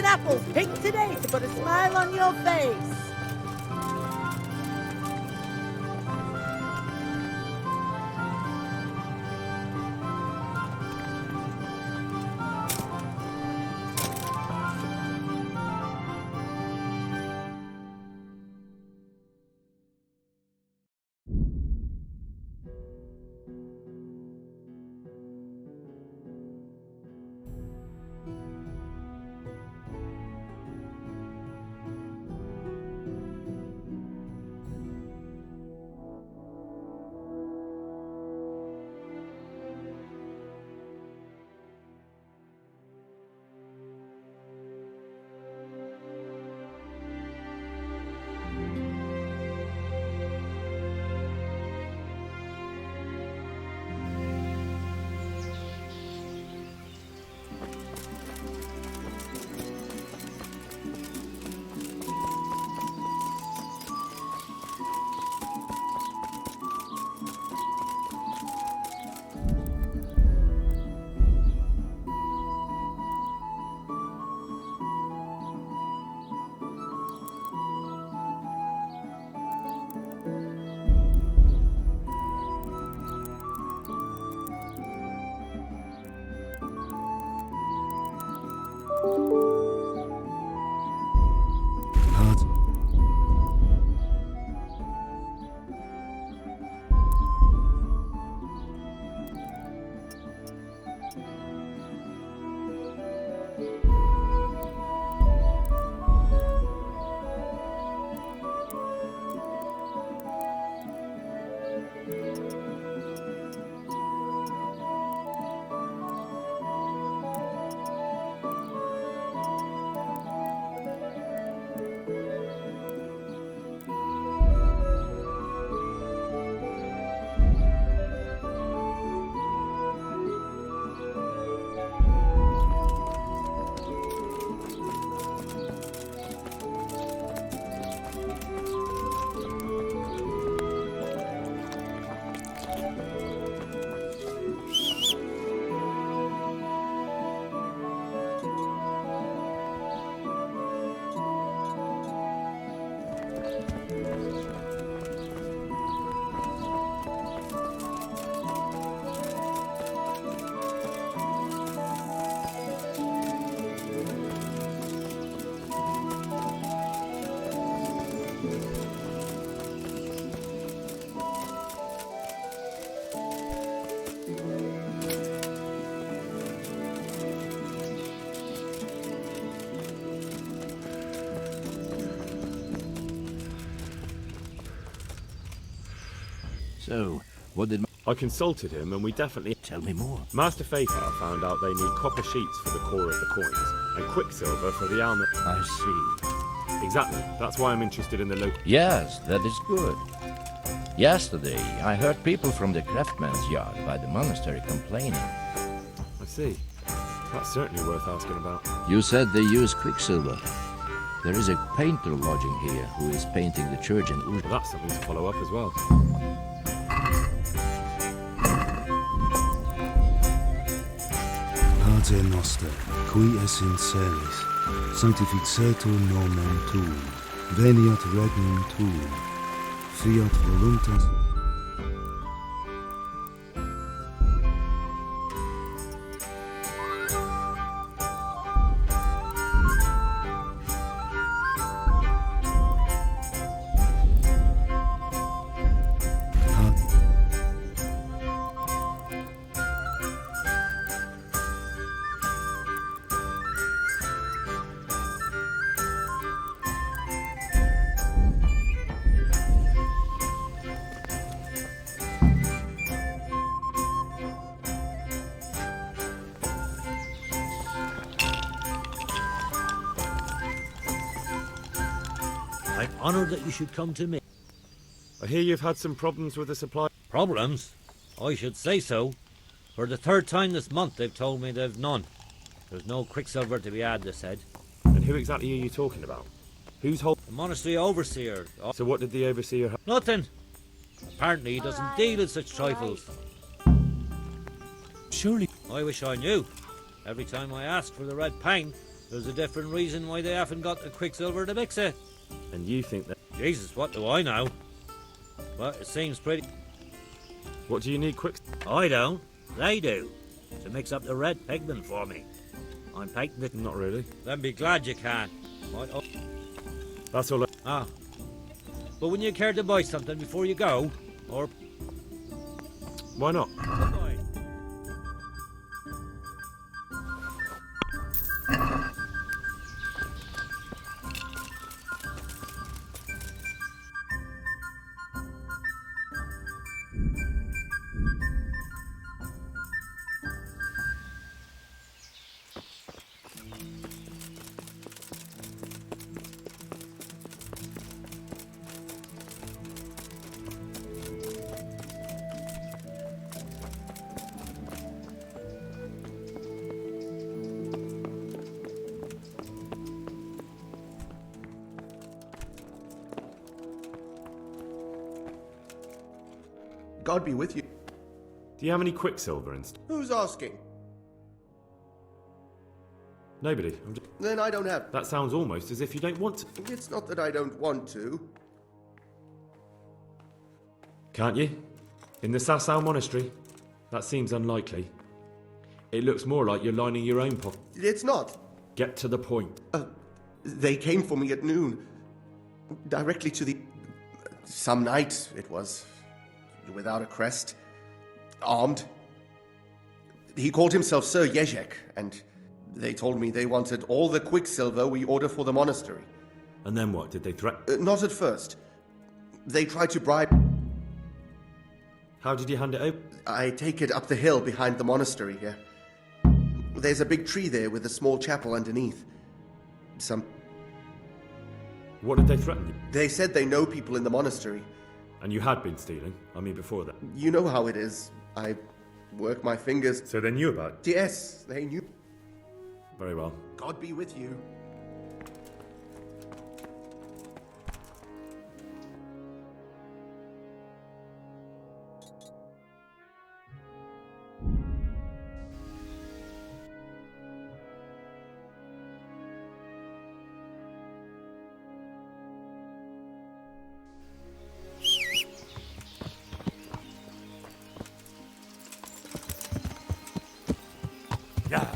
and apples picked today to put a smile on your face. So, what did... I consulted him and we definitely... Tell me more. Master Fafar found out they need copper sheets for the core of the coins and quicksilver for the almond. I see. Exactly. That's why I'm interested in the local... Yes, that is good. Yesterday, I heard people from the craftsman's yard by the monastery complaining. I see. That's certainly worth asking about. You said they use quicksilver. There is a painter lodging here who is painting the church in Uj. Well, that's something to follow up as well. Pater noster, qui es in celis, sanctificetur nomen tuum, veniat regnum tuum, fiat voluntas... I'm honoured that you should come to me. I hear you've had some problems with the supply... Problems? I should say so. For the third time this month they've told me they've none. There's no quicksilver to be had, they said. And who exactly are you talking about? Who's holding... The monastery overseer. Oh, So what did the overseer have? nothing. Apparently he doesn't deal in such trifles. Surely... I wish I knew. Every time I ask for the red pang, There's a different reason why they haven't got the quicksilver to mix it. And you think that... Jesus, what do I know? But it seems pretty... What do you need quick... I don't. They do. To mix up the red pigment for me. I'm painting it. Not really. Then be glad you can. That's all... Ah. But wouldn't you care to buy something before you go? Or... Why not? God be with you. Do you have any quicksilver and stuff? Who's asking? Nobody. Then I don't have. That sounds almost as if you don't want to. It's not that I don't want to. Can't you? In the Sasau monastery? That seems unlikely. It looks more like you're lining your own pocket. It's not. Get to the point. They came for me at noon. Directly to the... Some night, it was. Without a crest. Armed. He called himself Sir Jezek, and they told me they wanted all the quicksilver we order for the monastery. And then what? Did they threaten? Not at first. They tried to bribe... How did you hand it over? I take it up the hill behind the monastery here. There's a big tree there with a small chapel underneath. What did they threaten you? They said they know people in the monastery. And you had been stealing? I mean, before that. You know how it is. I work my fingers. So they knew about it? Yes, they knew. Very well. God be with you. Yeah.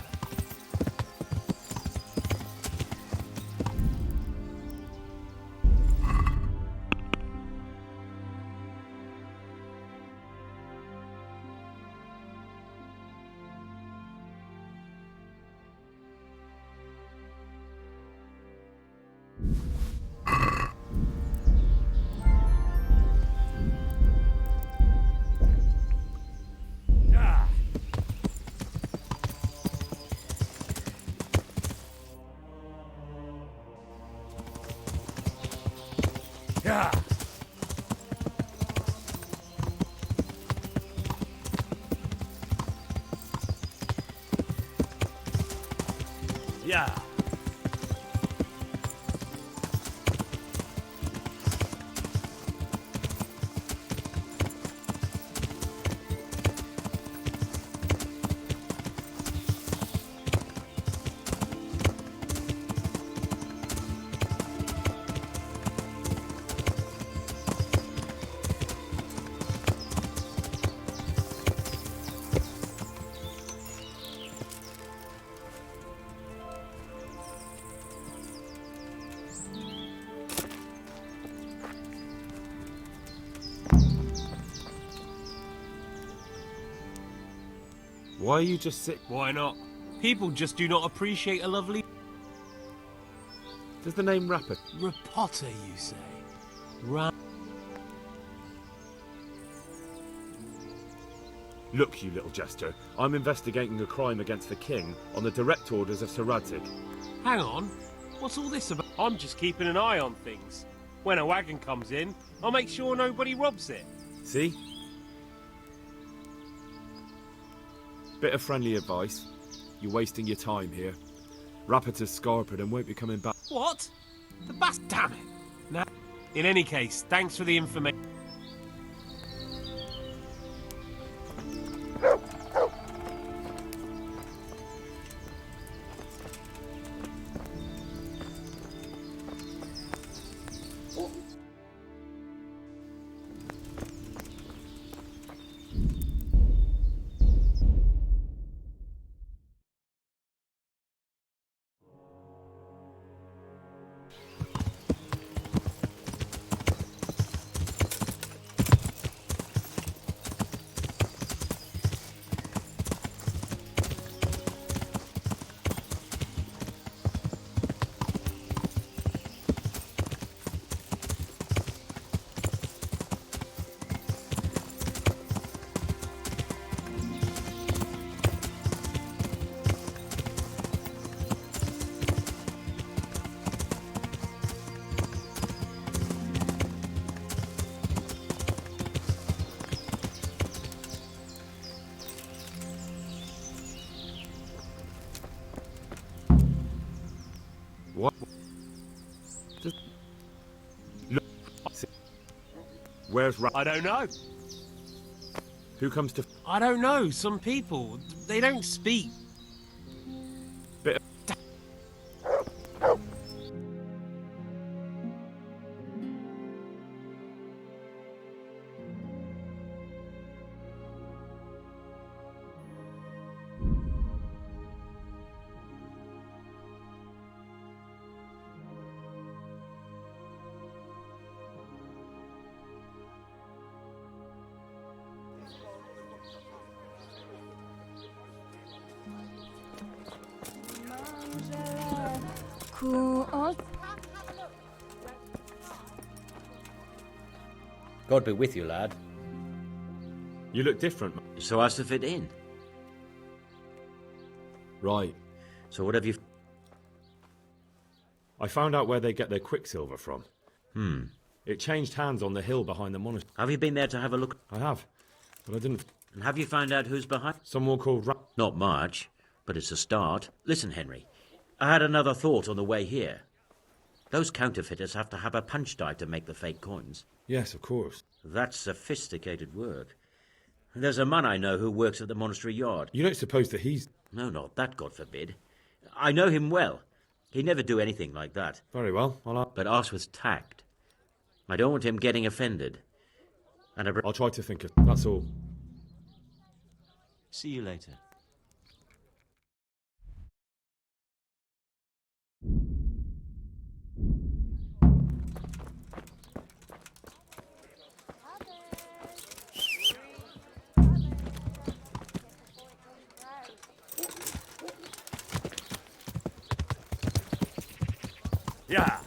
Yeah. Yeah. Why are you just sit? Why not? People just do not appreciate a lovely... Does the name Rapper? Rapota, you say? Look, you little jester. I'm investigating a crime against the king on the direct orders of Sir Radzig. Hang on. What's all this about? I'm just keeping an eye on things. When a wagon comes in, I'll make sure nobody robs it. See? Bit of friendly advice. You're wasting your time here. Rappator's scarpered and won't be coming back. What? The bas... Damn it! Now, in any case, thanks for the information. What? Just look. Where's I don't know. Who comes to I don't know. Some people, they don't speak. bit? God be with you, lad. You look different. So as to fit in. Right. So what have you... I found out where they get their quicksilver from. It changed hands on the hill behind the monastery. Have you been there to have a look? I have, but I didn't. And have you found out who's behind? Someone called Not much, but it's a start. Listen, Henry, I had another thought on the way here. Those counterfeiters have to have a punch die to make the fake coins. Yes, of course. That's sophisticated work. There's a man I know who works at the monastery yard. You don't suppose that he's... No, not that, God forbid. I know him well. He'd never do anything like that. Very well, But ask with tact. I don't want him getting offended. And I'll try to think of... That's all. See you later. Yeah.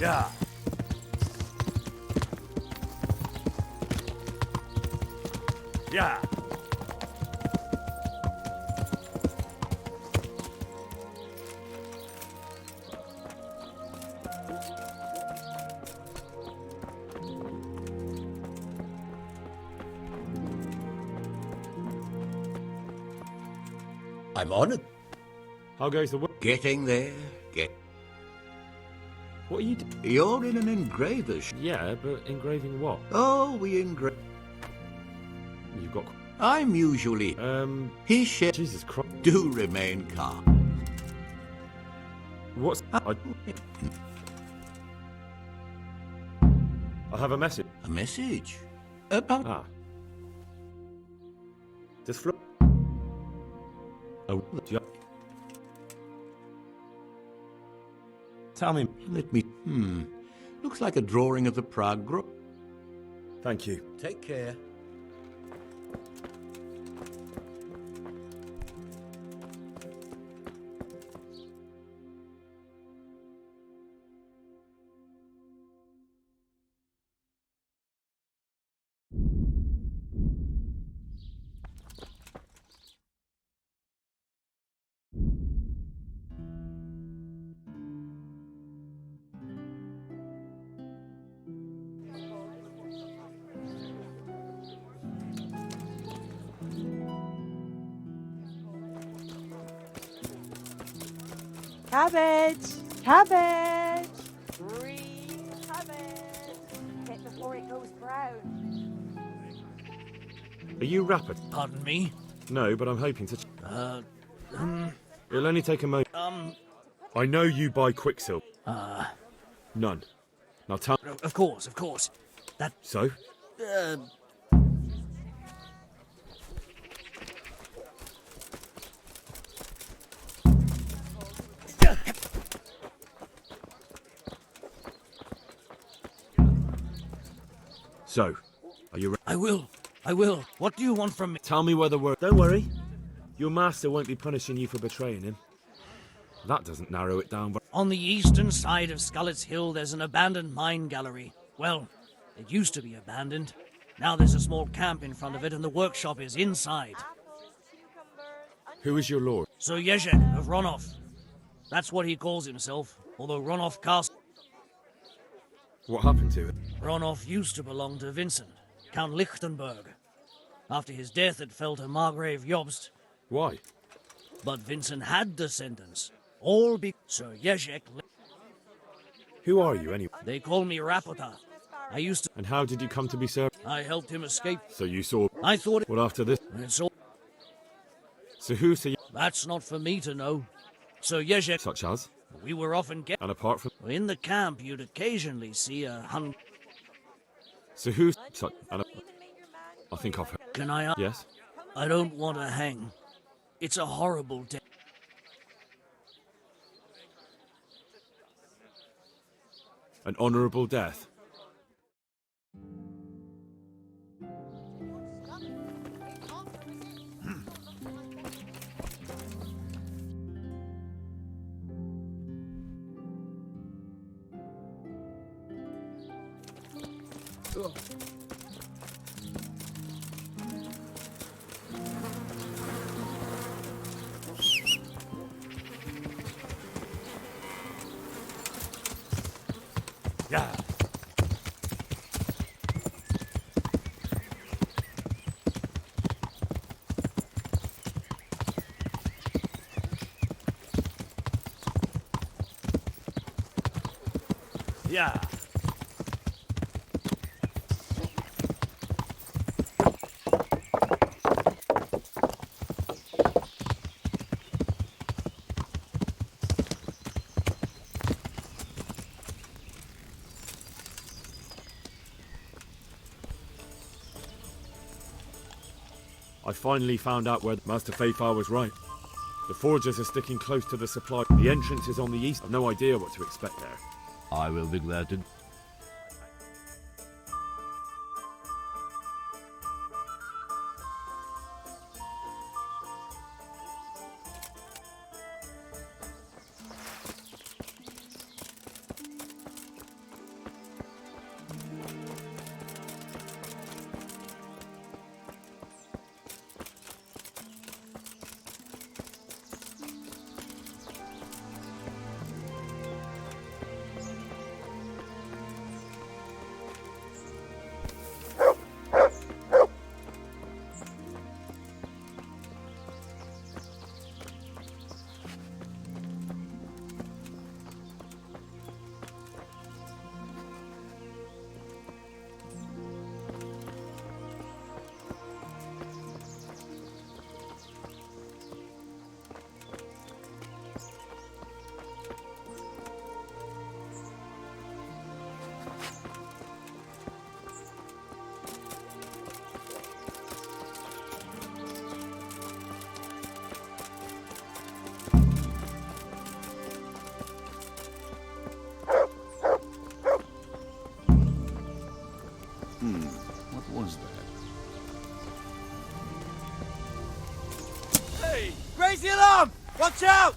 Yeah. Yeah. I'm on it. How goes the work? Getting there. What are you doing? You're in an engraver's. Yeah, but engraving what? Oh, we engrave. You've got... I'm usually. He shall. Jesus Christ. Do remain calm. What's... I have a message. A message? About. Ah. Just flip. Oh, tell me. Let me. Looks like a drawing of the Prague Grove. Thank you. Take care. Cabbage! Cabbage! Green cabbage! Hit before it goes brown. Are you rapper? Pardon me? No, but I'm hoping to. It'll only take a moment. I know you buy Quicksilver. None. Now tell. Of course. That, So? So, are you? I will. What do you want from me? Tell me where the word. Don't worry. Your master won't be punishing you for betraying him. That doesn't narrow it down, but. On the eastern side of Skullet's Hill, there's an abandoned mine gallery. Well, it used to be abandoned. Now there's a small camp in front of it, and the workshop is inside. Who is your lord? Sir Jezek of Ronov. That's what he calls himself, although Ronov Castle. What happened to it? Ronov used to belong to Vincent, Count Lichtenberg. After his death, it fell to Margrave Jobst. Why? But Vincent had descendants. All Sir Jezek. Who are you, anyway? They call me Rapota. I used to. And how did you come to be served? I helped him escape. So you saw. I thought it. What after this? It's all. So who say That's not for me to know. Sir Jezek. such as? We were often And apart from. in the camp. You'd occasionally see a hun. So who such? And I think I've heard. Can I? Yes. I don't want to hang. It's a horrible death. An honourable death. Yeah. Yeah. I finally found out where Master Fafar was right. The forgers are sticking close to the supply. The entrance is on the east. I've no idea what to expect there. I will be glad to. What was that? Hey! Raise the alarm! Watch out!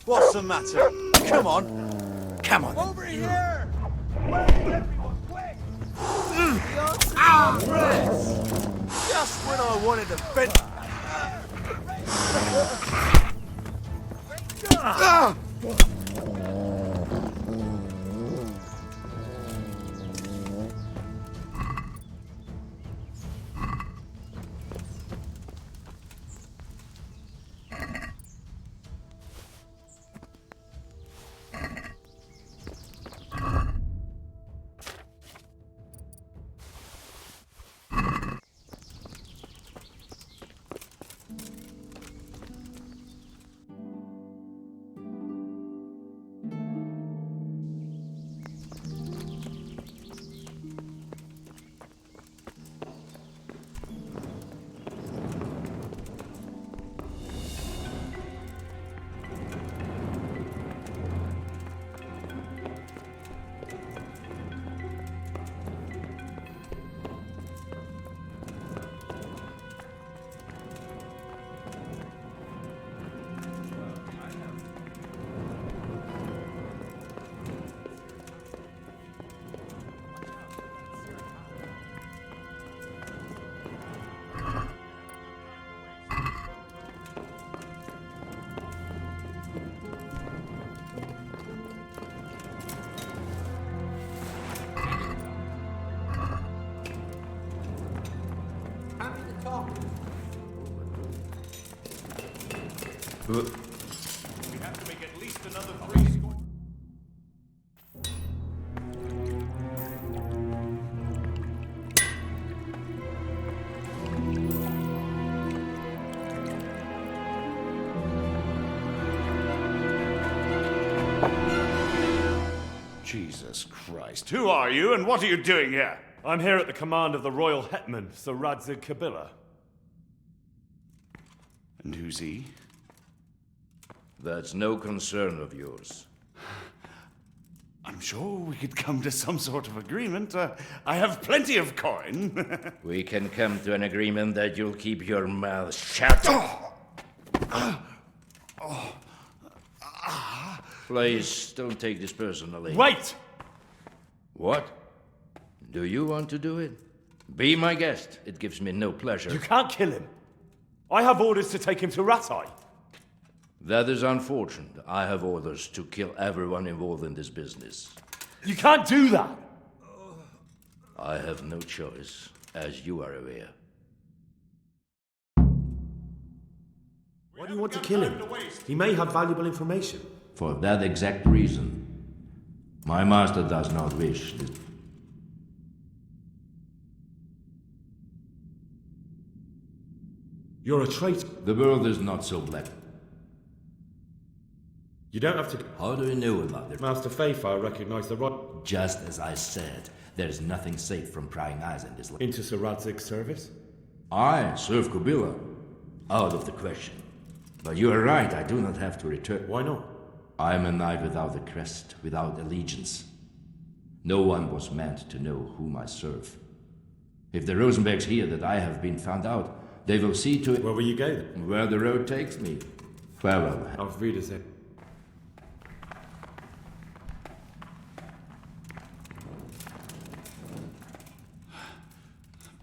What's the matter? Come on. Come on. Over here! Ah! Just when I wanted to vent. Ah! We have to make at least another 3 score. Jesus Christ. Who are you and what are you doing here? I'm here at the command of the royal hetman, Sir Radzig Kabila. And who's he? That's no concern of yours. I'm sure we could come to some sort of agreement. I have plenty of coin. We can come to an agreement that you'll keep your mouth shut. Please, don't take this personally. Wait! What? Do you want to do it? Be my guest. It gives me no pleasure. You can't kill him. I have orders to take him to Rattay. That is unfortunate. I have orders to kill everyone involved in this business. You can't do that! I have no choice, as you are aware. Why do you want to kill him? He may have valuable information. For that exact reason, my master does not wish this. You're a traitor. The world is not so black. You don't have to... How do you know about it? Master Fafar recognized the right... Just as I said, there's nothing safe from prying eyes in this land. Into Sir Radzig's service? I serve Kabila. Out of the question. But you are right, I do not have to return. Why not? I am a knight without a crest, without allegiance. No one was meant to know whom I serve. If the Rosenbergs hear that I have been found out, they will see to it... Where will you go then? Where the road takes me. Farewell. Auf Wiedersehen.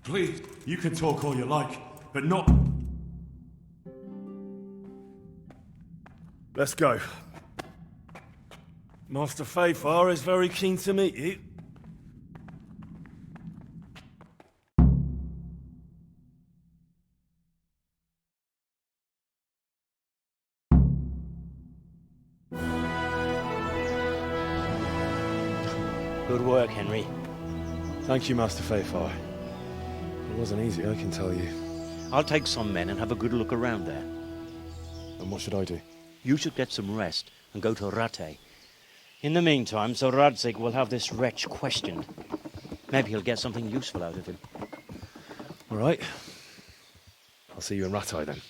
Please. You can talk all you like, but not... Let's go. Master Fafar is very keen to meet you. Good work, Henry. Thank you, Master Fafar. It wasn't easy, I can tell you. I'll take some men and have a good look around there. And what should I do? You should get some rest and go to Rattay. In the meantime, Sir Radzig will have this wretch questioned. Maybe he'll get something useful out of him. All right. I'll see you in Rattay then.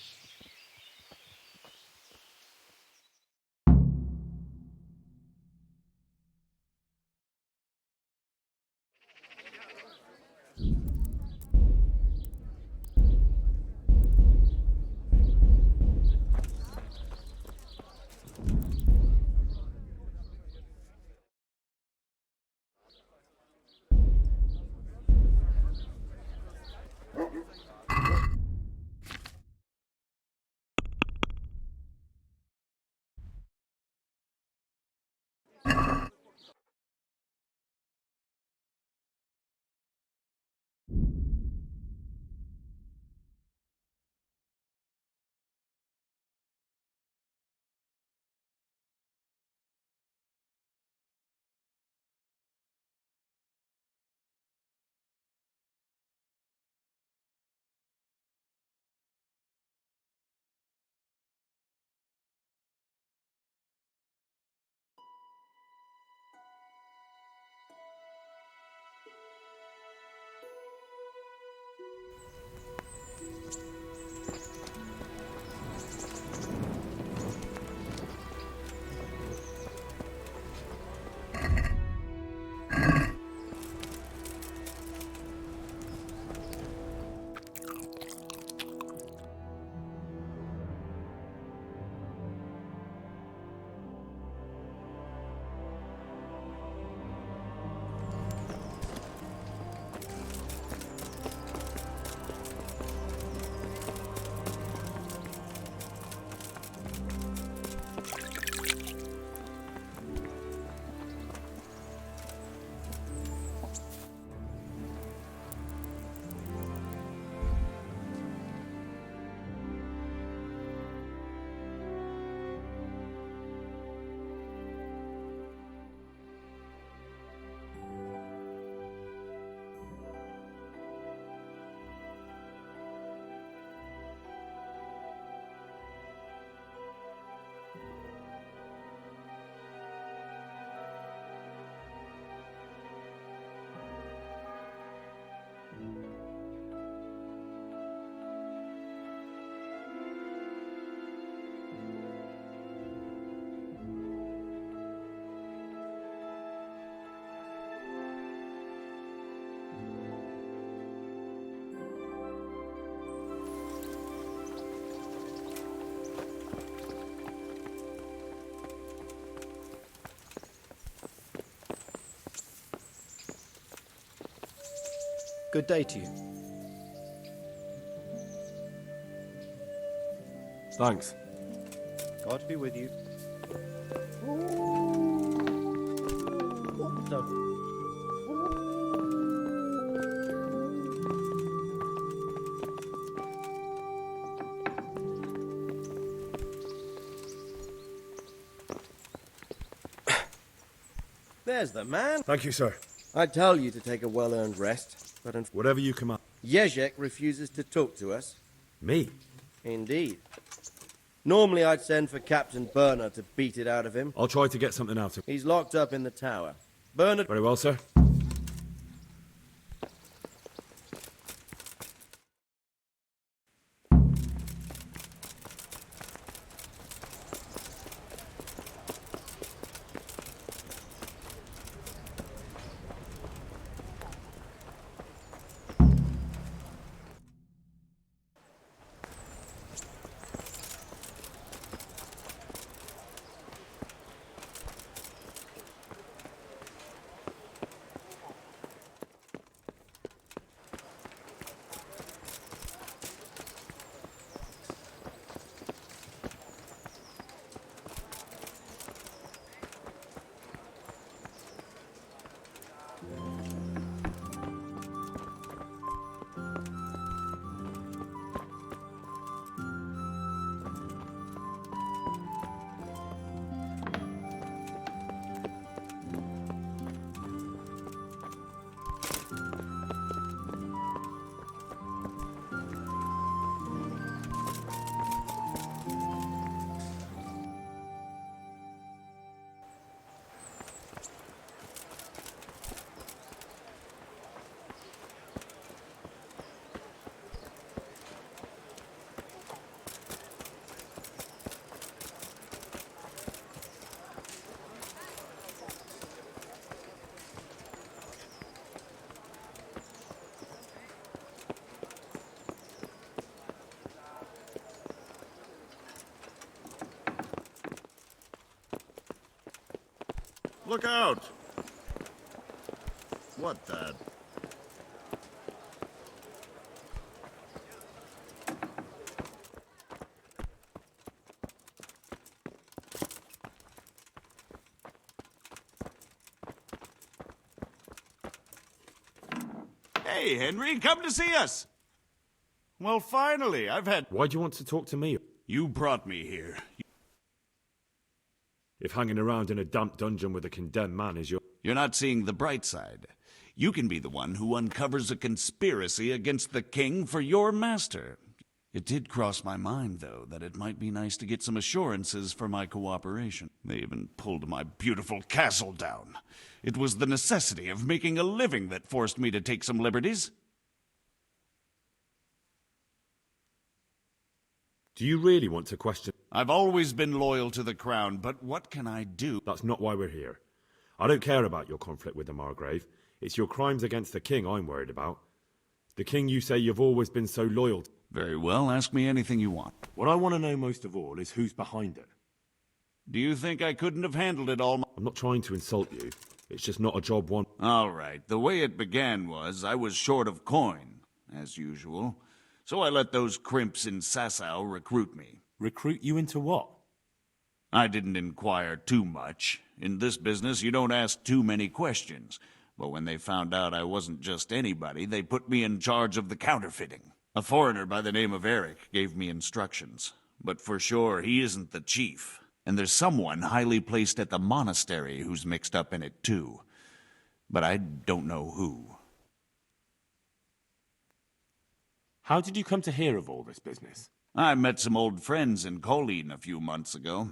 Good day to you. Thanks. God be with you. There's the man. Thank you, sir. I tell you to take a well-earned rest, but Whatever you command. Jezek refuses to talk to us. Me? Indeed. Normally I'd send for Captain Burner to beat it out of him. I'll try to get something out of him. He's locked up in the tower. Bernard... Very well, sir. Look out! What the... Hey, Henry, come to see us! Well, finally, I've had... Why do you want to talk to me? You brought me here. If hanging around in a damp dungeon with a condemned man is your... You're not seeing the bright side. You can be the one who uncovers a conspiracy against the king for your master. It did cross my mind, though, that it might be nice to get some assurances for my cooperation. They even pulled my beautiful castle down. It was the necessity of making a living that forced me to take some liberties. Do you really want to question... I've always been loyal to the crown, but what can I do? That's not why we're here. I don't care about your conflict with the Margrave. It's your crimes against the king I'm worried about. The king you say you've always been so loyal to. Very well, ask me anything you want. What I want to know most of all is who's behind it. Do you think I couldn't have handled it all? I'm not trying to insult you. It's just not a job one... All right, the way it began was I was short of coin, as usual. So I let those crimps in Sasau recruit me. Recruit you into what? I didn't inquire too much. In this business, you don't ask too many questions. But when they found out I wasn't just anybody, they put me in charge of the counterfeiting. A foreigner by the name of Eric gave me instructions. But for sure, he isn't the chief. And there's someone highly placed at the monastery who's mixed up in it too. But I don't know who. How did you come to hear of all this business? I met some old friends in Colleen a few months ago,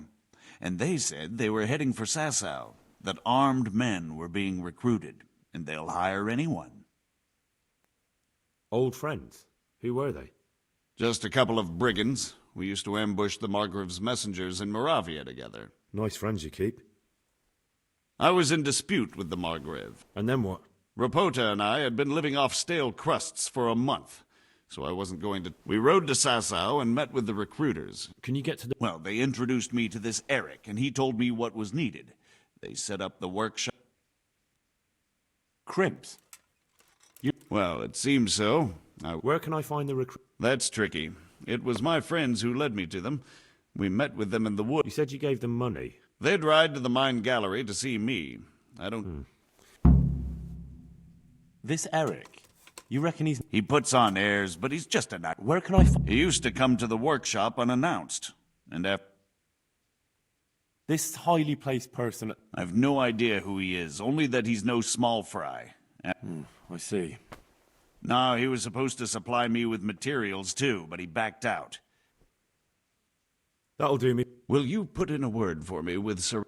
and they said they were heading for Sasau, that armed men were being recruited, and they'll hire anyone. Old friends? Who were they? Just a couple of brigands. We used to ambush the Margrave's messengers in Moravia together. Nice friends you keep. I was in dispute with the Margrave. And then what? Rapota and I had been living off stale crusts for a month. So I wasn't going to... We rode to Sasau and met with the recruiters. Can you get to the... Well, they introduced me to this Eric, and he told me what was needed. They set up the workshop... Crimps? Well, it seems so. Where can I find the recruit? That's tricky. It was my friends who led me to them. We met with them in the woods. You said you gave them money. They'd ride to the mine gallery to see me. I don't... This Eric, you reckon he's... He puts on airs, but he's just an... Where can I find... He used to come to the workshop unannounced. And after... This highly placed person... I've no idea who he is, only that he's no small fry. I see. No, he was supposed to supply me with materials too, but he backed out. That'll do me. Will you put in a word for me with Sir...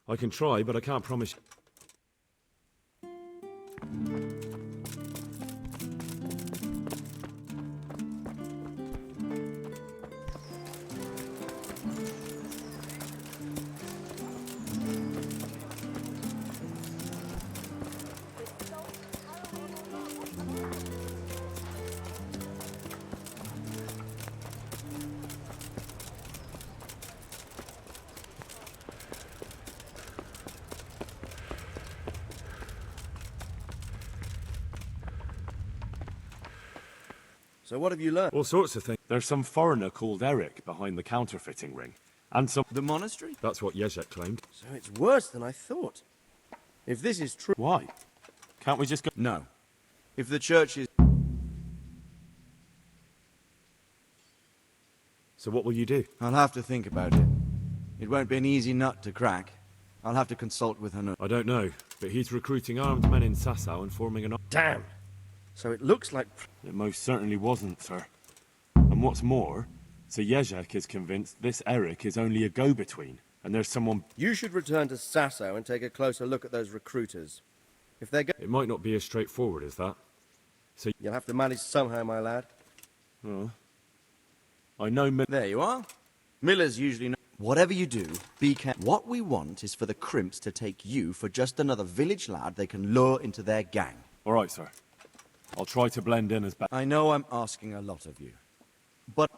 I can try, but I can't promise... So what have you learned? All sorts of things. There's some foreigner called Eric behind the counterfeiting ring. And some... The monastery? That's what Jezek claimed. So it's worse than I thought. If this is true... Why? Can't we just go... No. If the church is... So what will you do? I'll have to think about it. It won't be an easy nut to crack. I'll have to consult with her. I don't know, but he's recruiting armed men in Sasau and forming an... Damn! So it looks like... It most certainly wasn't, sir. And what's more, Sir Jezek is convinced this Eric is only a go-between, and there's someone... You should return to Sasau and take a closer look at those recruiters. If they're It might not be as straightforward as that. So... You'll have to manage somehow, my lad. Oh. I know... There you are. Millers usually know... Whatever you do, be careful. What we want is for the crimps to take you for just another village lad they can lure into their gang. All right, sir. I'll try to blend in as best... I know I'm asking a lot of you, but...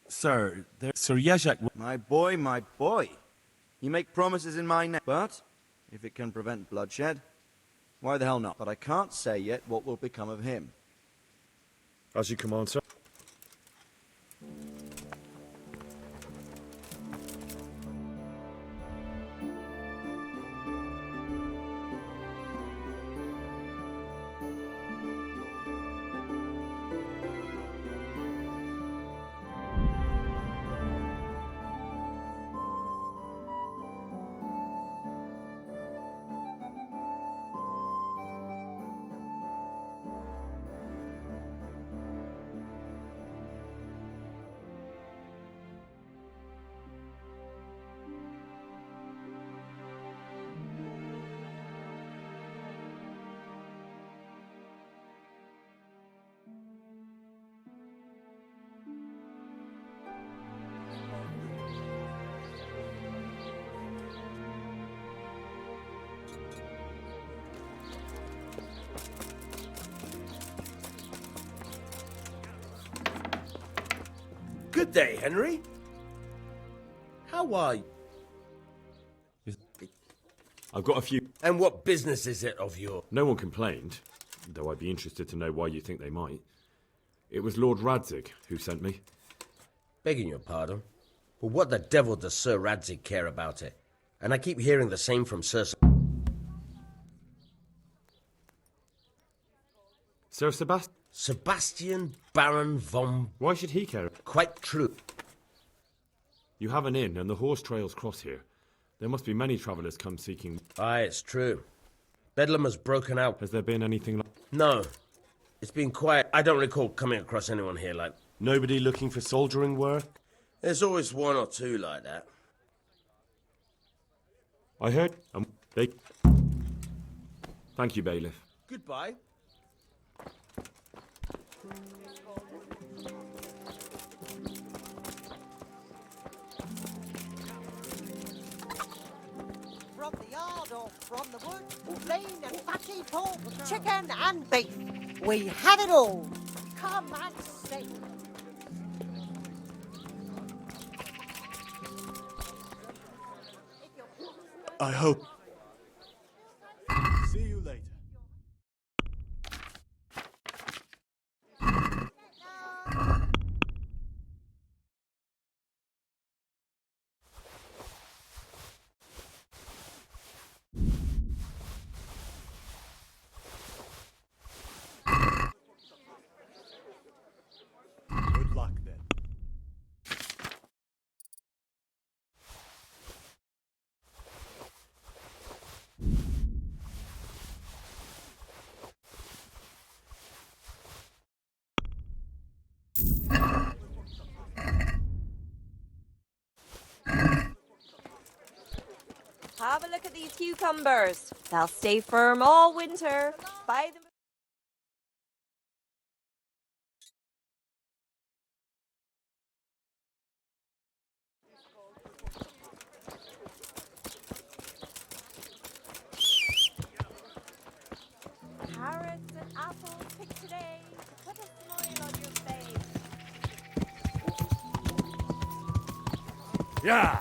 Sir, Sir Jezek... My boy. You make promises in my name, but if it can prevent bloodshed, why the hell not? But I can't say yet what will become of him. As you command, sir. Good day, Henry. How are you? I've got a few... And what business is it of yours? No one complained, though I'd be interested to know why you think they might. It was Lord Radzig who sent me. Begging your pardon, but what the devil does Sir Radzig care about it? And I keep hearing the same from Sir Sebastian? Sebastian Baron von... Why should he care? Quite true. You have an inn, and the horse trails cross here. There must be many travellers come seeking... Aye, it's true. Bedlam has broken out. Has there been anything like... No. It's been quiet. I don't recall coming across anyone here like... Nobody looking for soldiering work? There's always one or two like that. I heard... they... Thank you, bailiff. Goodbye. From the yard or from the wood, lean and fatty pork, chicken and beef. We have it all. Come and see. If you're I hope. See you later. Good luck then. Have a look at these cucumbers. They'll stay firm all winter. Buy them. Carrots and apples picked today. Put a smile on your face. Yeah.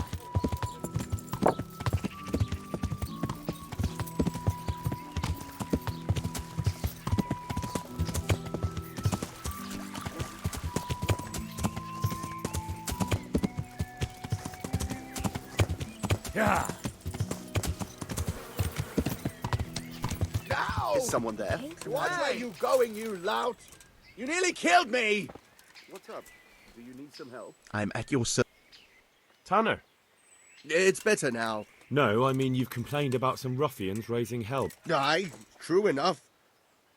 Yeah. Now! Is someone there? What are you going, you lout? You nearly killed me! What's up? Do you need some help? I'm at your service. Tanner. It's better now. No, I mean you've complained about some ruffians raising hell. Aye, true enough.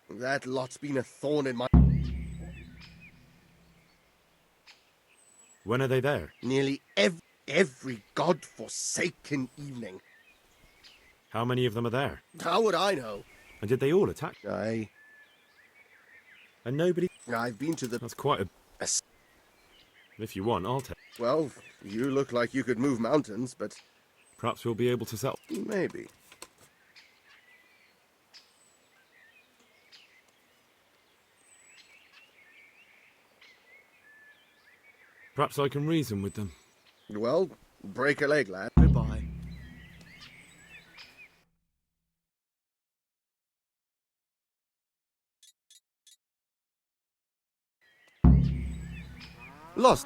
That lot's been a thorn in my... When are they there? Nearly every godforsaken evening. How many of them are there? How would I know? And did they all attack? Aye. And nobody... I've been to the... That's quite a... If you want, I'll take... Well, you look like you could move mountains, but... Perhaps we'll be able to settle. Maybe. Perhaps I can reason with them. Well, break a leg, lad. Goodbye. Lost.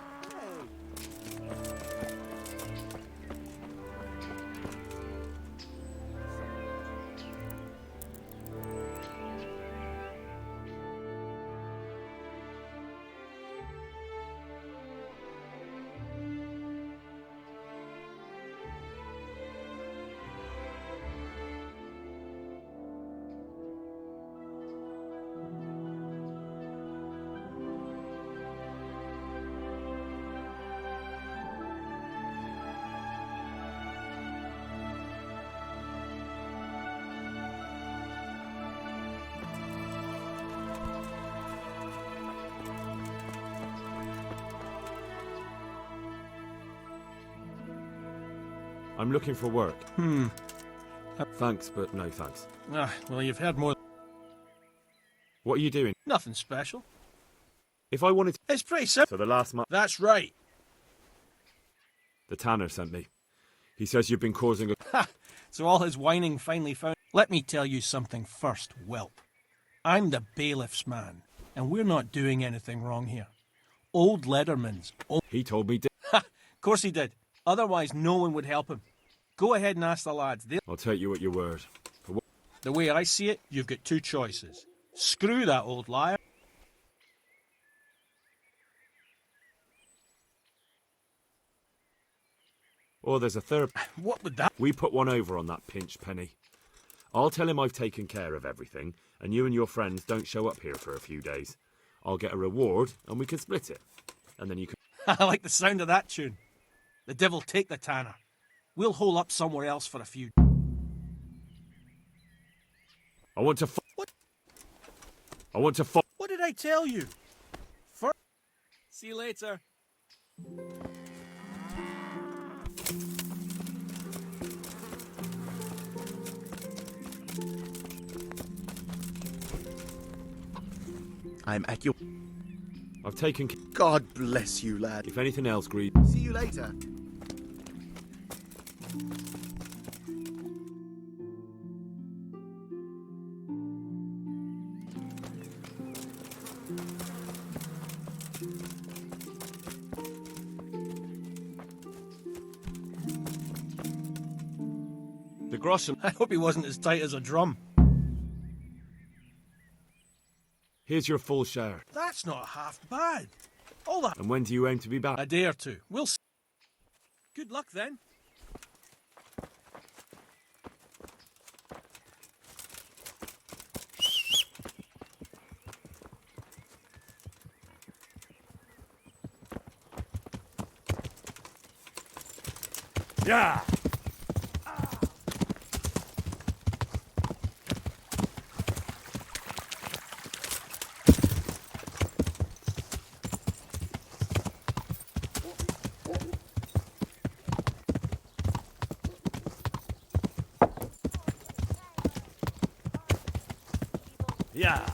I'm looking for work. Thanks, but no thanks. Well, you've heard more. What are you doing? Nothing special. If I wanted to... It's pretty simple. So the last month... That's right. The tanner sent me. He says you've been causing a... Ha! So all his whining finally found... Let me tell you something first, whelp. I'm the bailiff's man, and we're not doing anything wrong here. Old Lederman's... He told me... Ha! Of course he did. Otherwise, no one would help him. Go ahead and ask the lads. I'll take you at your word. The way I see it, you've got two choices. Screw that old liar. Or there's a third... What would that... We put one over on that pinch penny. I'll tell him I've taken care of everything, and you and your friends don't show up here for a few days. I'll get a reward, and we can split it. And then you can... I like the sound of that tune. The devil take the tanner. We'll hole up somewhere else for a few... I want to... What? I want to... What did I tell you? See you later. I'm at your... I've taken... God bless you, lad. If anything else, Greed... See you later. groschen. I hope he wasn't as tight as a drum. Here's your full share. That's not half bad. All that. And when do you aim to be back? A day or two. We'll see. Good luck then. Yeah. Yeah.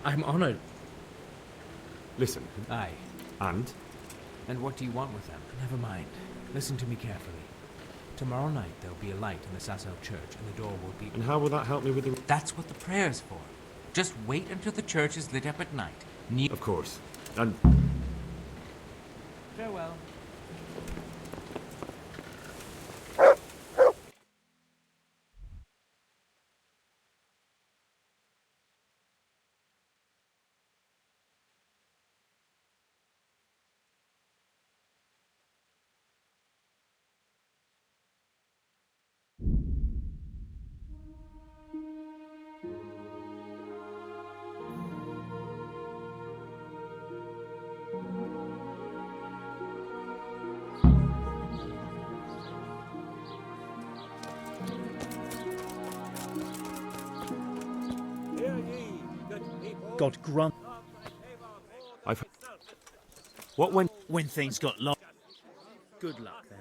I'm honored. Listen. Aye. And? And what do you want with them? Never mind. Listen to me carefully. Tomorrow night there'll be a light in the Sasel church, and the door will be... And how will that help me with the... That's what the prayer's for. Just wait until the church is lit up at night. Of course. And... Farewell. God grant. What when things got long? Good luck then.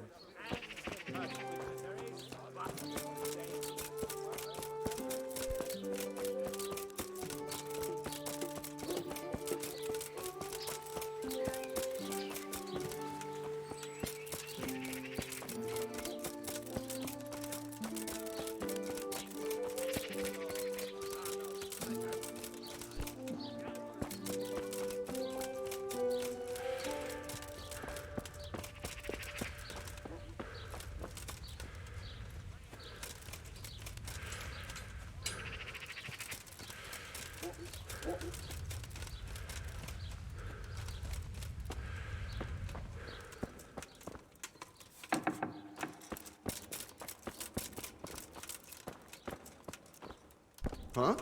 Huh?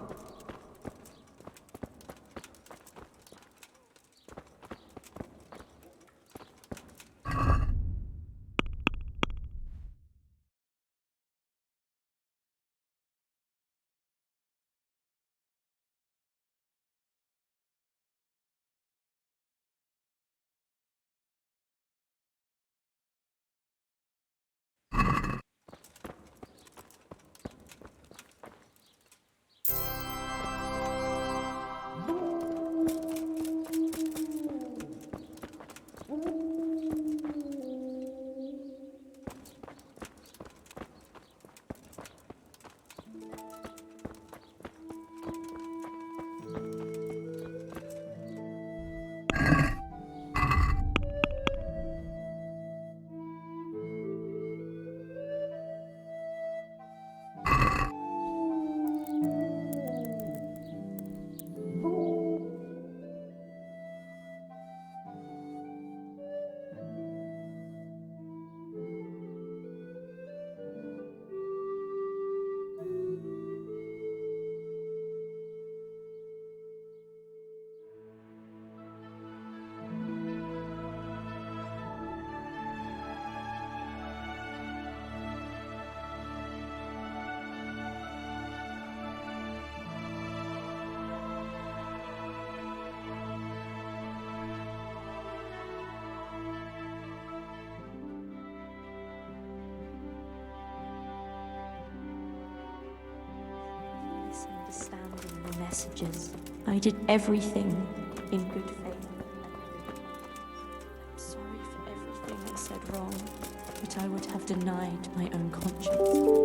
messages. I did everything in good faith. I'm sorry for everything I said wrong, but I would have denied my own conscience.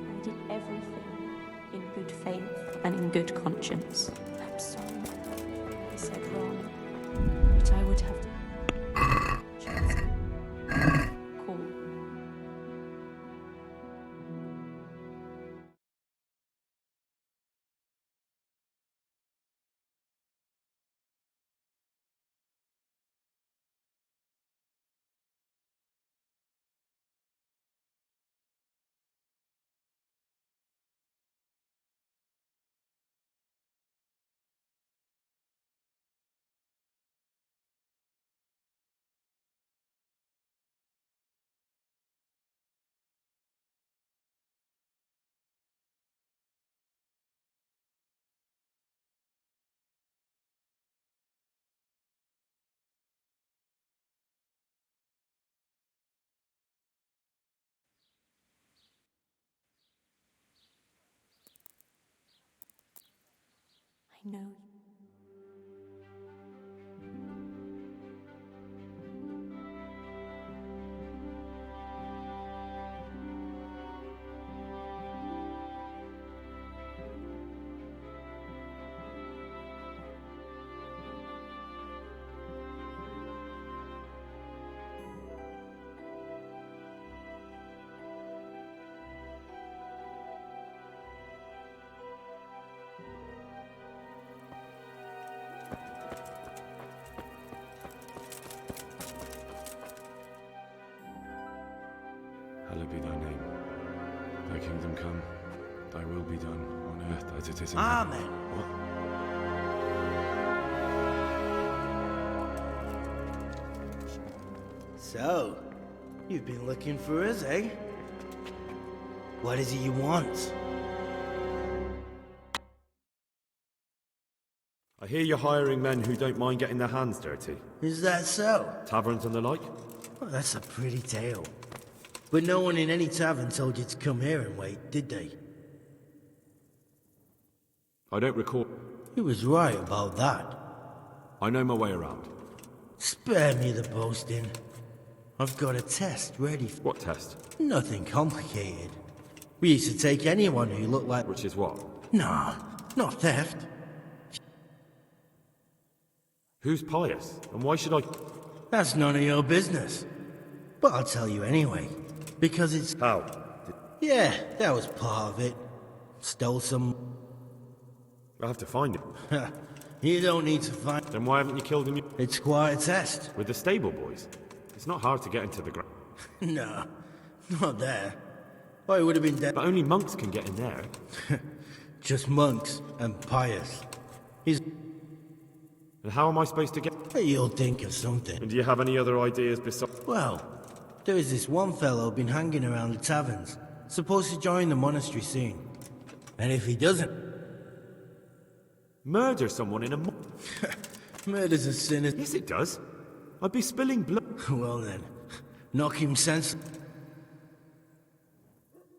I did everything in good faith and in good conscience. I'm sorry I said wrong, but I would have cool. I know. Hallowed be thy name. Thy kingdom come, thy will be done, on earth as it is in Amen. heaven. What? So, you've been looking for us, eh? What is it you want? I hear you're hiring men who don't mind getting their hands dirty. Is that so? Taverns and the like? Well, that's a pretty tale. But no one in any tavern told you to come here and wait, did they? I don't recall. He was right about that. I know my way around. Spare me the boasting. I've got a test ready. What test? Nothing complicated. We used to take anyone who looked like... Which is what? No, not theft. Who's pious? And why should I... That's none of your business. But I'll tell you anyway. Because it's... How? Yeah, that was part of it. Stole some... I have to find him. You don't need to find... Then why haven't you killed him? It's quite a test. With the stable boys? It's not hard to get into the ground. No, not there. Or it would have been dead. But only monks can get in there. Just monks and pious. And how am I supposed to get... You'll think of something. And do you have any other ideas besides... Well, there is this one fellow been hanging around the taverns. Supposed to join the monastery soon. And if he doesn't... Murder someone in a... Murder's a sin. Yes, it does. I'd be spilling blood. Well then, knock him senseless.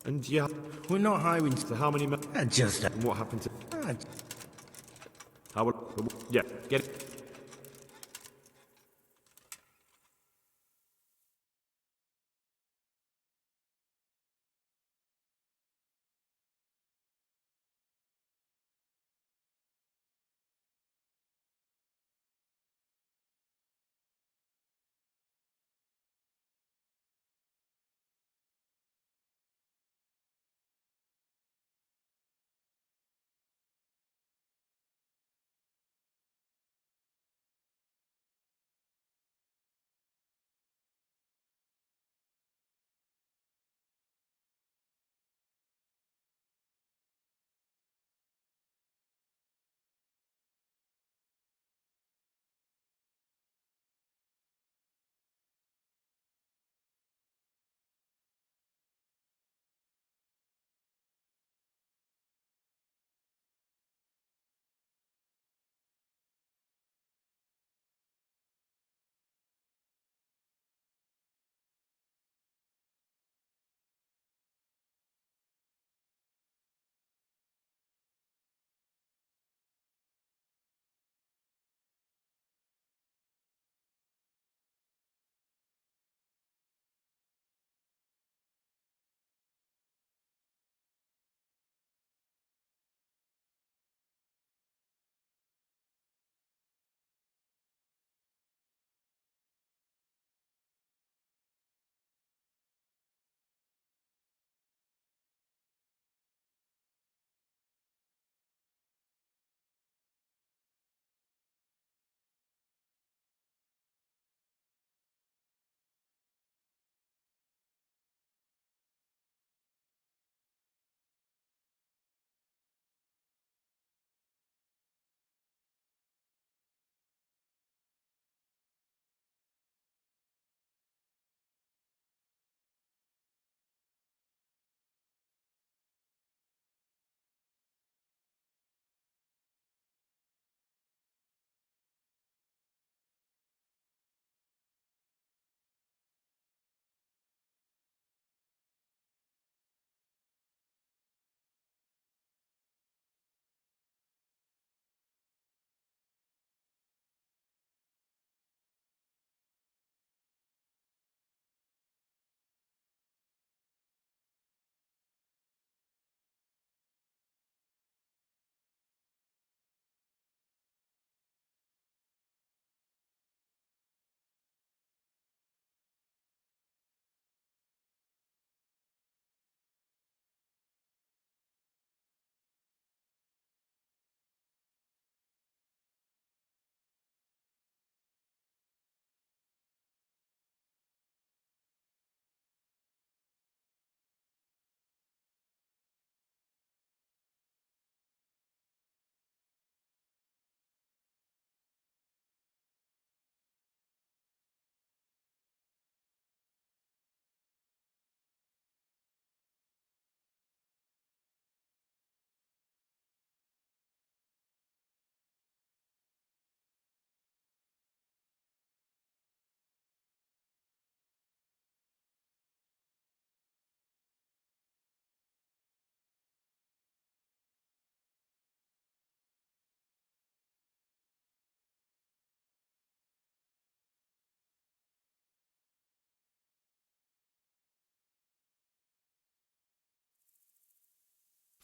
And yeah... We're not hiring... So how many men... Just... And what happened to... How will... Yeah, get it.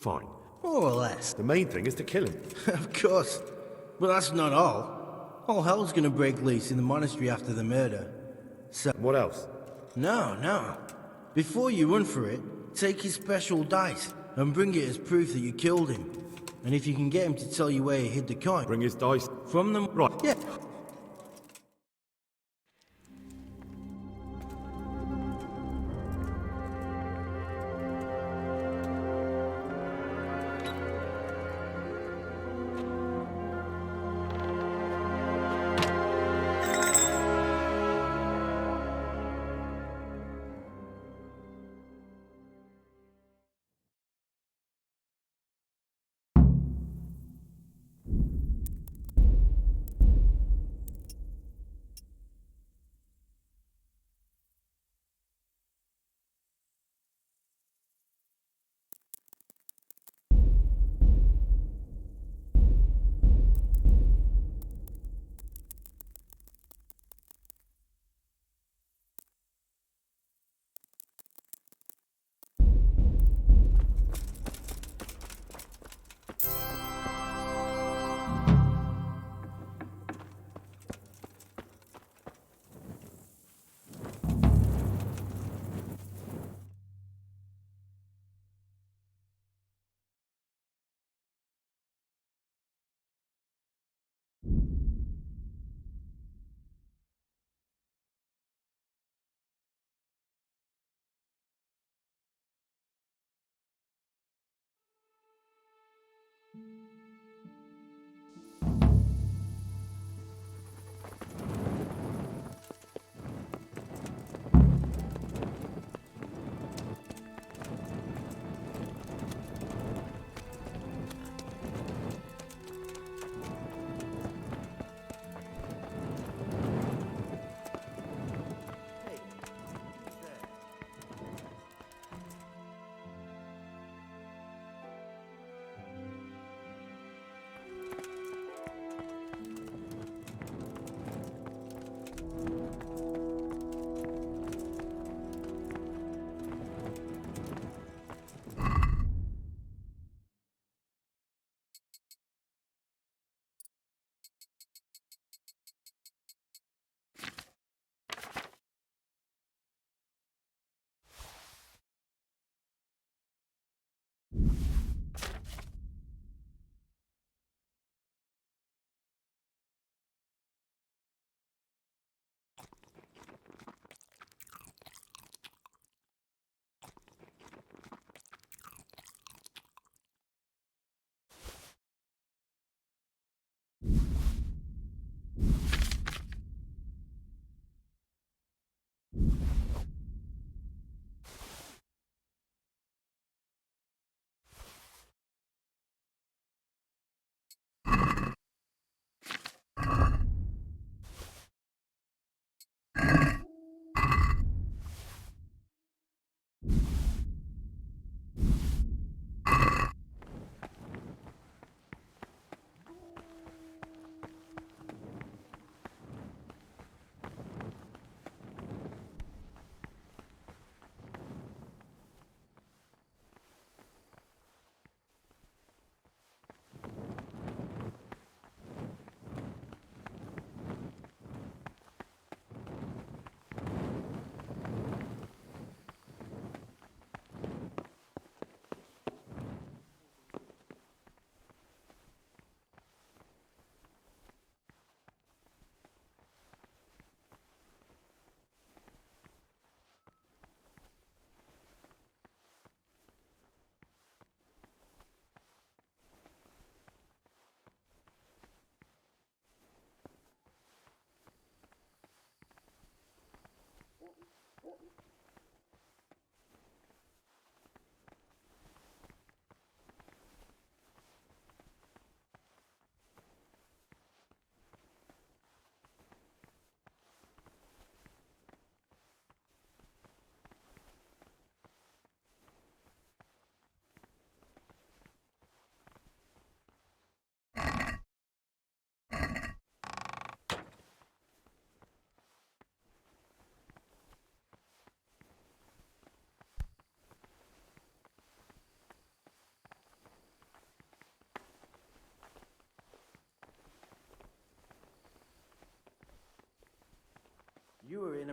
Fine. More or less. The main thing is to kill him. Of course. But that's not all. All hell's gonna break loose in the monastery after the murder. So... What else? No. Before you run for it, take his special dice and bring it as proof that you killed him. And if you can get him to tell you where he hid the coin... Bring his dice? From them... Right. Yeah.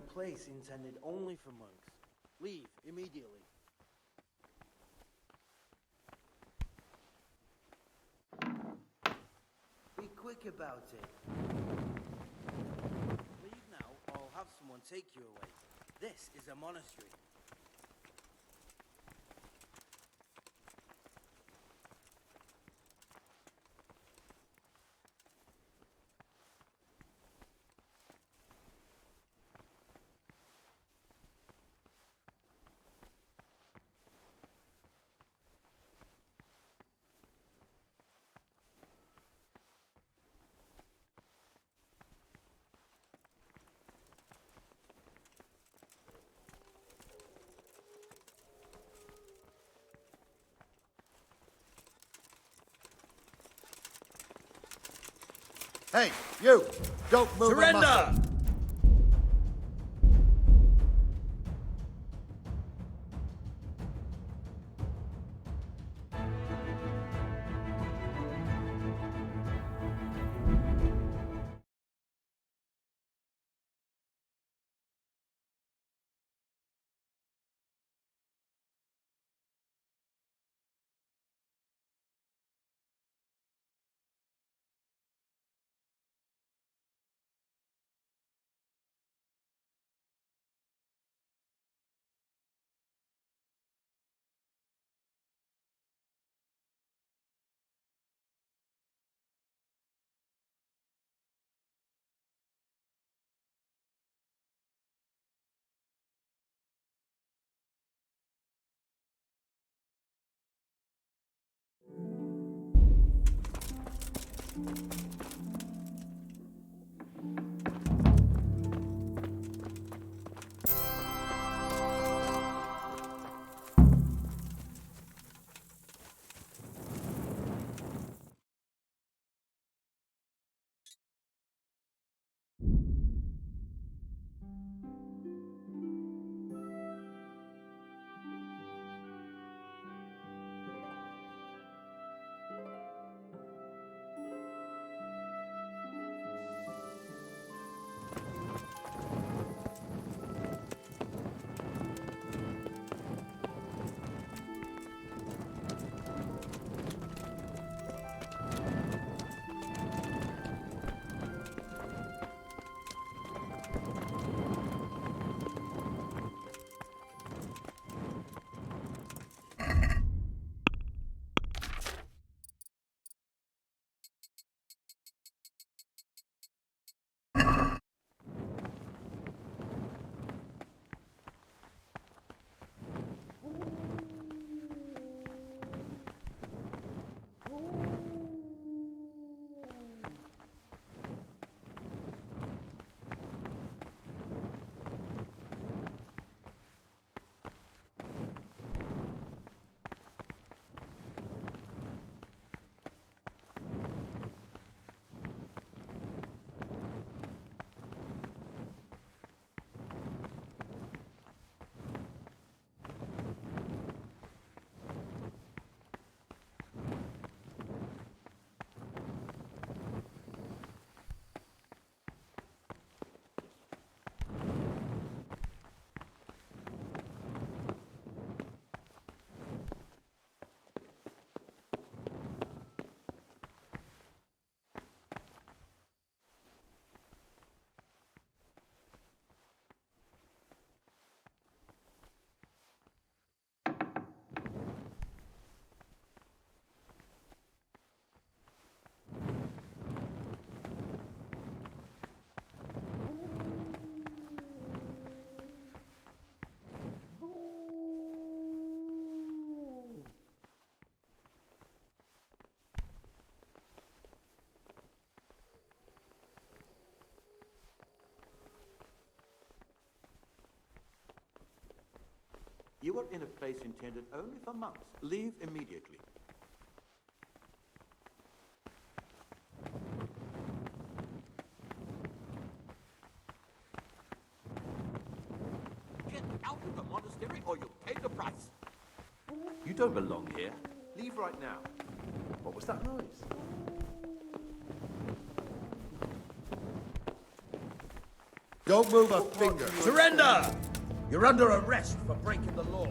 place intended only for monks. Leave immediately. Be quick about it. Leave now, or I'll have someone take you away. This is a monastery. Hey, you! Don't move a Surrender! muscle. You are in a place intended only for monks. Leave immediately. Get out of the monastery or you'll pay the price. You don't belong here. Leave right now. What was that noise? Don't move a finger. Surrender! You're under arrest for breaking the law.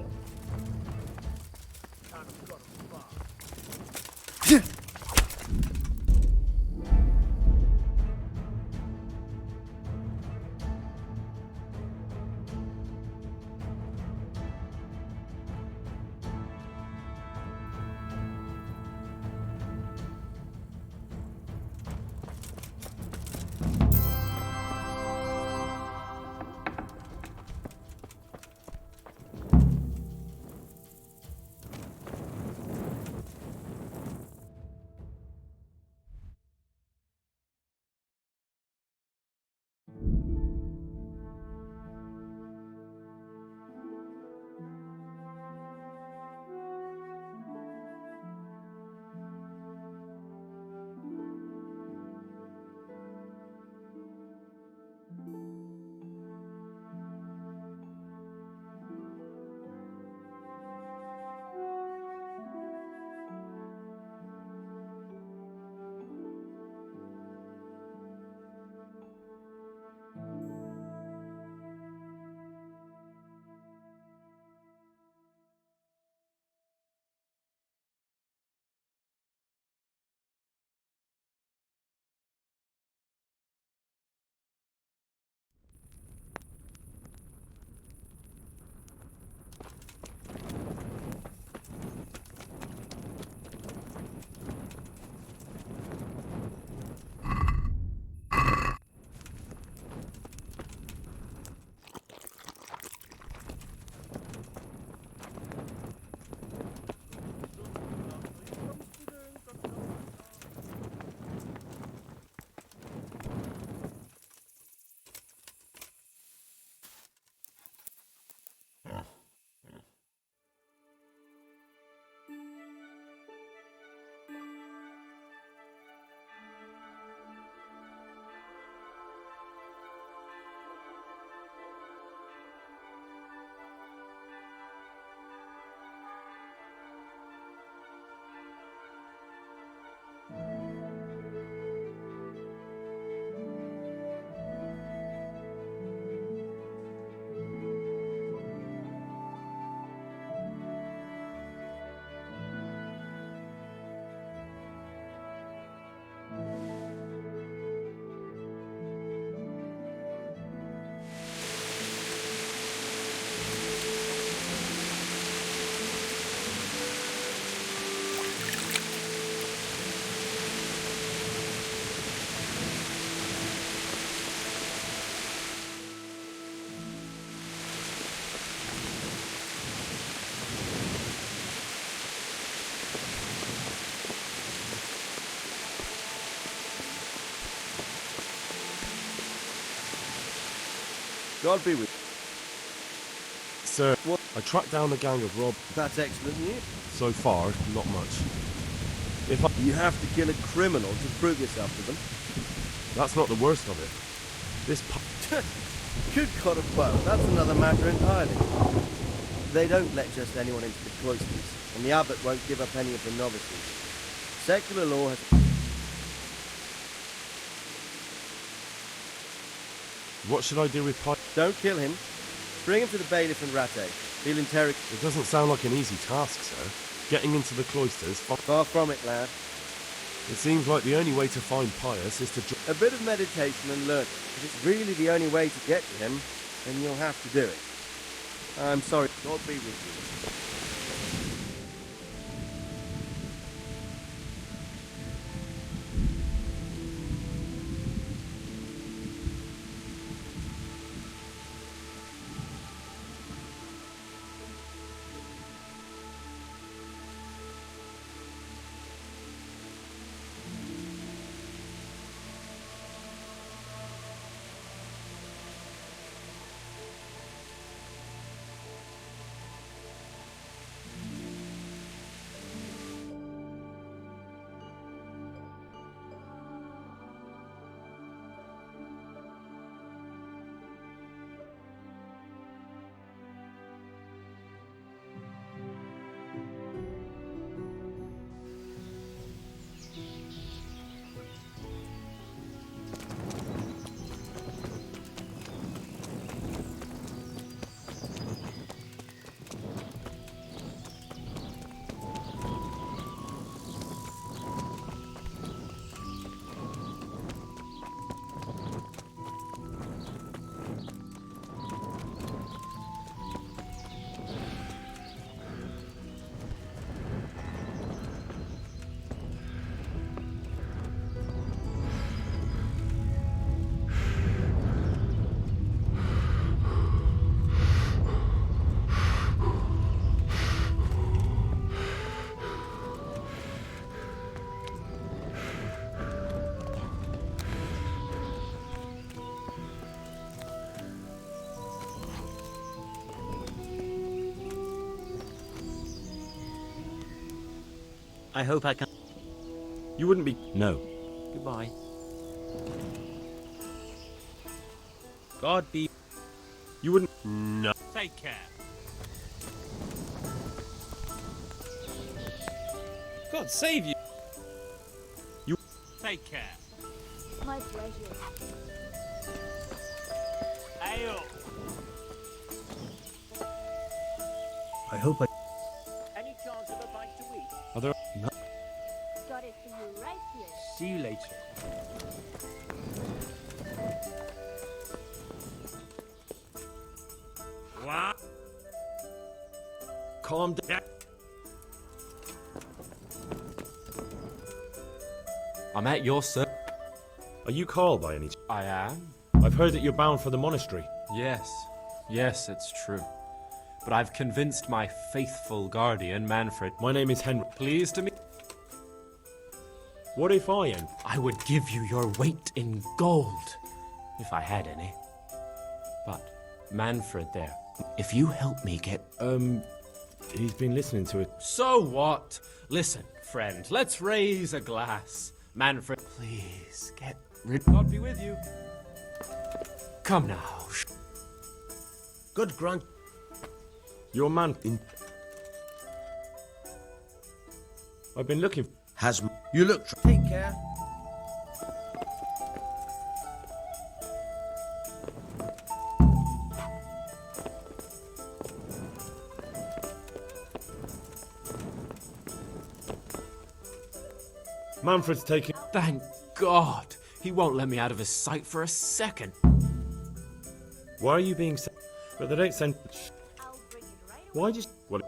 God be with you. Sir, I tracked down the gang of rob. That's excellent news. So far, not much. You have to kill a criminal to prove yourself to them. That's not the worst of it. This Good God above, that's another matter entirely. They don't let just anyone into the cloisters, and the abbot won't give up any of the novices. Secular law has... What should I do with Pi? Don't kill him. Bring him to the bailiff and Rattay. He'll interrogate... It doesn't sound like an easy task, sir. Getting into the cloisters... Far from it, lad. It seems like the only way to find Pius is to... A bit of meditation and learning. If it's really the only way to get to him, then you'll have to do it. I'm sorry. God be with you. I hope I can... You wouldn't be... No. Goodbye. God be... You wouldn't... No. Take care. God save you. You... Take care. My pleasure. Ale. I hope I... Any chance of a bite to eat? Are there... No. Got it for you right here. See you later. What? Calm down. I'm at your service. Are you Carl by any chance? I am. I've heard that you're bound for the monastery. Yes. Yes, it's true. But I've convinced my faithful guardian, Manfred. My name is Henry. Pleased to meet... What if I am? I would give you your weight in gold, if I had any. But, Manfred there, if you help me get... He's been listening to it. So what? Listen, friend, let's raise a glass. Manfred, please, get rid... God be with you. Come now. Good grunt. Your man... I've been looking... Has... You look... Take care. Manfred's taking... Thank God. He won't let me out of his sight for a second. Why are you being sent? But they don't send... Why just... What?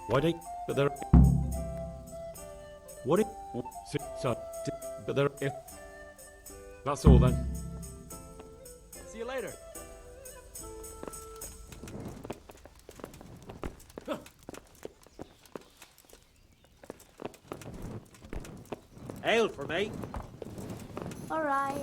Why don't... But they're... What if... So... But they're... If... That's all then. See you later. Ale for me. All right.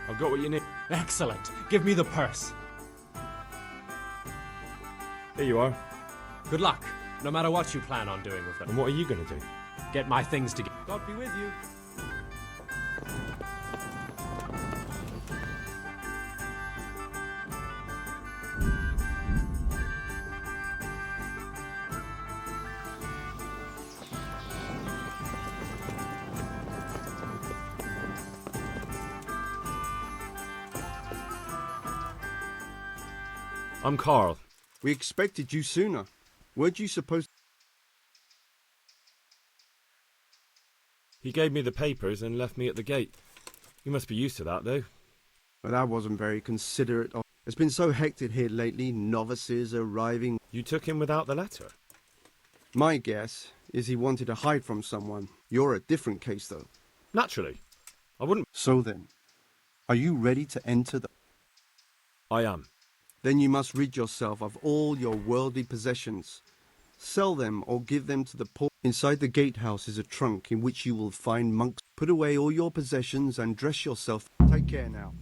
I've got what you need. Excellent. Give me the purse. Here you are. Good luck, no matter what you plan on doing with them. And what are you going to do? Get my things together. God be with you. I'm Carl. We expected you sooner. Weren't you supposed... He gave me the papers and left me at the gate. You must be used to that, though. Well, that wasn't very considerate of... It's been so hectic here lately, novices arriving... You took him without the letter? My guess is he wanted to hide from someone. You're a different case, though. Naturally. I wouldn't... So then, are you ready to enter the... I am. Then you must rid yourself of all your worldly possessions. Sell them or give them to the poor. Inside the gatehouse is a trunk in which you will find monks. Put away all your possessions and dress yourself. Take care now.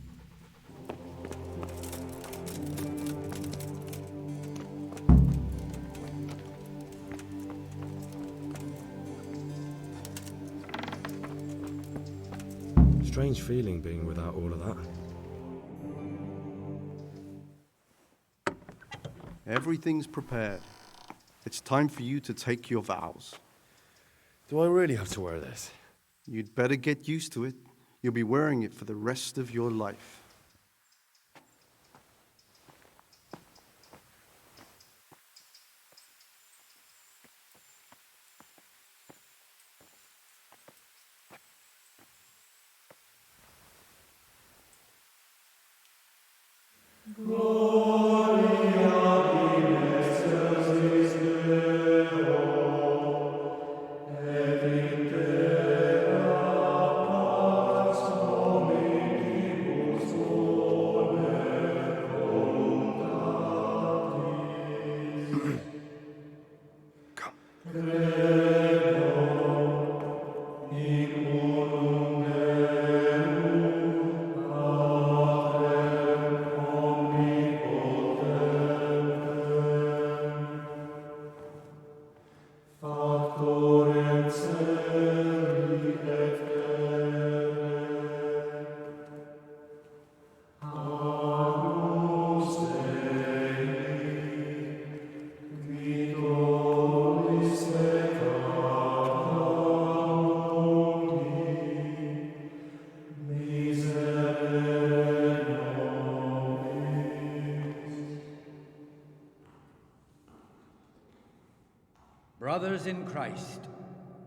Strange feeling being without all of that. Everything's prepared. It's time for you to take your vows. Do I really have to wear this? You'd better get used to it. You'll be wearing it for the rest of your life. Brothers in Christ,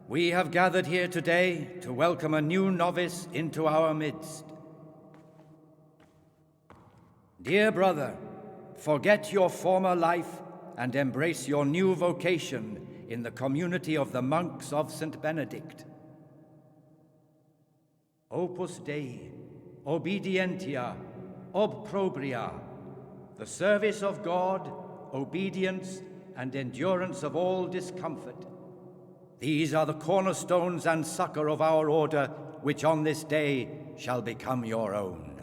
we have gathered here today to welcome a new novice into our midst. Dear brother, forget your former life and embrace your new vocation in the community of the monks of St. Benedict. Opus Dei, obedientia, obprobria, the service of God, obedience, and endurance of all discomfort. These are the cornerstones and succor of our order, which on this day shall become your own.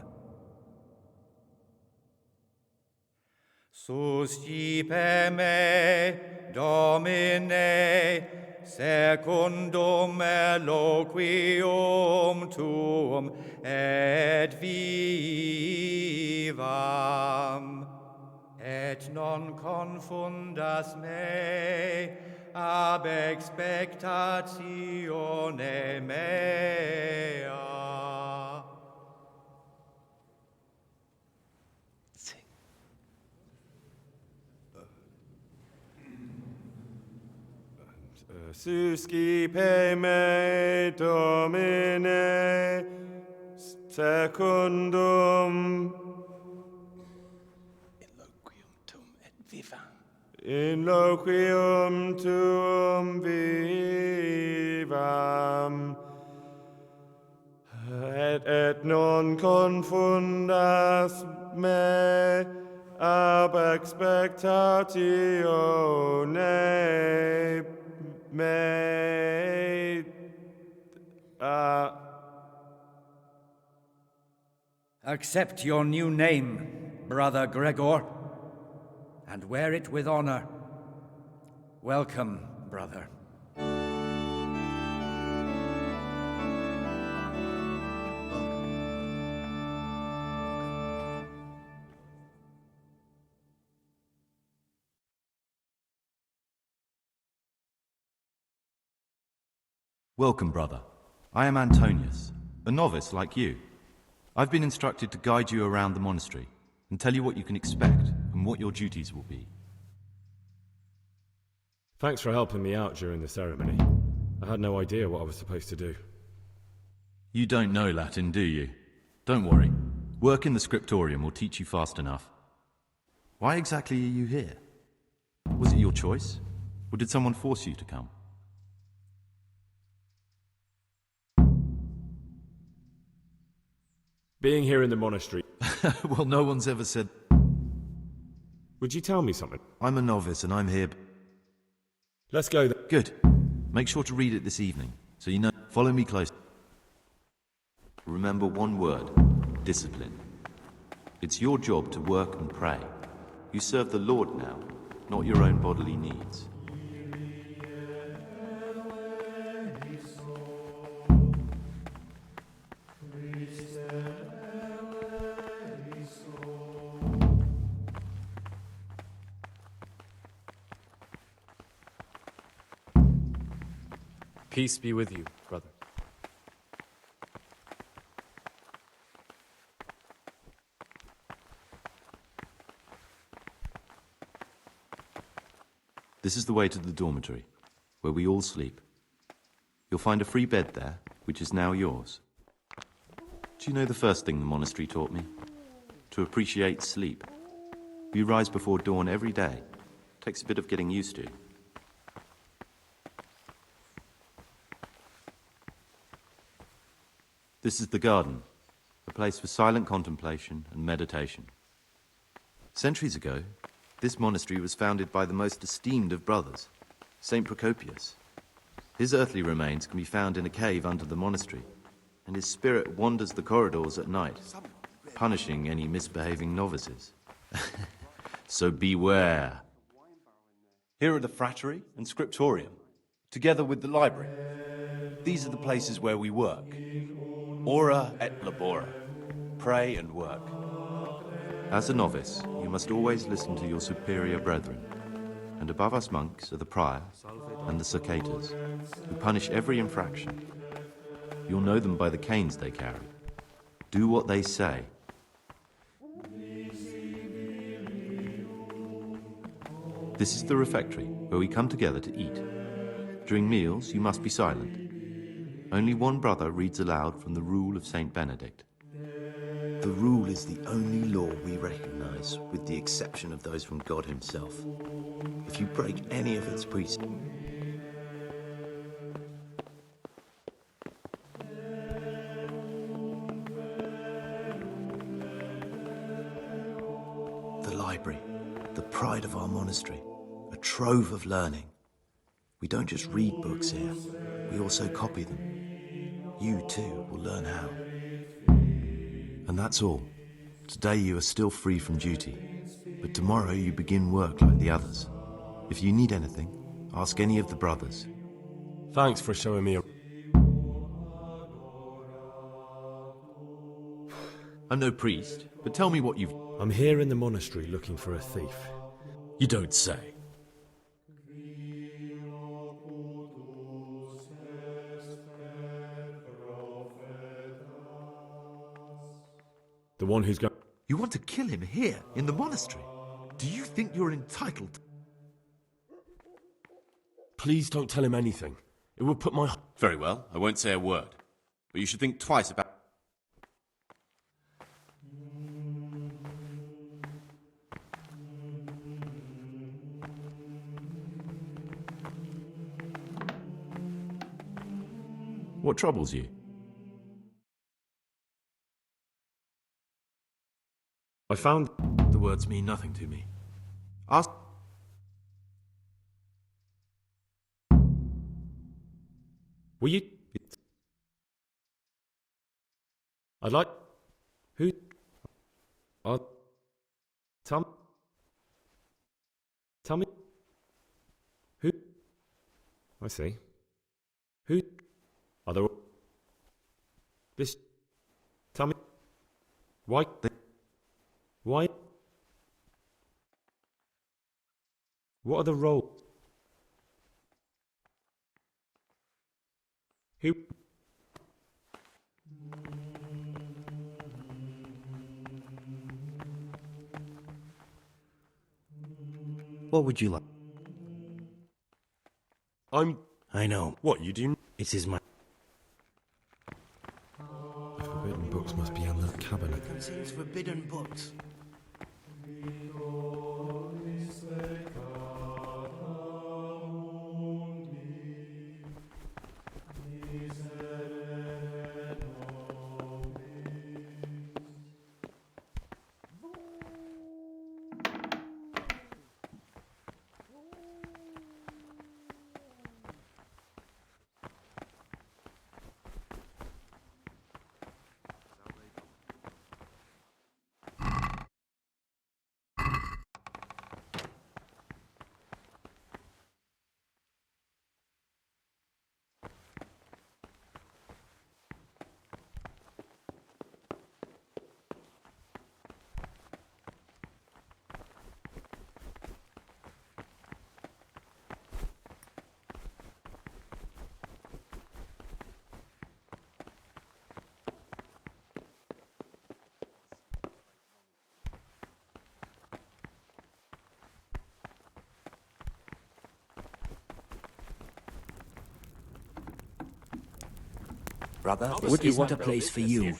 Suscipe me, Domine, secundum eloquium tuum, et vivam. Et non confundas me ab expectatione mea. Suscipe me, Domine, secundum in loquium tuum vivam, et non confundas me ab expectatione mea. Accept your new name, Brother Gregor, and wear it with honor. Welcome, brother. Welcome, brother. I am Antonius, a novice like you. I've been instructed to guide you around the monastery and tell you what you can expect and what your duties will be. Thanks for helping me out during the ceremony. I had no idea what I was supposed to do. You don't know Latin, do you? Don't worry. Work in the scriptorium will teach you fast enough. Why exactly are you here? Was it your choice? Or did someone force you to come? Being here in the monastery... Well, no one's ever said... Would you tell me something? I'm a novice and I'm here... Let's go then. Good. Make sure to read it this evening, so you know... Follow me close. Remember one word. Discipline. It's your job to work and pray. You serve the Lord now, not your own bodily needs. Peace be with you, brother. This is the way to the dormitory, where we all sleep. You'll find a free bed there, which is now yours. Do you know the first thing the monastery taught me? To appreciate sleep. We rise before dawn every day. Takes a bit of getting used to. This is the garden, a place for silent contemplation and meditation. Centuries ago, this monastery was founded by the most esteemed of brothers, St. Procopius. His earthly remains can be found in a cave under the monastery, and his spirit wanders the corridors at night, punishing any misbehaving novices. So beware. Here are the frattery and scriptorium, together with the library. These are the places where we work. Ora et labora. Pray and work. As a novice, you must always listen to your superior brethren. And above us monks are the prior and the circators, who punish every infraction. You'll know them by the canes they carry. Do what they say. This is the refectory, where we come together to eat. During meals, you must be silent. Only one brother reads aloud from the Rule of Saint Benedict. The Rule is the only law we recognize, with the exception of those from God himself. If you break any of its precepts... The library, the pride of our monastery, a trove of learning. We don't just read books here, we also copy them. You, too, will learn how. And that's all. Today you are still free from duty, but tomorrow you begin work like the others. If you need anything, ask any of the brothers. Thanks for showing me a... I'm no priest, but tell me what you've... I'm here in the monastery looking for a thief. You don't say. The one who's going... You want to kill him here, in the monastery? Do you think you're entitled? Please don't tell him anything. It will put my... Very well, I won't say a word. But you should think twice about... What troubles you? I found... The words mean nothing to me. Ask... Will you... I'd like... Who... Tell me... Who... I see. Who... Are there... This... Tell me... Why... Why... What are the roles? Who... What would you like? I know. What, you do? It is my... The forbidden books must be in the cabinet. Contains forbidden books. Brother, this isn't a place for you.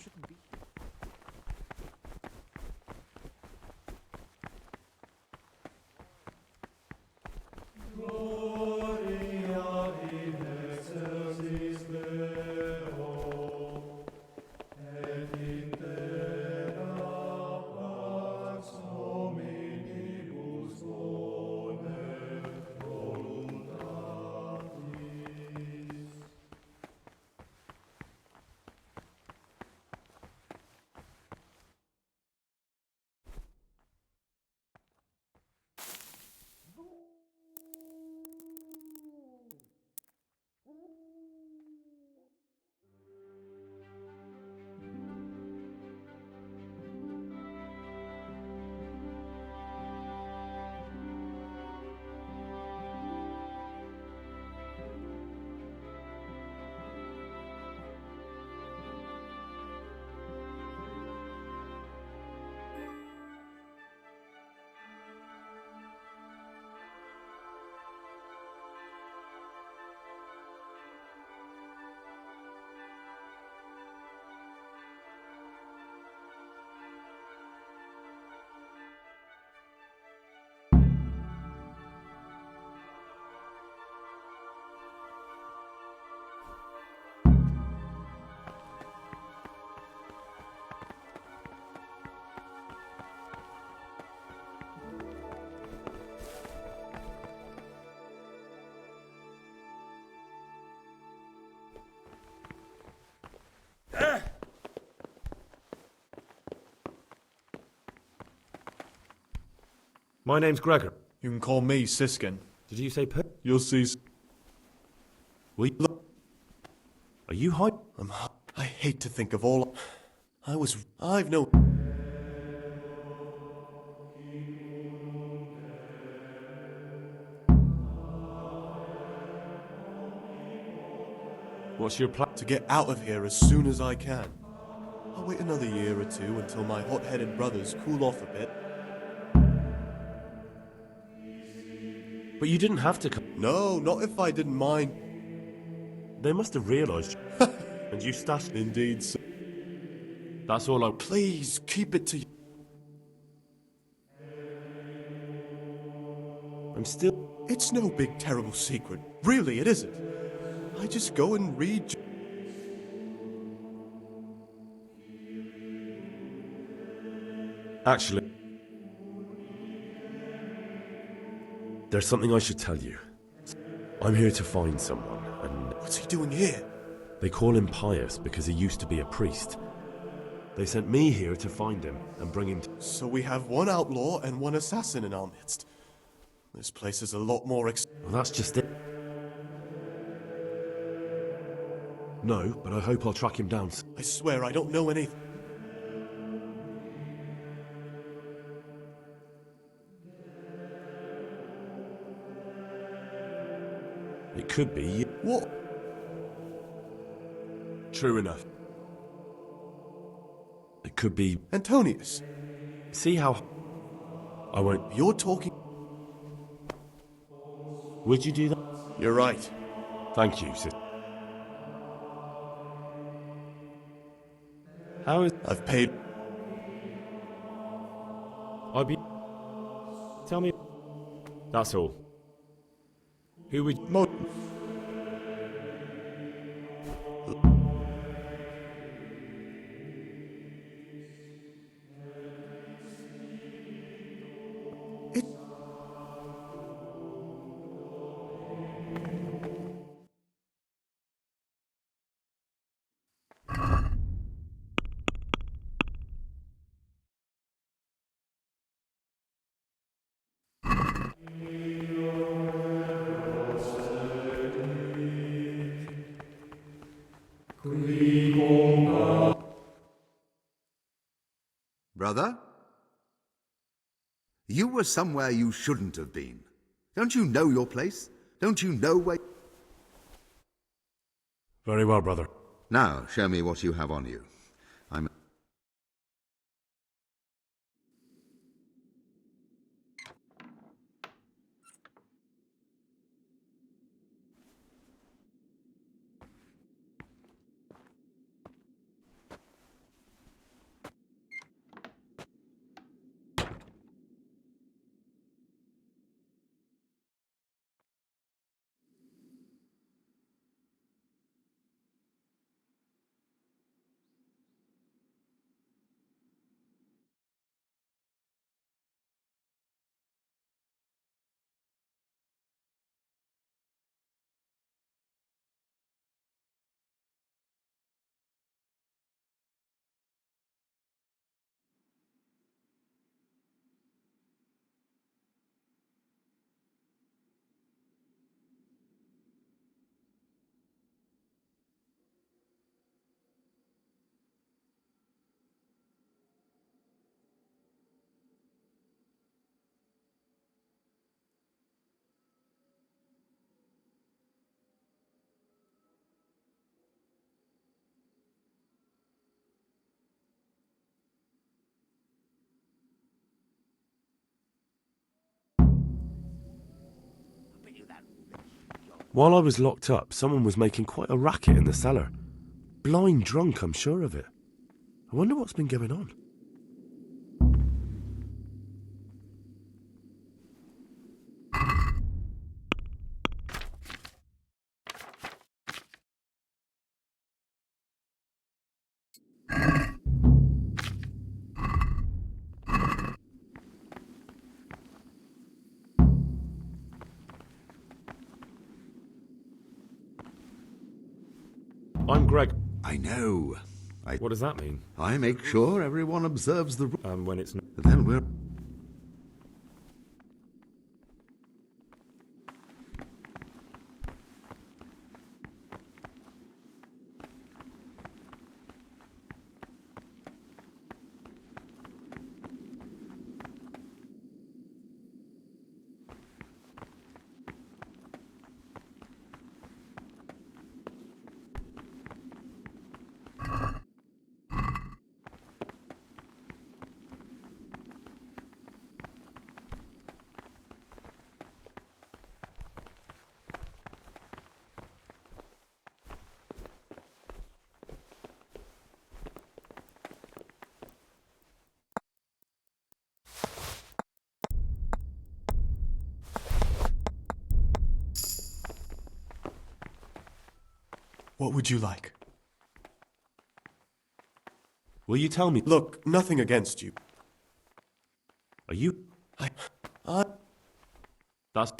My name's Gregor. You can call me Siskin. Did you say You'll see. Are you high? I hate to think of all. I've no. What's your plan? To get out of here as soon as I can. I'll wait another year or two until my hot-headed brothers cool off a bit. But you didn't have to come. No, not if I didn't mind. They must have realised. And you stashed. Indeed, sir. That's all I. Please keep it to you. I'm still. It's no big terrible secret. Really, it isn't. I just go and read. Actually, there's something I should tell you. I'm here to find someone, and... What's he doing here? They call him Pius because he used to be a priest. They sent me here to find him and bring him to... So we have one outlaw and one assassin in our midst. This place is a lot more Well, that's just it. No, but I hope I'll track him down. I swear I don't know anything. It could be... What? True enough. It could be... Antonius. See how... I won't... You're talking... Would you do that? You're right. Thank you, sis. How is... I've paid... I'll be... Tell me... That's all. Who would... Brother? You were somewhere you shouldn't have been. Don't you know your place? Don't you know where... Very well, brother. Now, show me what you have on you. I'm... While I was locked up, someone was making quite a racket in the cellar. Blind drunk, I'm sure of it. I wonder what's been going on. I'm Greg. I know. What does that mean? I make sure everyone observes the... When it's not... Then we're... What would you like? Will you tell me? Look, nothing against you. Are you? That's.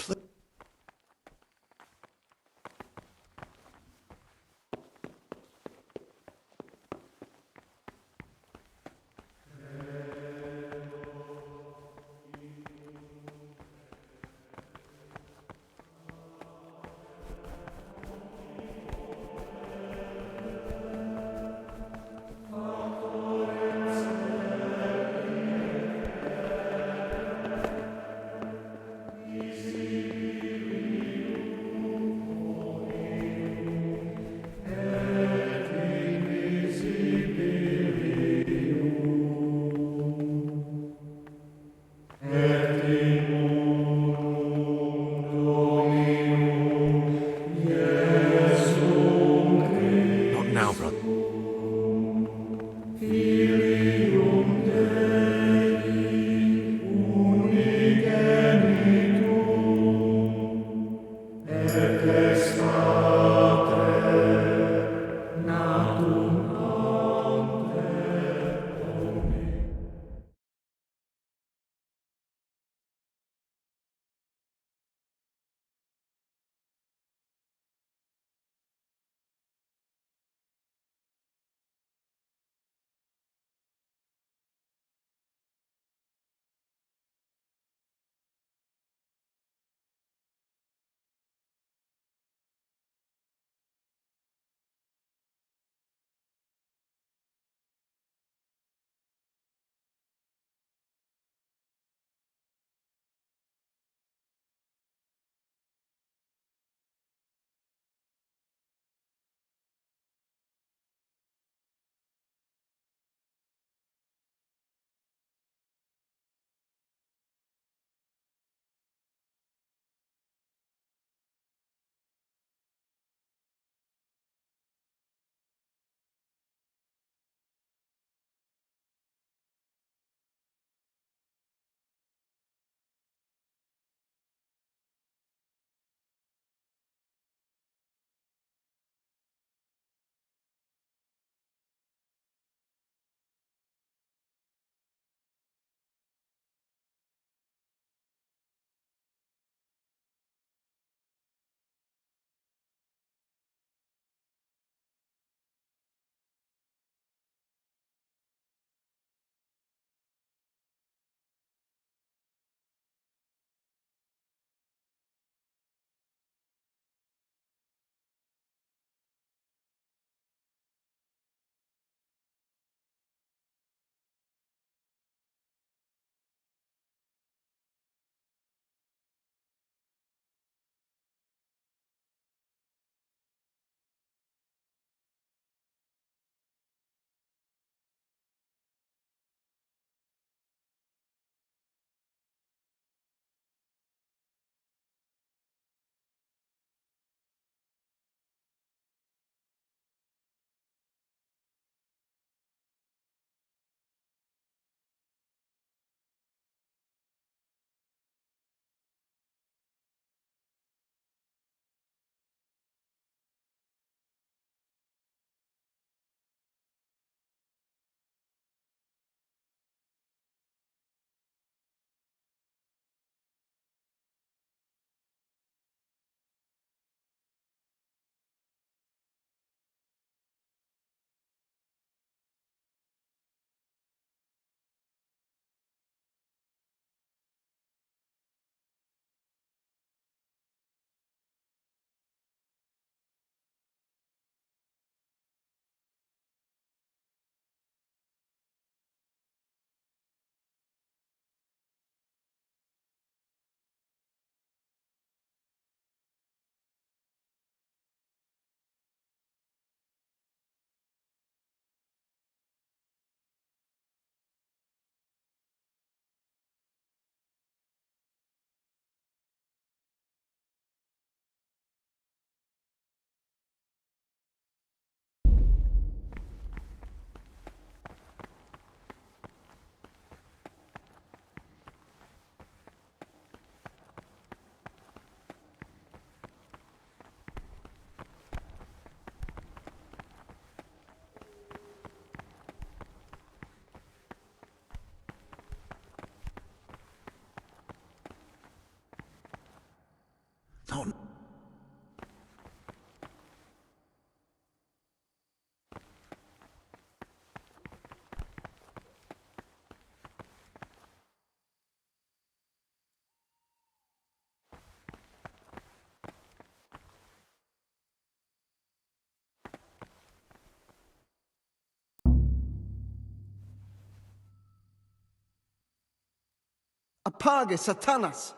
Apage Satanas!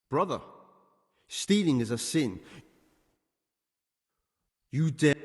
Brother, stealing is a sin. You dare...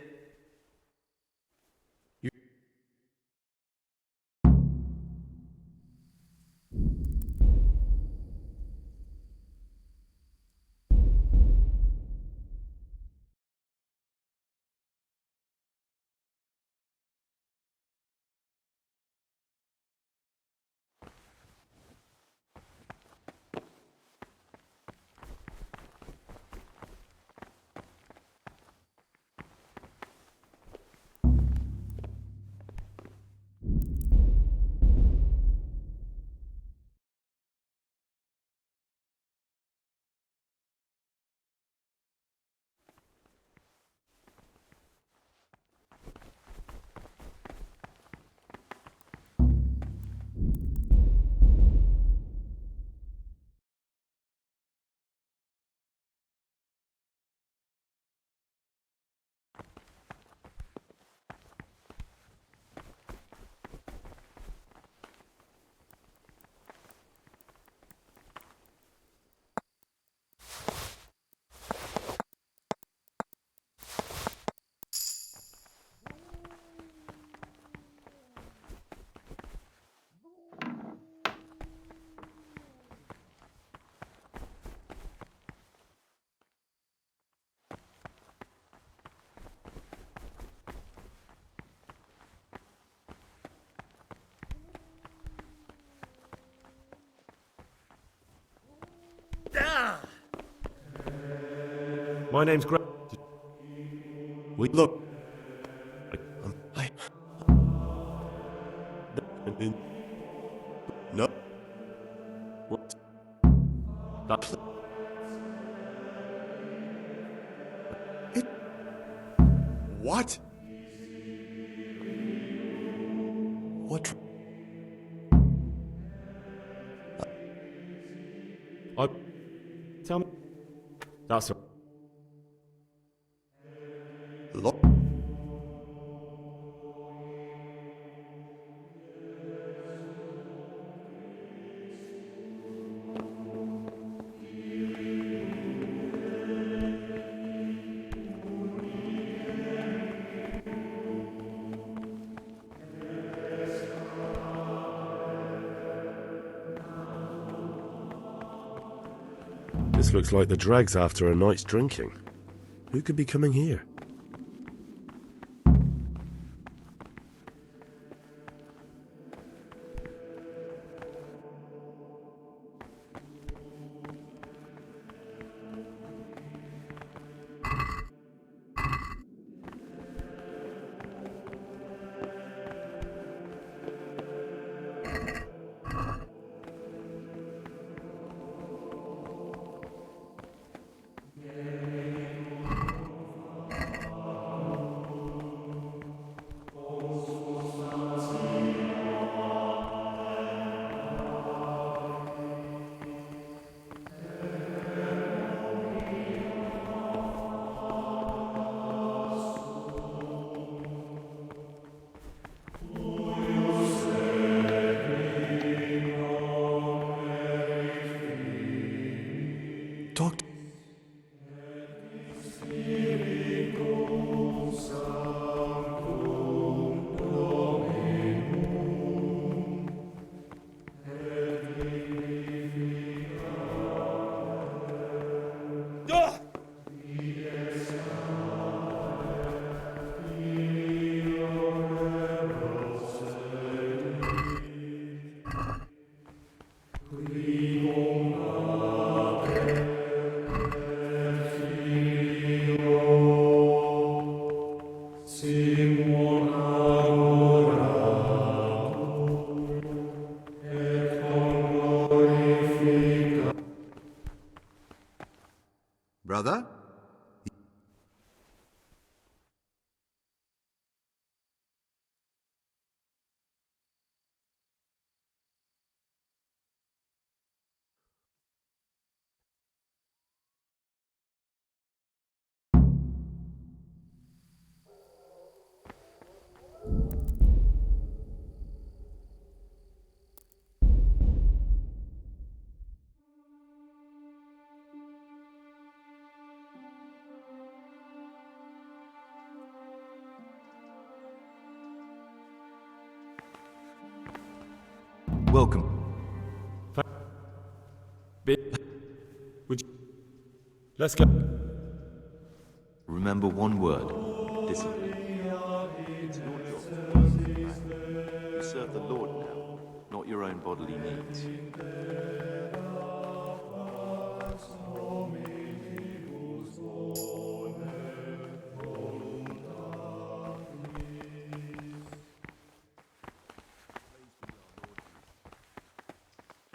My name's Greg. Wait, look. No. What? That's... What? What? Tell me. That's all. Look. This looks like the dregs after a night's drinking. Who could be coming here? welcome. Would you... Let's go. Remember one word. Discipline. It's not your fault. You serve the Lord now, not your own bodily needs.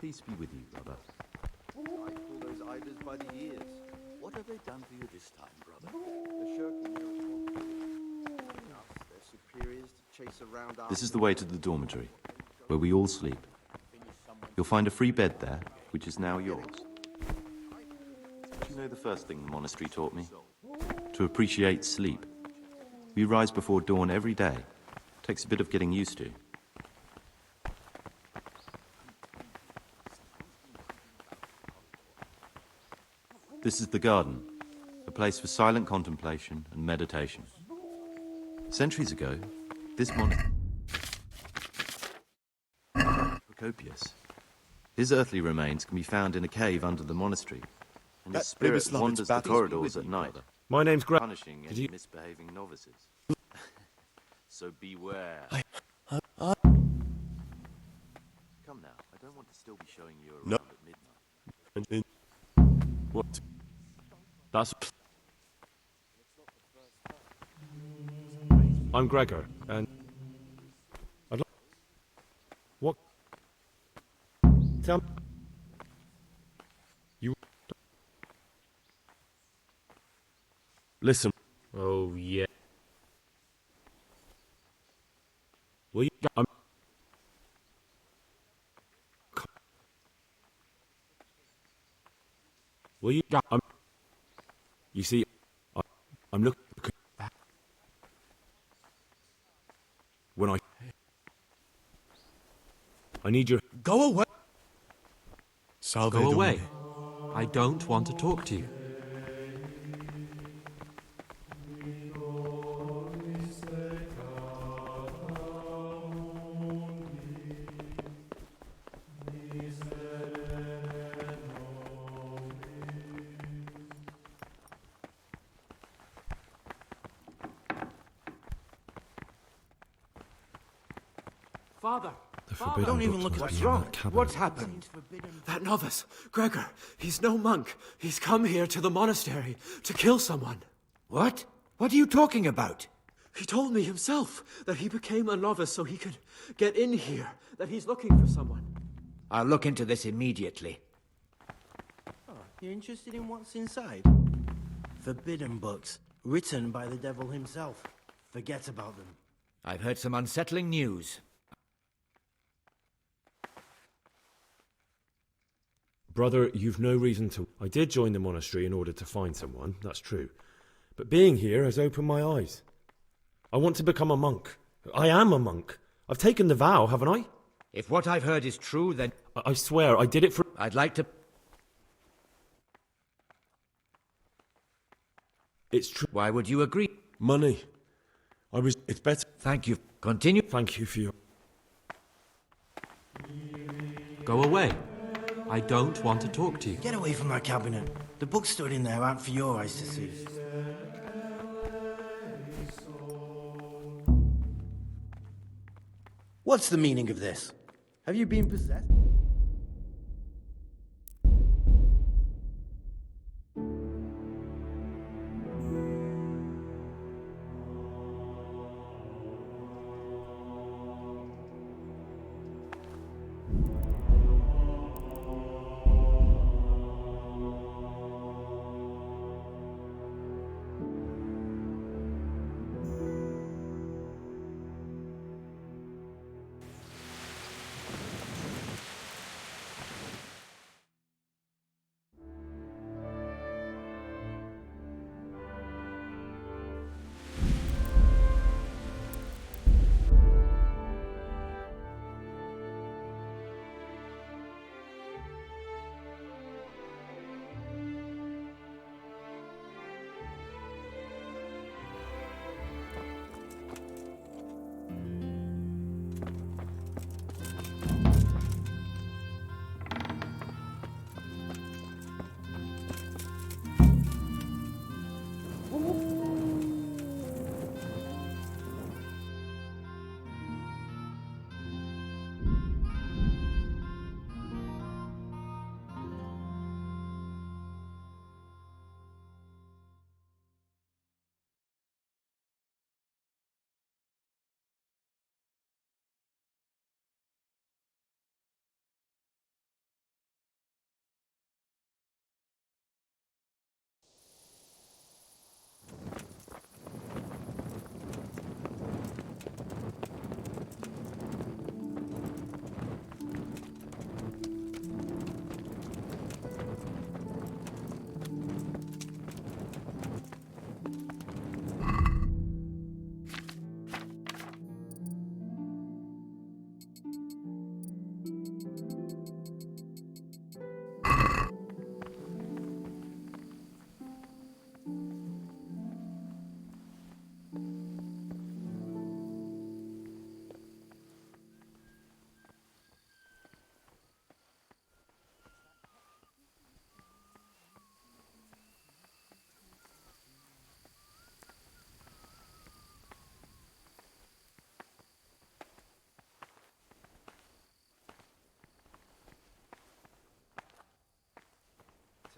Peace be with you, brother. I pull those idlers by the ears. What have they done for you this time, brother? They're shirking their responsibility. Enough, their superiors to chase around our... This is the way to the dormitory, where we all sleep. You'll find a free bed there, which is now yours. Do you know the first thing the monastery taught me? To appreciate sleep. We rise before dawn every day. Takes a bit of getting used to. This is the garden, a place for silent contemplation and meditation. Centuries ago, this monastery... Procopius. His earthly remains can be found in a cave under the monastery, and his spirit wanders the corridors at night, My name's Greg. punishing any misbehaving novices. So beware. I... Come now, I don't want to still be showing you around No. at midnight. What? That's... I'm Gregor, and... I'd like... What? Tell me... You... Listen. Oh, yeah. Will you... Will you... You see, I'm looking... When I need your... Go away! Go away. I don't want to talk to you. Father! forbidden Don't even books look must at be what's in wrong. that cabinet. What's happened? That novice, Gregor, he's no monk. He's come here to the monastery to kill someone. What? What are you talking about? He told me himself that he became a novice so he could get in here, that he's looking for someone. I'll look into this immediately. Oh, you're interested in what's inside? Forbidden books, written by the devil himself. Forget about them. I've heard some unsettling news. Brother, you've no reason to... I did join the monastery in order to find someone, that's true. But being here has opened my eyes. I want to become a monk. I am a monk. I've taken the vow, haven't I? If what I've heard is true, then... I swear, I did it for... I'd like to... It's true. Why would you agree? Money. It's better... Thank you. Continue. Thank you for your... Go away. I don't want to talk to you. Get away from that cabinet. The books stood in there aren't for your eyes to see. What's the meaning of this? Have you been possessed?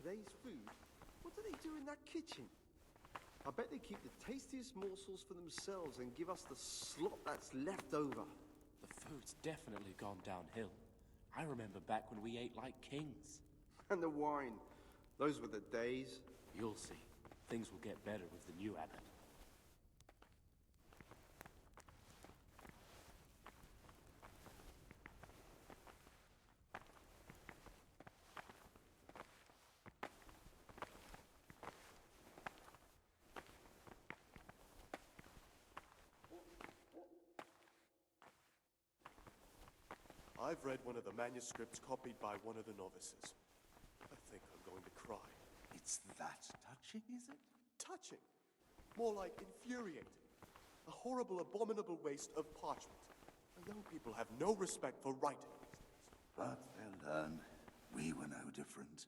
Today's food? What do they do in that kitchen? I bet they keep the tastiest morsels for themselves and give us the slop that's left over. The food's definitely gone downhill. I remember back when we ate like kings. And the wine. Those were the days. You'll see. Things will get better with the new abbot. I've read one of the manuscripts copied by one of the novices. I think I'm going to cry. It's that touching, is it? Touching? More like infuriating. A horrible, abominable waste of parchment. The young people have no respect for writing. But they'll learn. We were no different.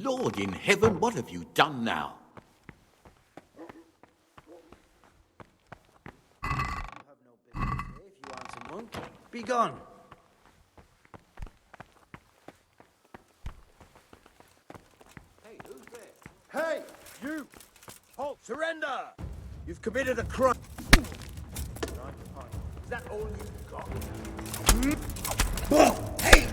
Lord in heaven, what have you done now? Be gone. Hey, who's there? Hey, you! Halt! Surrender! You've committed a crime. Is that all you've got? Hey!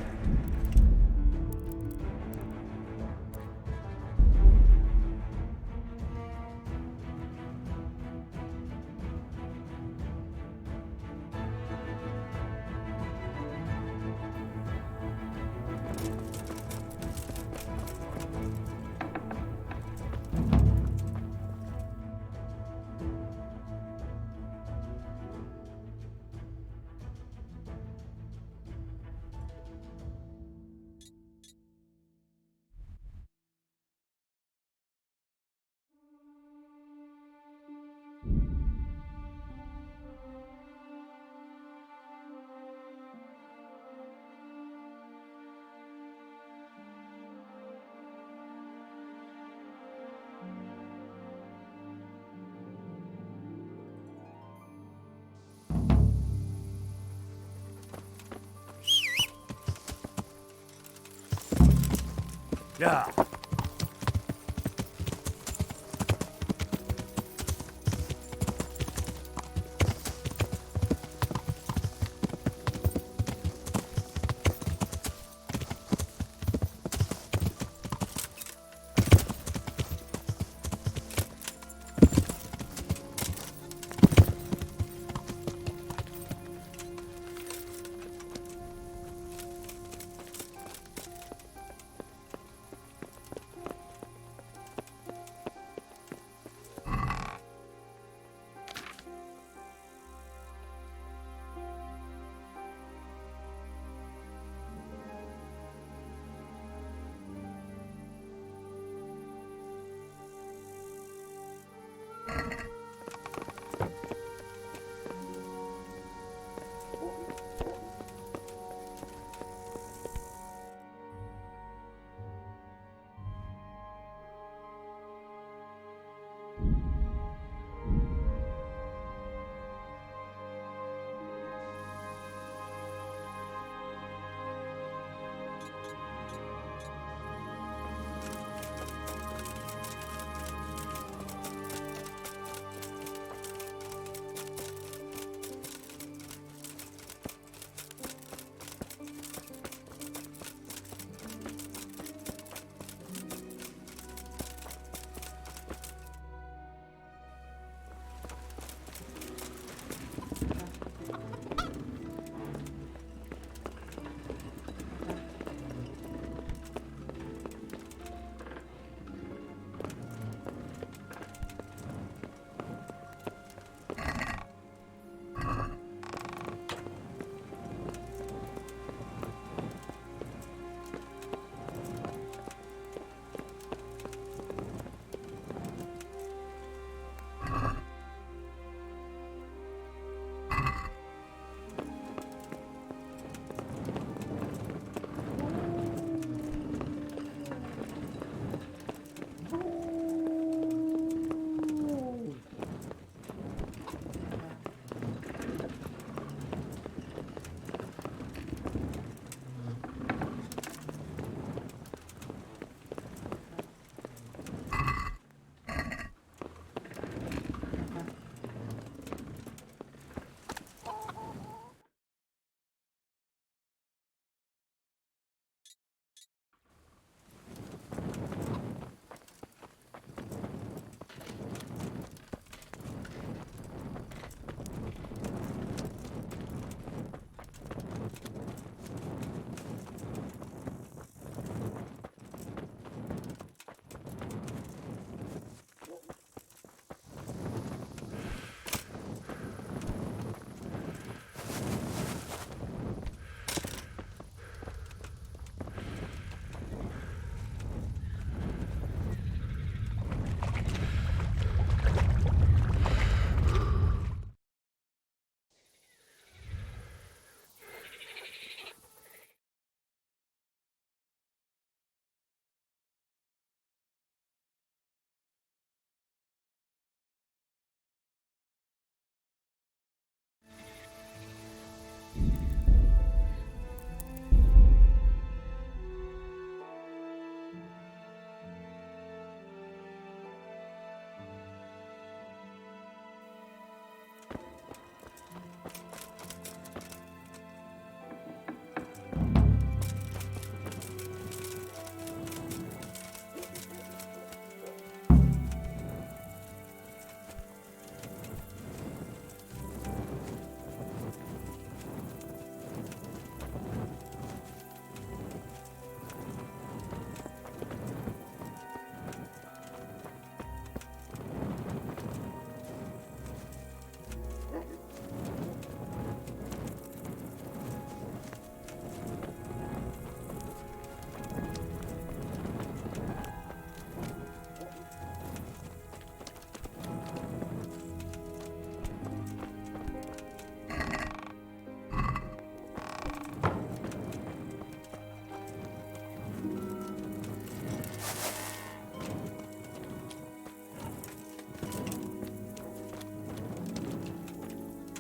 Yeah.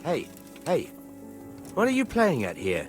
Hey, hey. What are you playing at here?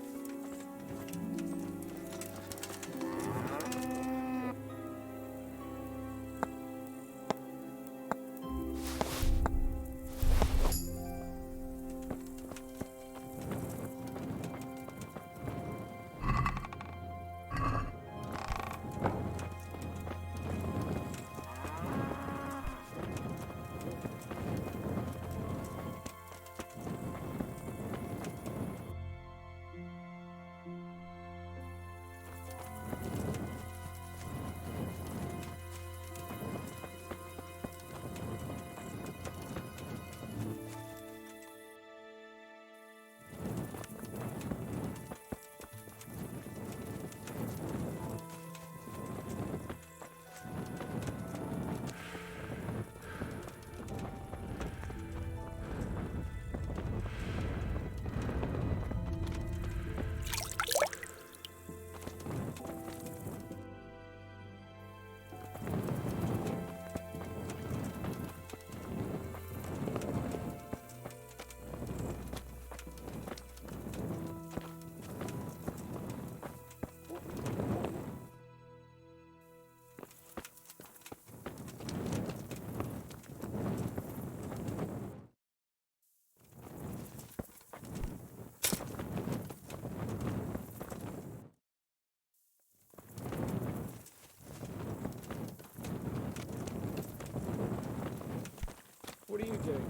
What are you doing?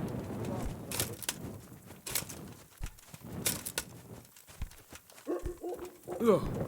Ugh.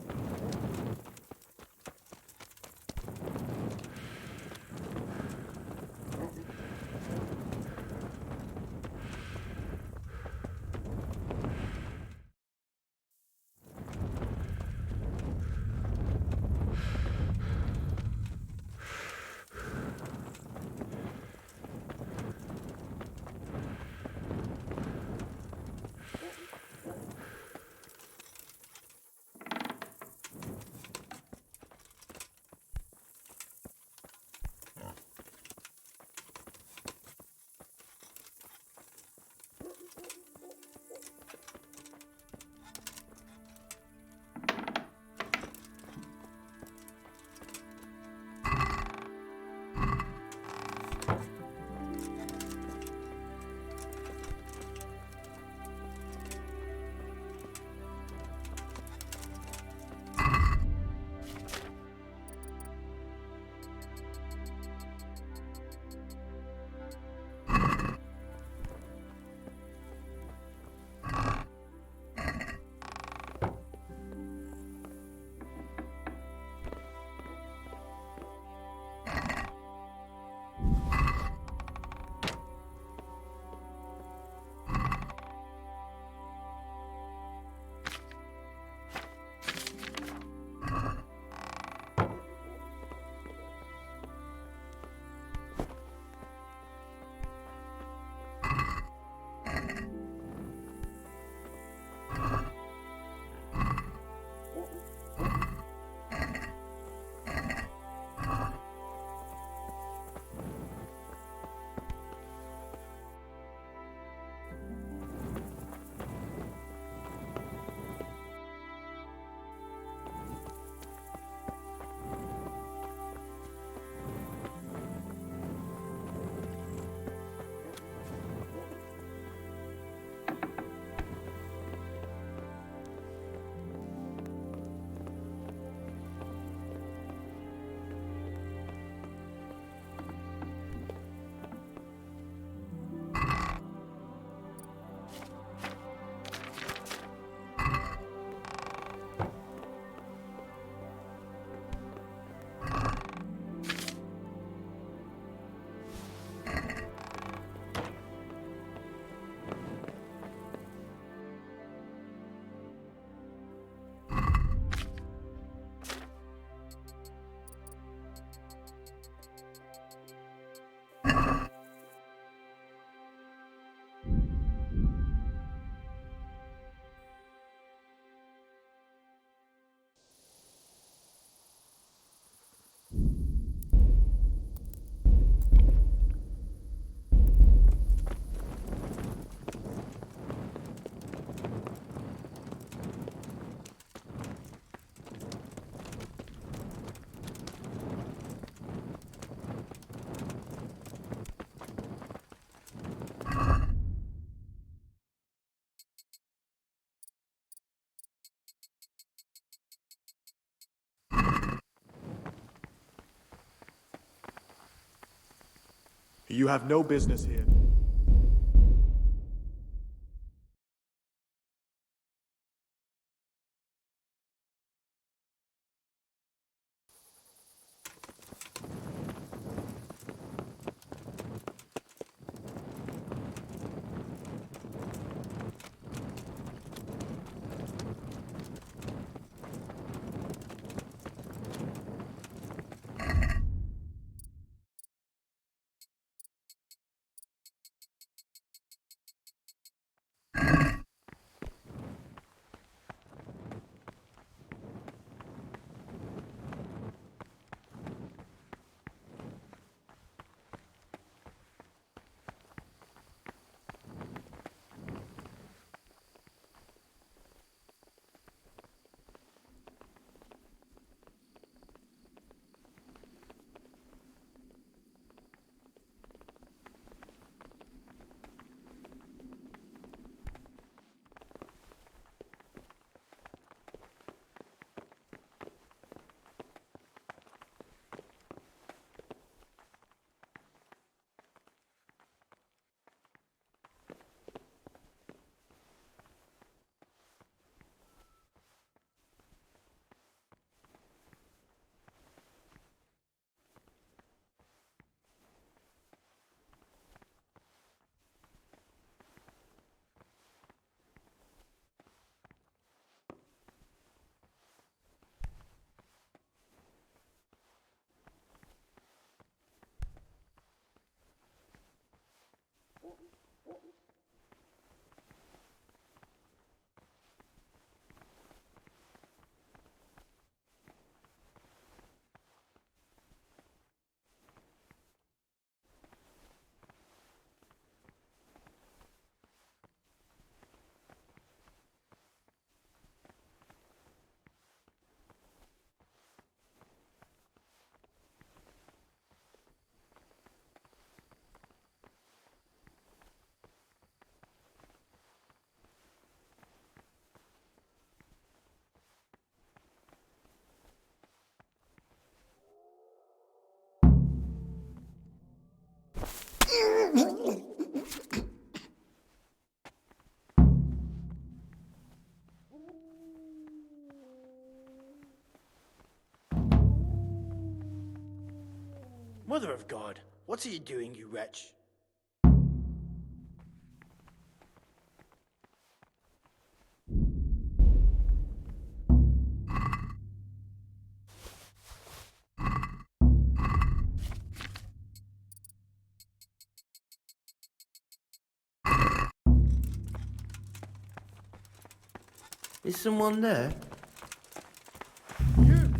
You have no business here. Mother of God, what are you doing, you wretch? Is someone there? You!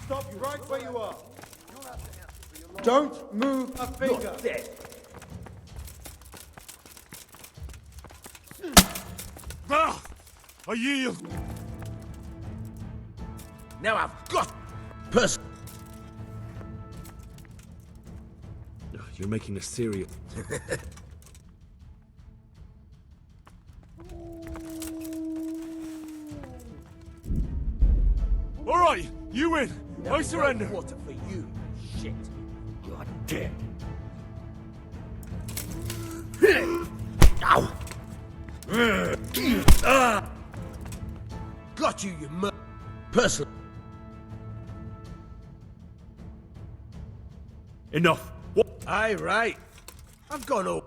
Stop right where you are! Don't move a finger! You're dead! Ah! I yield! Now I've got... person. You're making a serious... All right, you win. I surrender. Water for you, shit. You're dead. Ow! Got you, you person. Enough. What? Aye, right. I've gone over.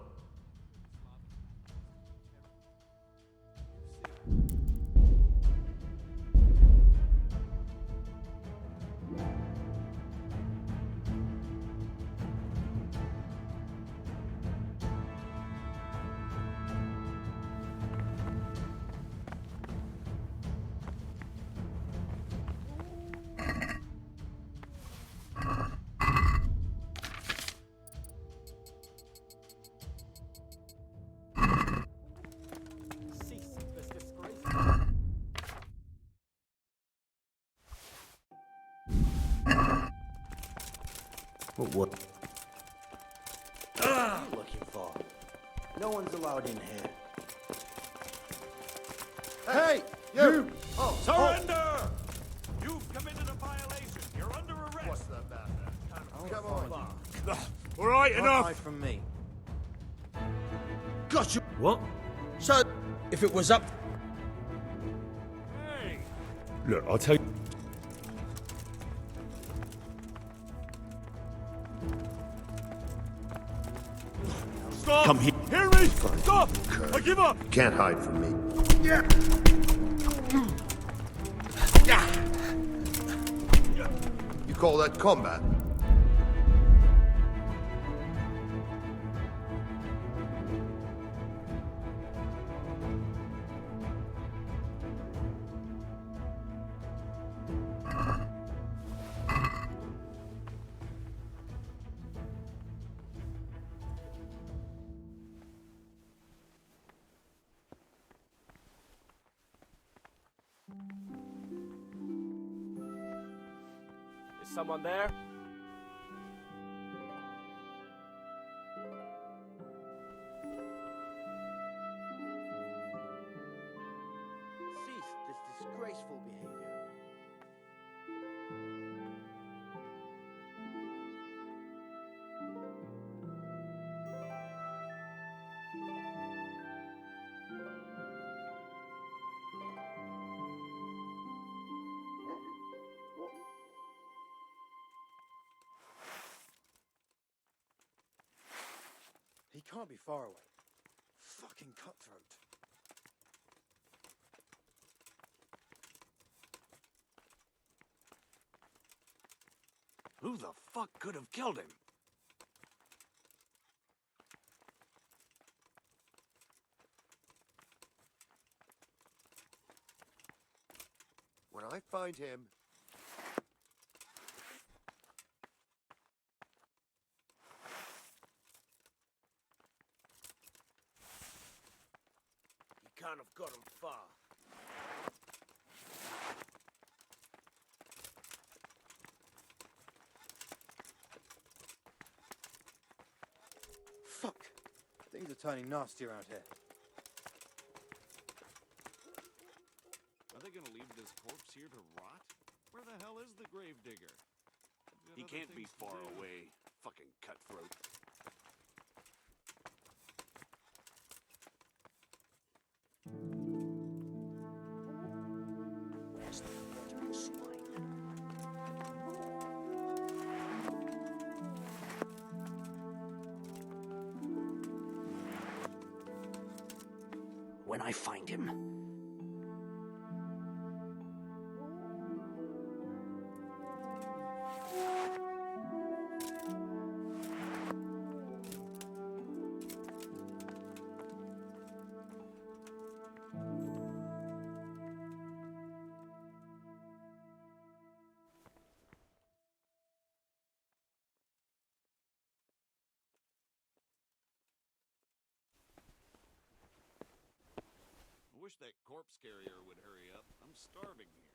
What? What are you looking for? No one's allowed in here. Hey, you! Oh, surrender! You've committed a violation. You're under arrest. What's the matter? Come on. All right, Can't enough. hide from me. Got you. What? So, if it was up... Look, I'll tell you. Stop! Come here. Hear me! Stop! I give up! You can't hide from me. Yeah. You call that combat? Is someone there? Cease this disgraceful behavior. He can't be far away. Fucking cutthroat. Who the fuck could have killed him? When I find him, You can't have got him far. Fuck! Things are turning nasty around here. Are they gonna leave this corpse here to rot? Where the hell is the gravedigger? He can't be far away. Fucking cutthroat. When I find him. I wish that corpse carrier would hurry up. I'm starving here.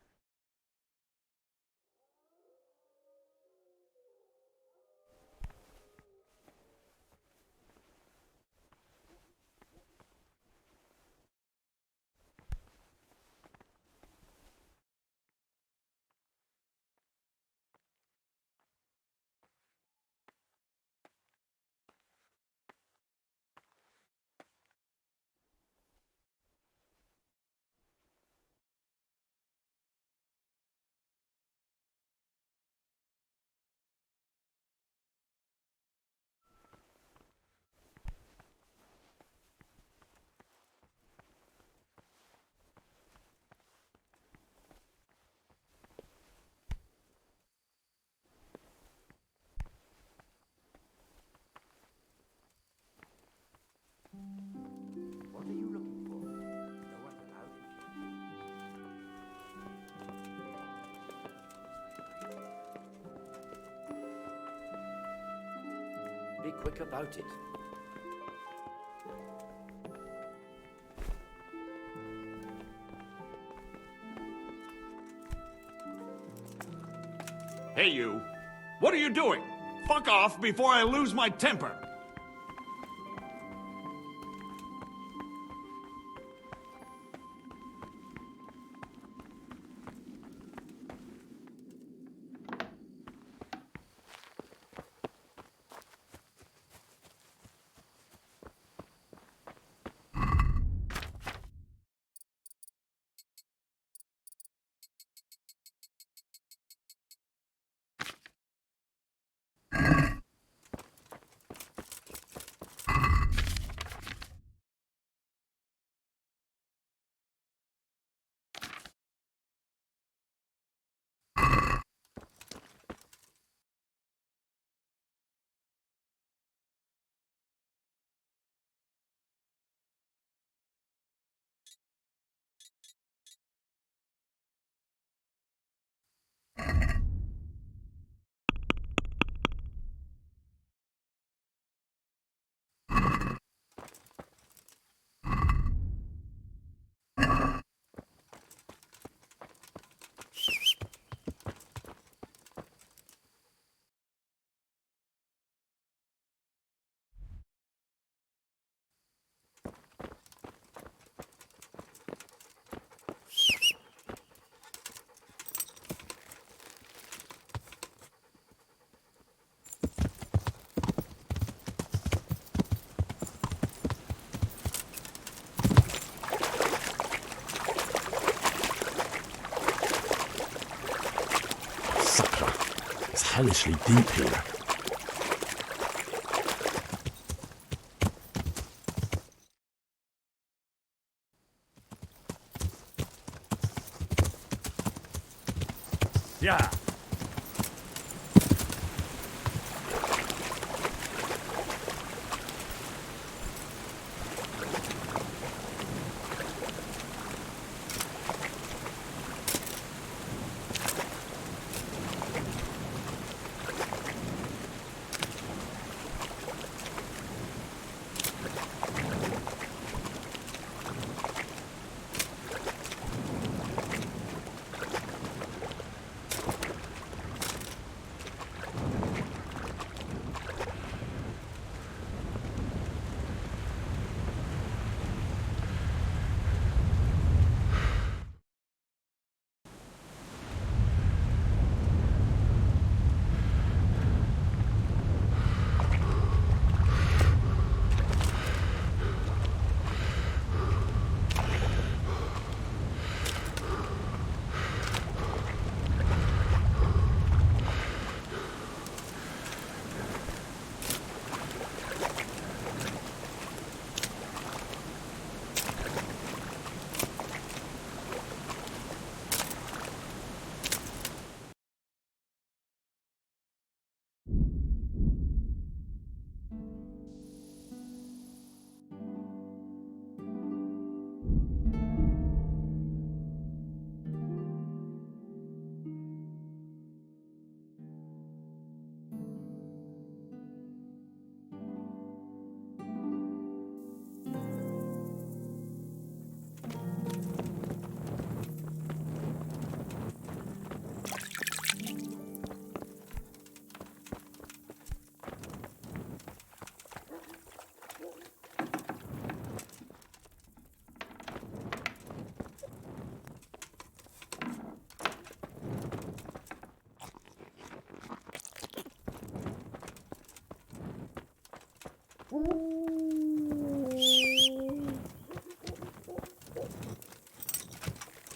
What are you looking for? No one allowed you. Be quick about it. Hey, you. What are you doing? Fuck off before I lose my temper. hellishly deep here. Yeah.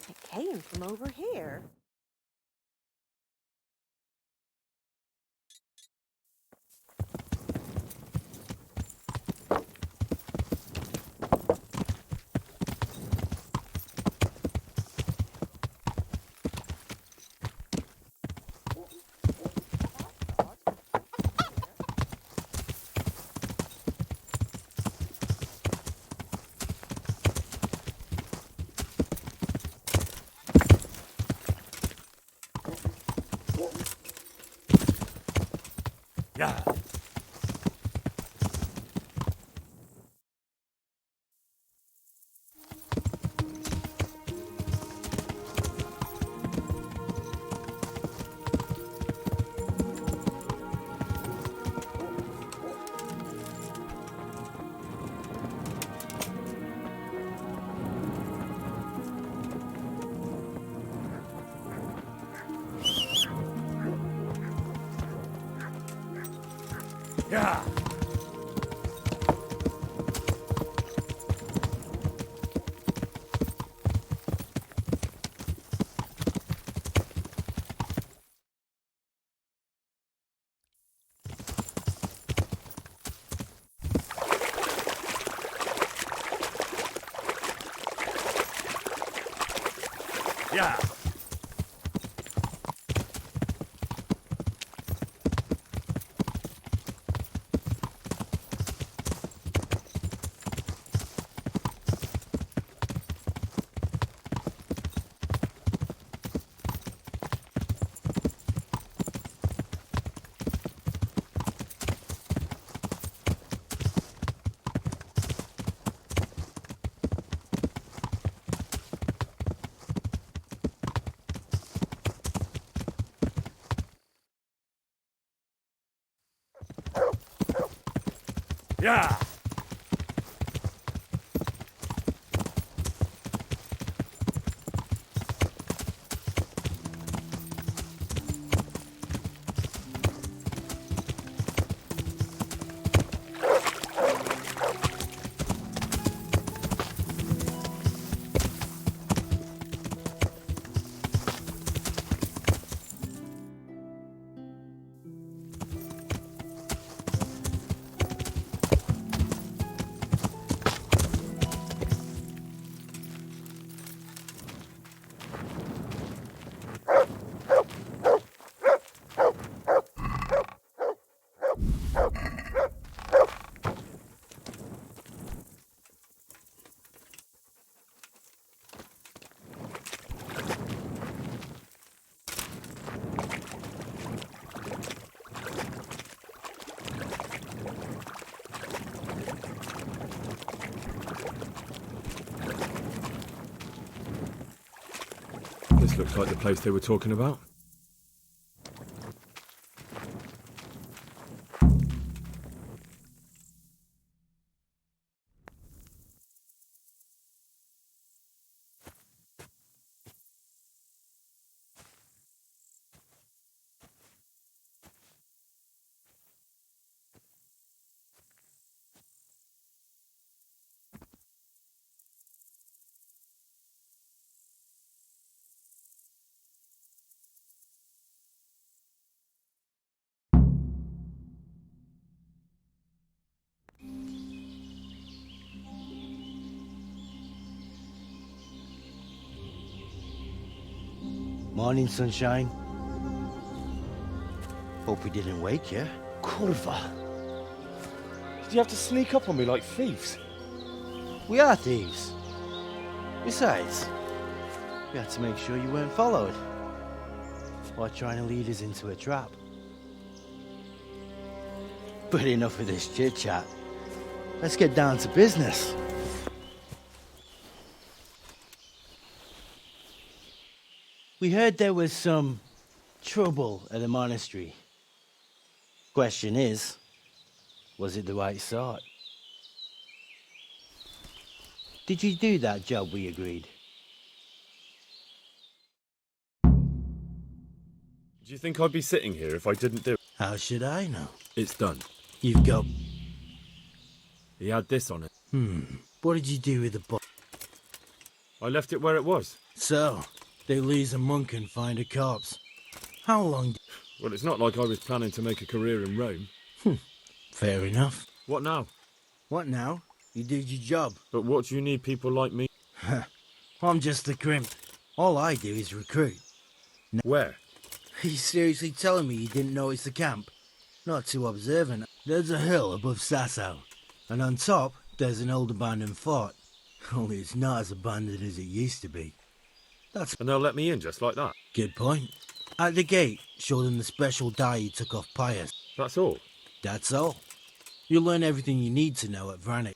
It came from over here. Yeah. Yeah. Yeah. Yeah. This looks like the place they were talking about. Morning, sunshine. Hope we didn't wake you. Kurva! Did you have to sneak up on me like thieves? We are thieves. Besides, we had to make sure you weren't followed. Or trying to lead us into a trap. But enough of this chit-chat. Let's get down to business. We heard there was some trouble at the monastery. Question is, was it the right sort? Did you do that job we agreed? Do you think I'd be sitting here if I didn't do it? How should I know? It's done. You've got... He had this on it. What did you do with the book? I left it where it was. So, they lose a monk and find a corpse. How long... Well, it's not like I was planning to make a career in Rome. Fair enough. What now? What now? You did your job. But what do you need people like me? I'm just a crimp. All I do is recruit. Where? Are you seriously telling me you didn't notice the camp? Not too observant. There's a hill above Sasau, and on top there's an old abandoned fort. Only it's not as abandoned as it used to be. And they'll let me in just like that? Good point. At the gate, show them the special die you took off Pius. That's all? That's all. You'll learn everything you need to know at Vranik.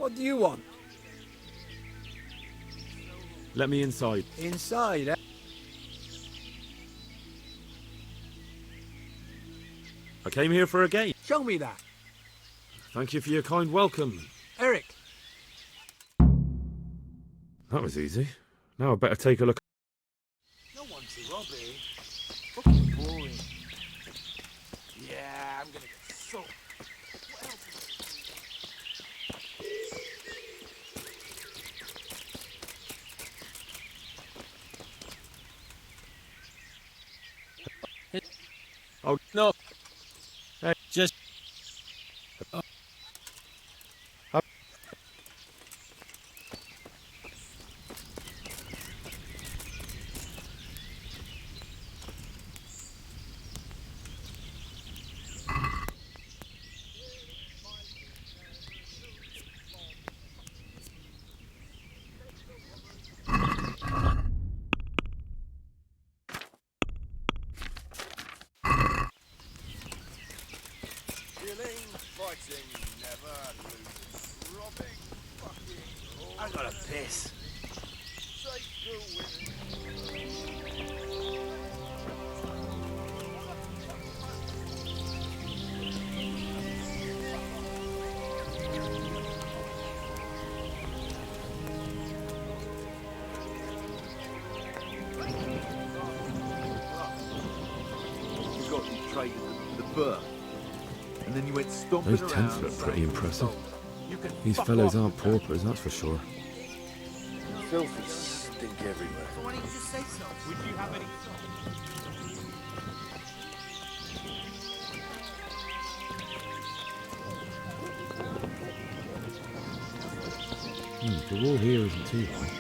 What do you want? Let me inside. Inside, eh? I came here for a game. Show me that. Thank you for your kind welcome. Eric. That was easy. Now I better take a look. No one's a Robbie. Fucking boring. Yeah, I'm gonna get soaked. What else is Oh, no. Hey, just... Fighting, never losing. Robbing, fucking. I got a piss. Take the winning. You got you traded the bird. And then you went stomping Those around. tents look pretty impressive. You can These fuck fellows off. aren't paupers, that's for sure. Filthy stink everywhere. Why don't you just say so? Would you have any... The wall here isn't too high.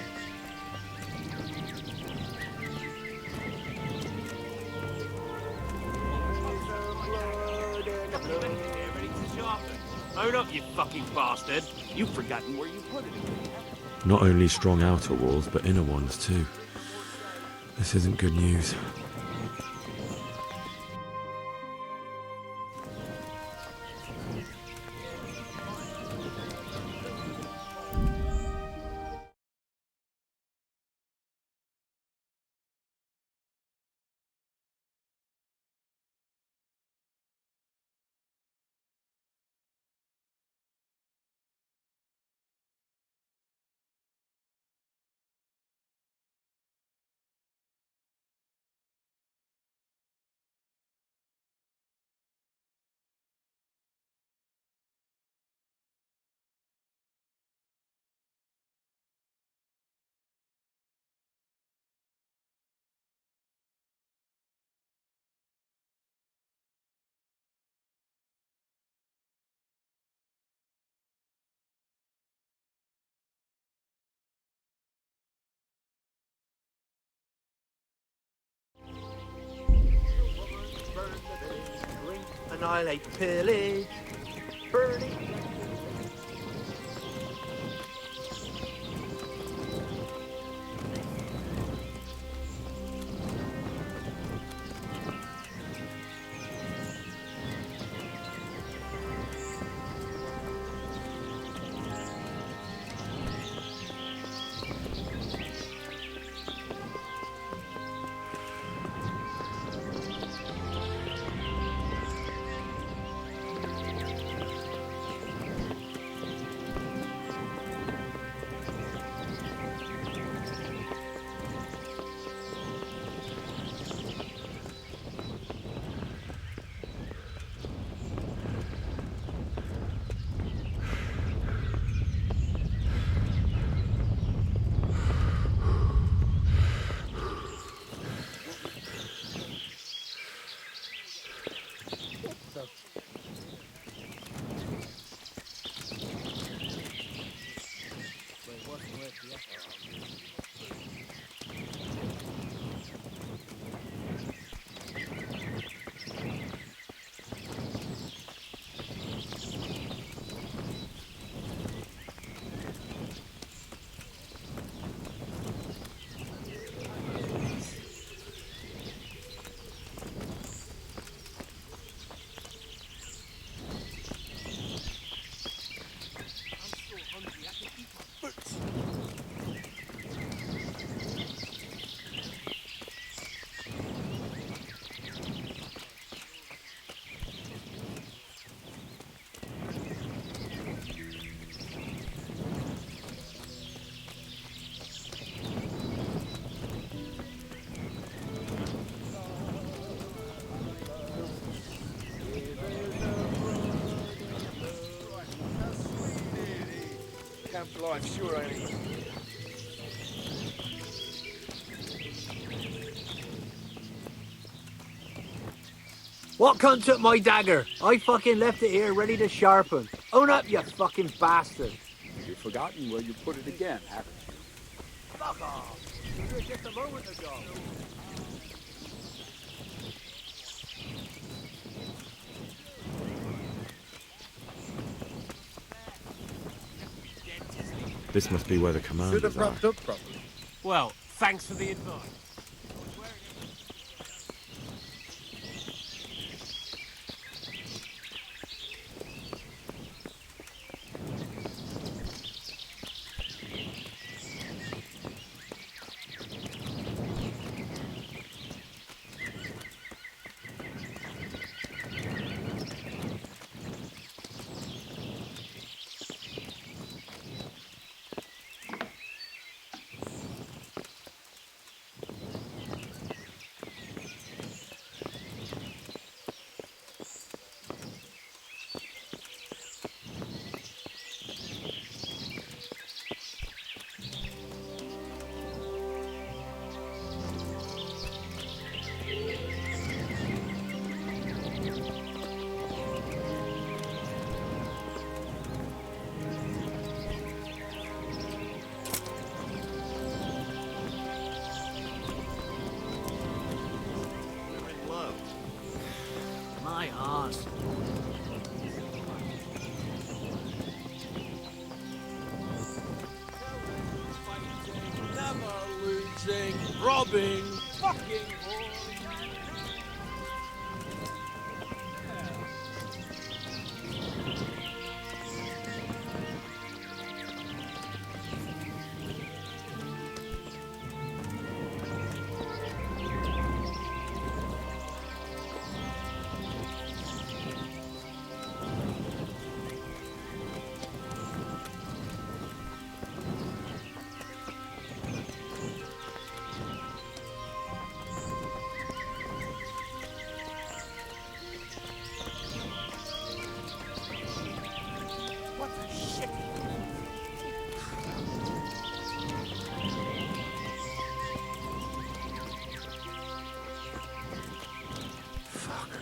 Own up, you fucking bastard! You've forgotten where you put it. Not only strong outer walls, but inner ones too. This isn't good news. Annihilate pillage. Burning. camp life sure ain't easy. What cunt took my dagger? I fucking left it here ready to sharpen. Own up, you fucking bastard. You've forgotten where you put it again, haven't you? Fuck off. You did just a moment ago. This must be where the Should commanders have are. wrapped up properly. Well, thanks for the advice. My arse. Never losing, robbing, fucking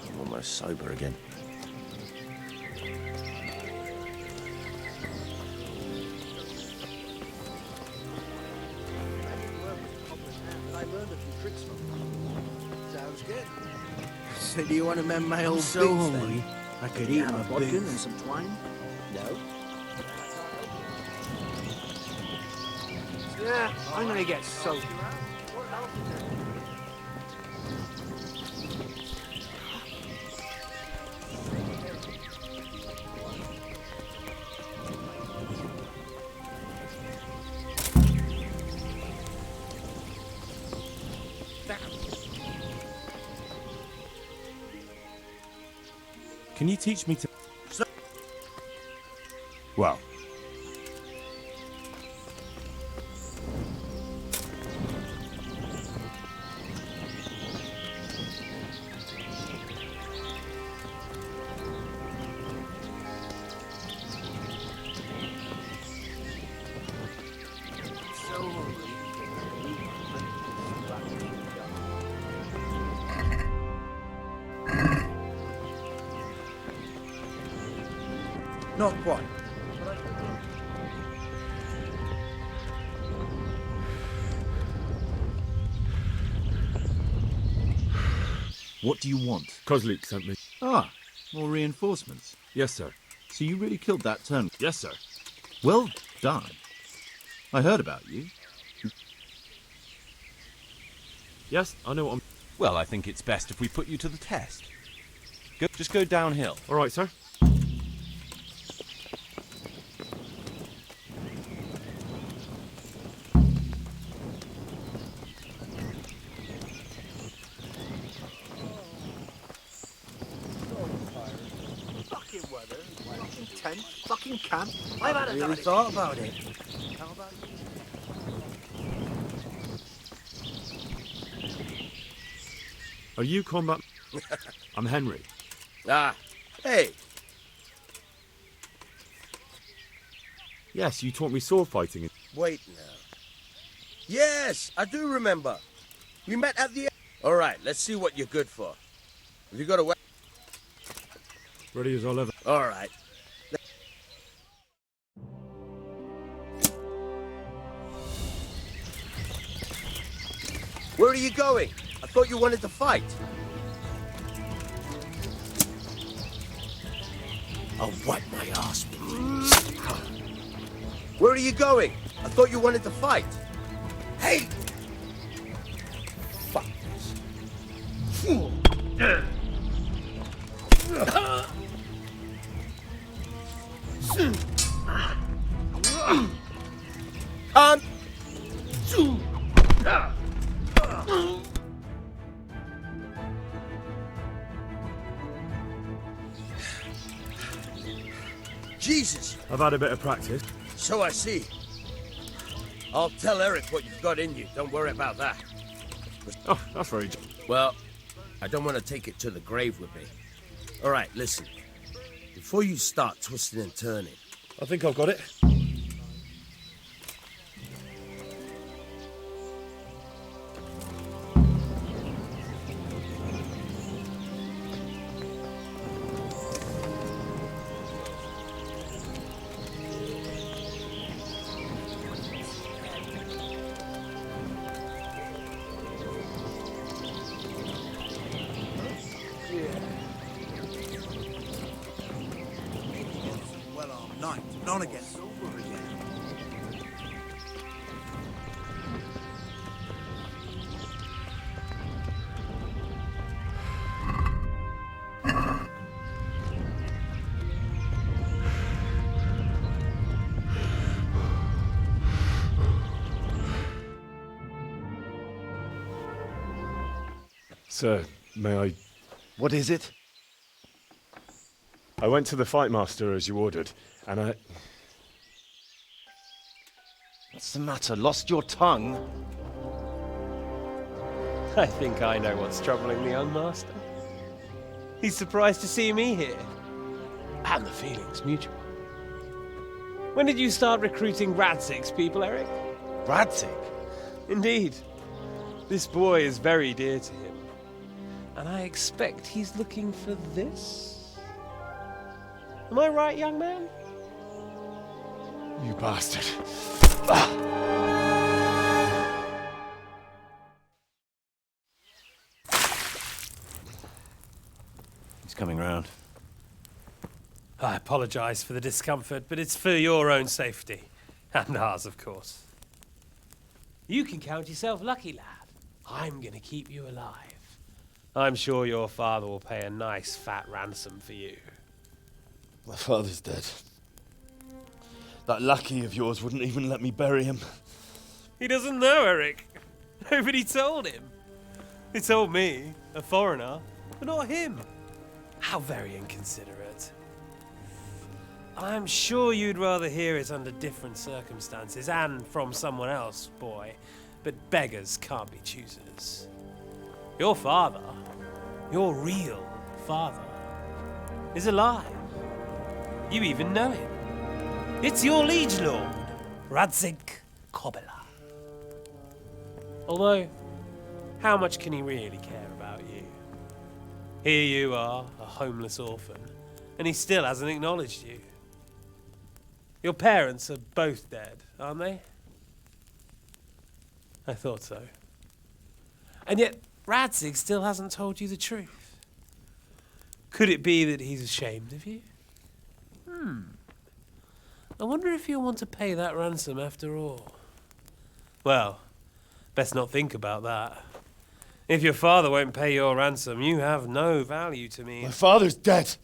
I'm almost sober again. I learned a few tricks from them. Sounds good. So do you want to mend my old so boots, then? hungry, I could You eat have my a bodkin boots. and some twine? No. Yeah, I'm gonna get soaked. Can you teach me to... Well... So hungry. Not quite. What do you want? Kozlik sent me. Ah, more reinforcements. Yes, sir. So you really killed that turn? Yes, sir. Well done. I heard about you. Yes, I know what I'm... Well, I think it's best if we put you to the test. Just go downhill. All right, sir. Fucking weather, fucking tent, fucking camp. I've had a Really thought about it. How about you? Are you combat... I'm Henry. Ah, hey. Yes, you taught me sword fighting. Wait now. Yes, I do remember. We met at the... All right, let's see what you're good for. Have you got a weapon? Ready as I'll ever. All right. Where are you going? I thought you wanted to fight. I'll wipe my ass with you. Where are you going? I thought you wanted to fight. Hey! Fuck this. Come! Jesus! I've had a bit of practice. So I see. I'll tell Eric what you've got in you. Don't worry about that. Oh, that's very... Well, I don't want to take it to the grave with me. All right, listen. Before you start twisting and turning... I think I've got it. Well-armed knight, none against over again. Sir, may I... What is it? I went to the fight master as you ordered, and I... What's the matter? Lost your tongue? I think I know what's troubling the young master. He's surprised to see me here. And the feeling's mutual. When did you start recruiting Radzig's people, Eric? Radzig? Indeed. This boy is very dear to him. And I expect he's looking for this? Am I right, young man? You bastard. He's coming round. I apologize for the discomfort, but it's for your own safety. And ours, of course. You can count yourself lucky, lad. I'm gonna keep you alive. I'm sure your father will pay a nice fat ransom for you. My father's dead. That lackey of yours wouldn't even let me bury him. He doesn't know, Eric. Nobody told him. They told me, a foreigner, but not him. How very inconsiderate. I'm sure you'd rather hear it under different circumstances and from someone else, boy. But beggars can't be choosers. Your father, your real father, is alive. You even know him. It's your liege lord, Radzig Kobyla. Although, how much can he really care about you? Here you are, a homeless orphan, and he still hasn't acknowledged you. Your parents are both dead, aren't they? I thought so. And yet, Radzig still hasn't told you the truth. Could it be that he's ashamed of you? I wonder if you'll want to pay that ransom after all. Well, best not think about that. If your father won't pay your ransom, you have no value to me. My father's dead.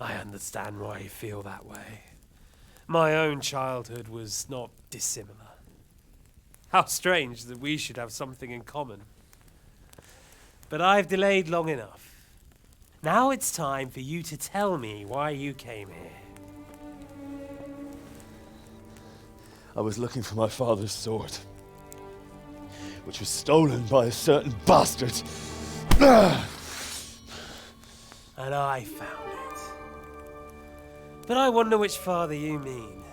I understand why you feel that way. My own childhood was not dissimilar. How strange that we should have something in common. But I've delayed long enough. Now it's time for you to tell me why you came here. I was looking for my father's sword, which was stolen by a certain bastard. And I found it. But I wonder which father you mean.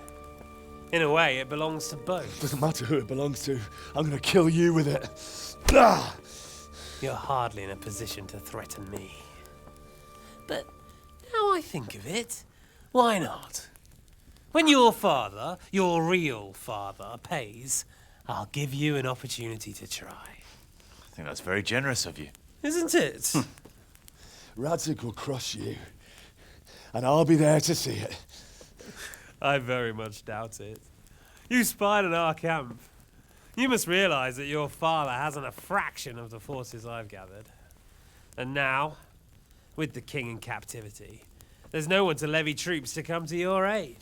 In a way, it belongs to both. Doesn't matter who it belongs to. I'm gonna kill you with it. Ah! You're hardly in a position to threaten me. But now I think of it, why not? When your father, your real father, pays, I'll give you an opportunity to try. I think that's very generous of you. Isn't it? Radzig will crush you. And I'll be there to see it. I very much doubt it. You spied on our camp. You must realize that your father hasn't a fraction of the forces I've gathered. And now, with the king in captivity, there's no one to levy troops to come to your aid.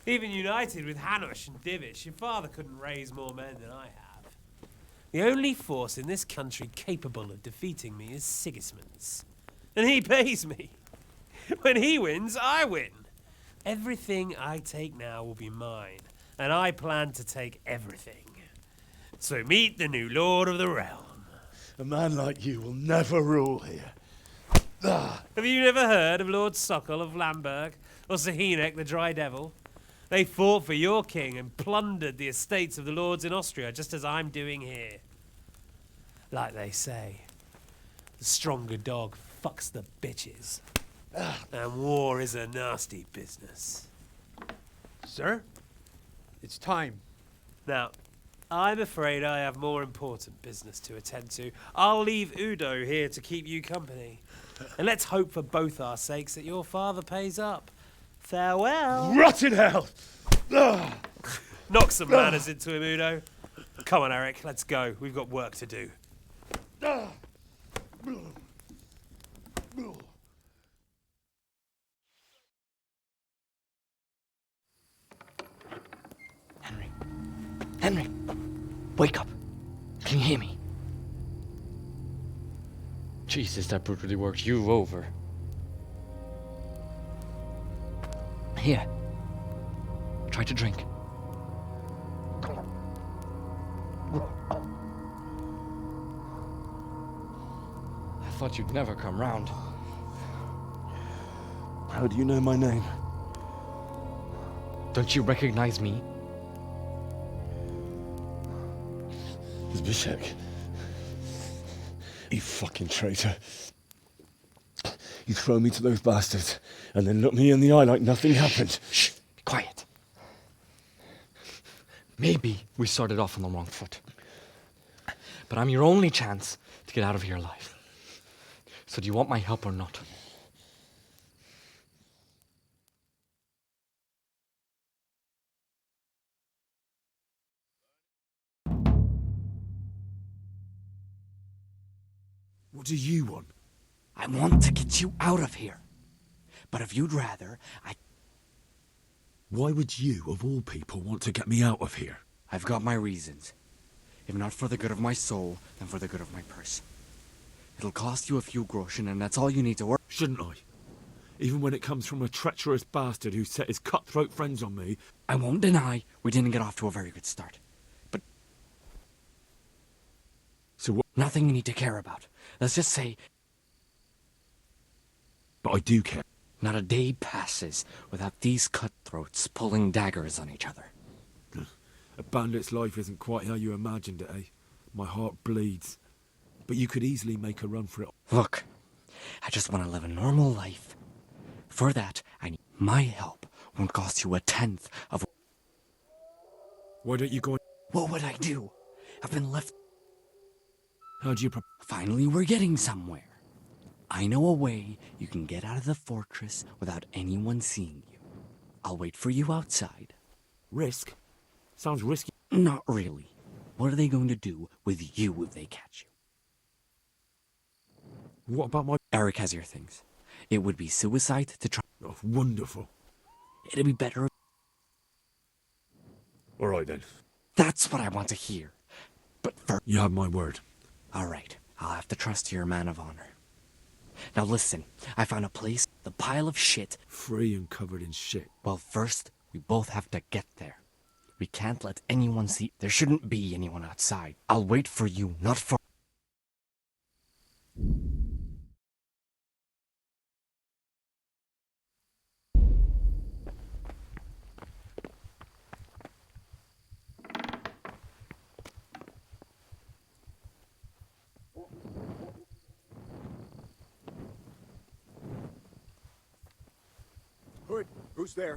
Even united with Hanush and Divish, your father couldn't raise more men than I have. The only force in this country capable of defeating me is Sigismund's. And he pays me. When he wins, I win. Everything I take now will be mine, and I plan to take everything. So meet the new Lord of the Realm. A man like you will never rule here. Have you never heard of Lord Sokol of Lamberg, or Sahinek the Dry Devil? They fought for your king and plundered the estates of the lords in Austria, just as I'm doing here. Like they say, the stronger dog fucks the bitches. And war is a nasty business. Sir, it's time. Now, I'm afraid I have more important business to attend to. I'll leave Udo here to keep you company. And let's hope for both our sakes that your father pays up. Farewell. Rot in hell! Knock some manners into him, Udo. Come on, Eric, let's go. We've got work to do. Henry, wake up. Can you hear me? Jesus, that brutally worked you over. Here. Try to drink. I thought you'd never come round. How do you know my name? Don't you recognize me? Zbyszek. You fucking traitor. You throw me to those bastards and then look me in the eye like nothing happened. Shh, be quiet. Maybe we started off on the wrong foot. But I'm your only chance to get out of here alive. So do you want my help or not? What do you want? I want to get you out of here. But if you'd rather, Why would you, of all people, want to get me out of here? I've got my reasons. If not for the good of my soul, then for the good of my purse. It'll cost you a few groschen, and that's all you need to work. Shouldn't I? Even when it comes from a treacherous bastard who set his cutthroat friends on me. I won't deny we didn't get off to a very good start. But... So what? Nothing you need to care about. Let's just say... But I do care. Not a day passes without these cutthroats pulling daggers on each other. A bandit's life isn't quite how you imagined it, eh? My heart bleeds. But you could easily make a run for it. Look, I just want to live a normal life. For that, I need my help. Won't cost you a tenth of... Why don't you go... What would I do? I've been left... How do you... Finally, we're getting somewhere. I know a way you can get out of the fortress without anyone seeing you. I'll wait for you outside. Risk? Sounds risky. Not really. What are they going to do with you if they catch you? What about my... Eric has your things. It would be suicide to try... Oh, wonderful. It'd be better... All right, then. That's what I want to hear. But first... You have my word. All right. I'll have to trust you're a man of honor. Now listen, I found a place, the pile of shit. Free and covered in shit. Well, first, we both have to get there. We can't let anyone see. There shouldn't be anyone outside. I'll wait for you, not for... it. Who's there?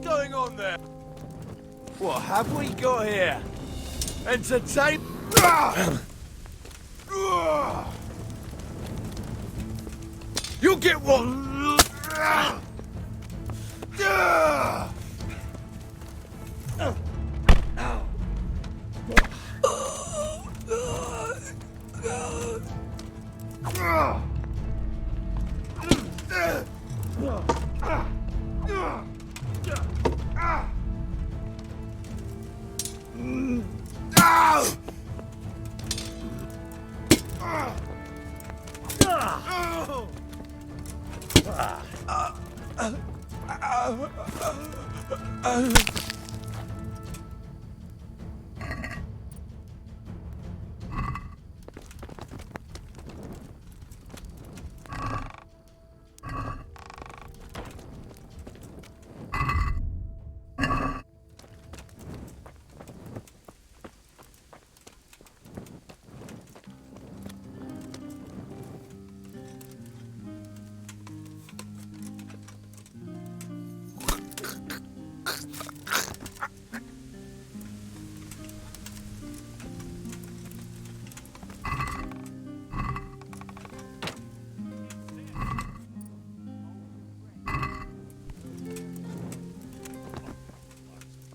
going on there? What have we got here? Entertain. You'll get one.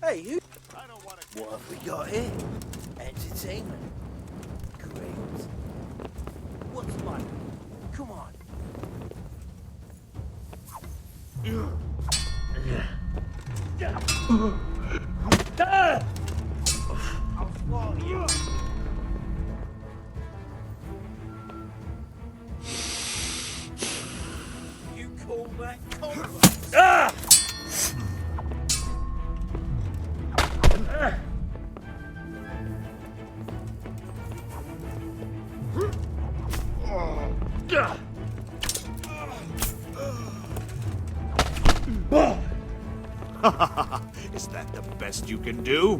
Hey, who? What have we got here? Entertainment. Great. What's the matter? Come on. I'll swallow you. You call that combat? Ah! Is that the best you can do?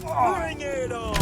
Bring it on!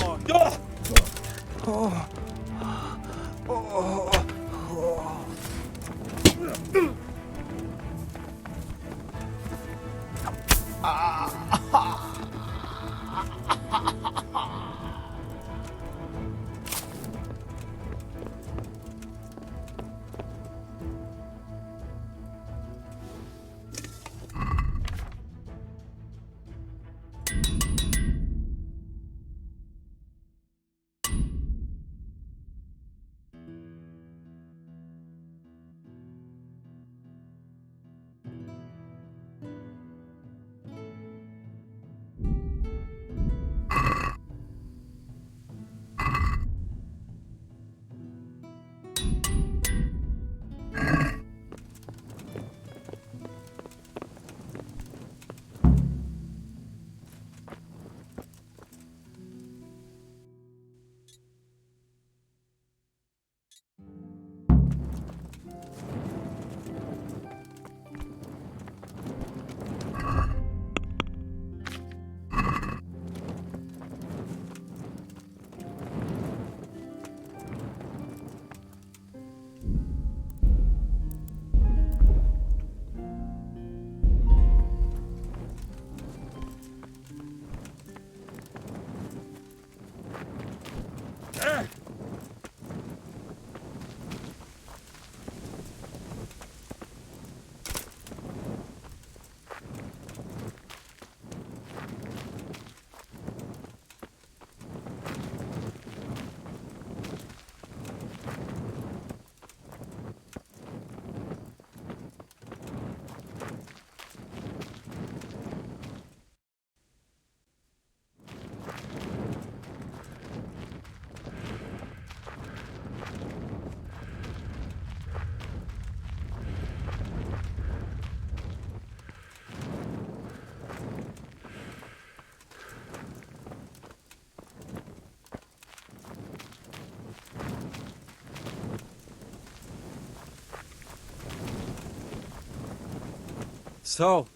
So,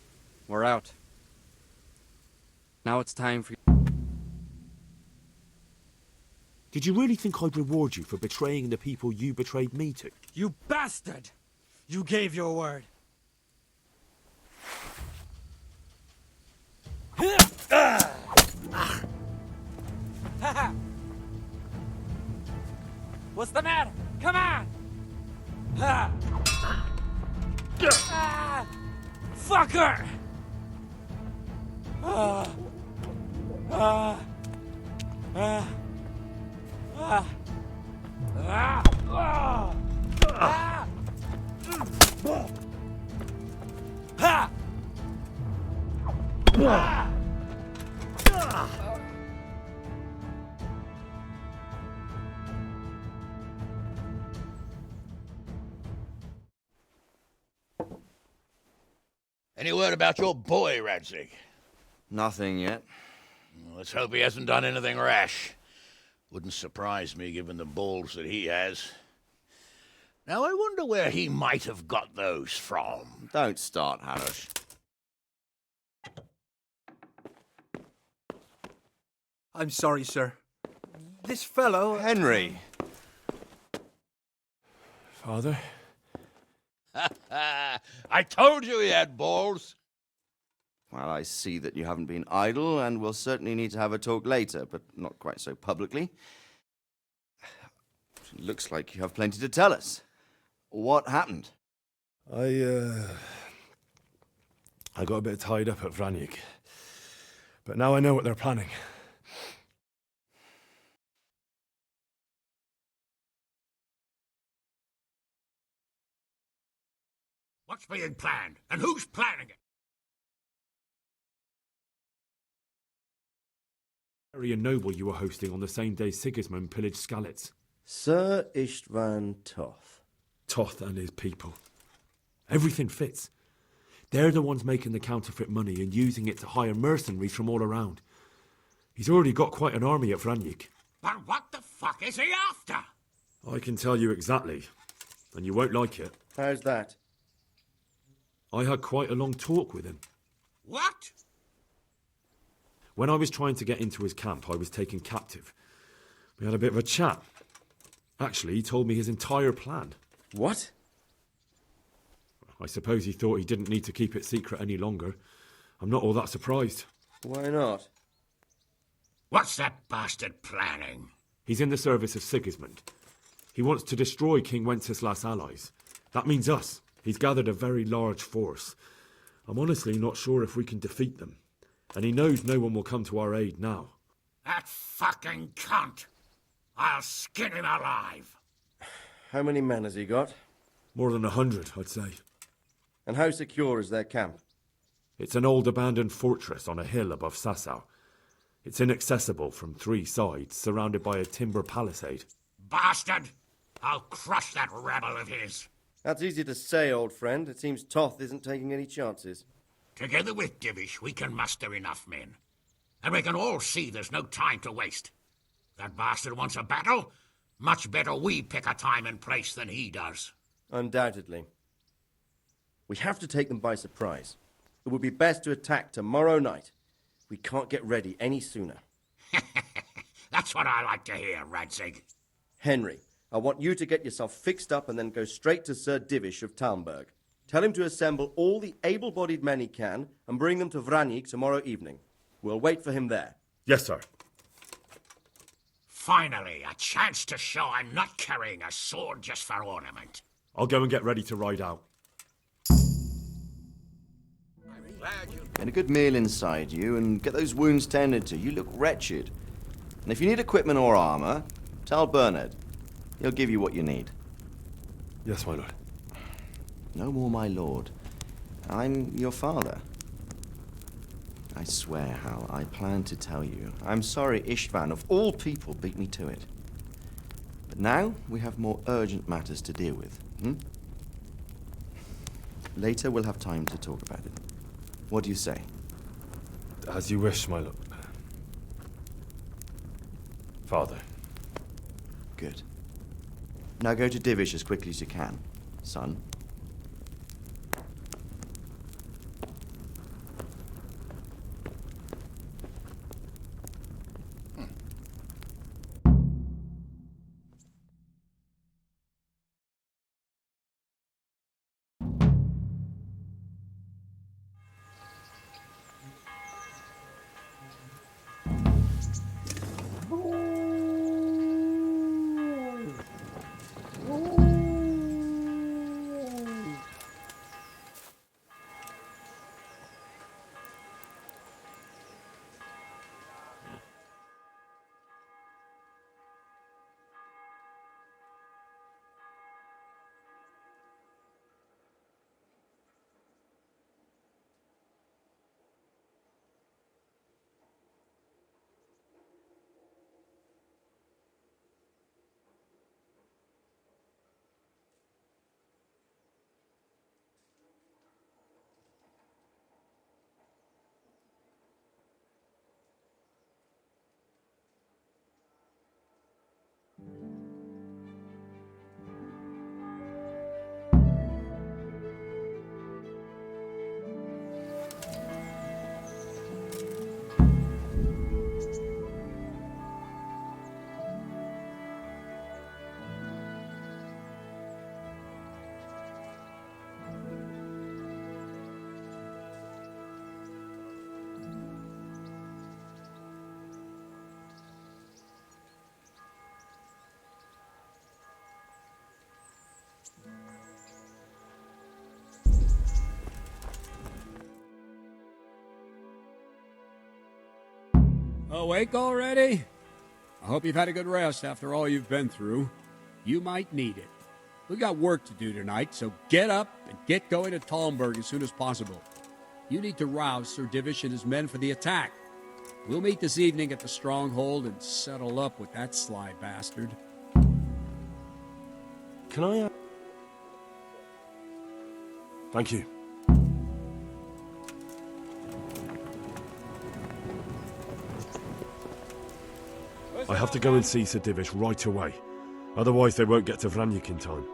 we're out. Now it's time for Did you really think I'd reward you for betraying the people you betrayed me to? You bastard! You gave your word. What's the matter? Come on! Ah. Ah. Fucker! Ah. Ah. Ah. Ah. Ah. Ah. Ah. Ha! Ah. Any word about your boy, Radzig? Nothing yet. Let's hope he hasn't done anything rash. Wouldn't surprise me given the balls that he has. Now I wonder where he might have got those from. Don't start, Hanush. I'm sorry, sir. This fellow... Henry! Father? I told you he had balls! Well, I see that you haven't been idle, and we'll certainly need to have a talk later, but not quite so publicly. Looks like you have plenty to tell us. What happened? I got a bit tied up at Vranyig. But now I know what they're planning. What's being planned? And who's planning it? Very a noble you were hosting on the same day Sigismund pillaged Skalitz. Sir Istvan Toth. Toth and his people. Everything fits. They're the ones making the counterfeit money and using it to hire mercenaries from all around. He's already got quite an army at Vranyig. But what the fuck is he after? I can tell you exactly, and you won't like it. How's that? I had quite a long talk with him. What? When I was trying to get into his camp, I was taken captive. We had a bit of a chat. Actually, he told me his entire plan. What? I suppose he thought he didn't need to keep it secret any longer. I'm not all that surprised. Why not? What's that bastard planning? He's in the service of Sigismund. He wants to destroy King Wenceslas' allies. That means us. He's gathered a very large force. I'm honestly not sure if we can defeat them. And he knows no one will come to our aid now. That fucking cunt! I'll skin him alive! How many men has he got? More than 100, I'd say. And how secure is their camp? It's an old abandoned fortress on a hill above Sasau. It's inaccessible from 3 sides, surrounded by a timber palisade. Bastard! I'll crush that rebel of his! That's easy to say, old friend. It seems Toth isn't taking any chances. Together with Divish, we can muster enough men. And we can all see there's no time to waste. That bastard wants a battle? Much better we pick a time and place than he does. Undoubtedly. We have to take them by surprise. It would be best to attack tomorrow night. We can't get ready any sooner. That's what I like to hear, Radzig. Henry, I want you to get yourself fixed up and then go straight to Sir Divish of Talmberg. Tell him to assemble all the able-bodied men he can and bring them to Vranyig tomorrow evening. We'll wait for him there. Yes, sir. Finally, a chance to show I'm not carrying a sword just for ornament. I'll go and get ready to ride out. Get a good meal inside you and get those wounds tended to. You look wretched. And if you need equipment or armor, tell Bernard. He'll give you what you need. Yes, my lord. No more, my lord. I'm your father. I swear, Hal, I plan to tell you. I'm sorry Istvan, of all people, beat me to it. But now we have more urgent matters to deal with. Later we'll have time to talk about it. What do you say? As you wish, my lord. Father. Good. Now go to Divish as quickly as you can, son. Awake already? I hope you've had a good rest after all you've been through. You might need it. We got work to do tonight, so get up and get going to Talmberg as soon as possible. You need to rouse Sir Divish and his men for the attack. We'll meet this evening at the stronghold and settle up with that sly bastard. Can I... Thank you. I have to go and see Sir Divish right away. Otherwise they won't get to Vranyuk in time.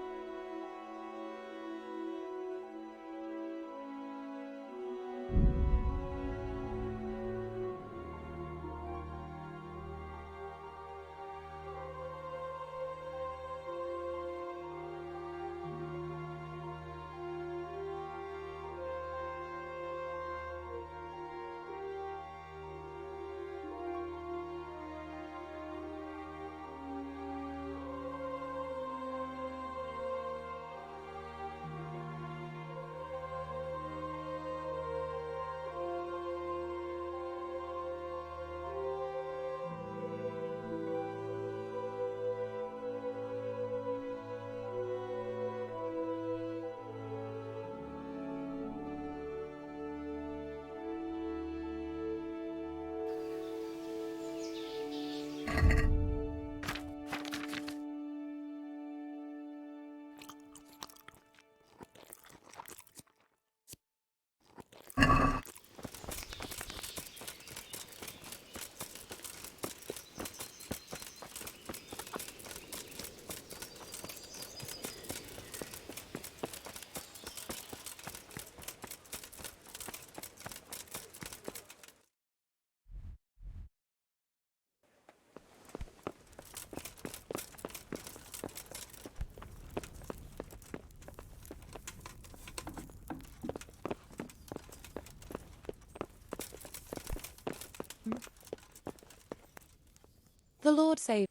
The Lord save.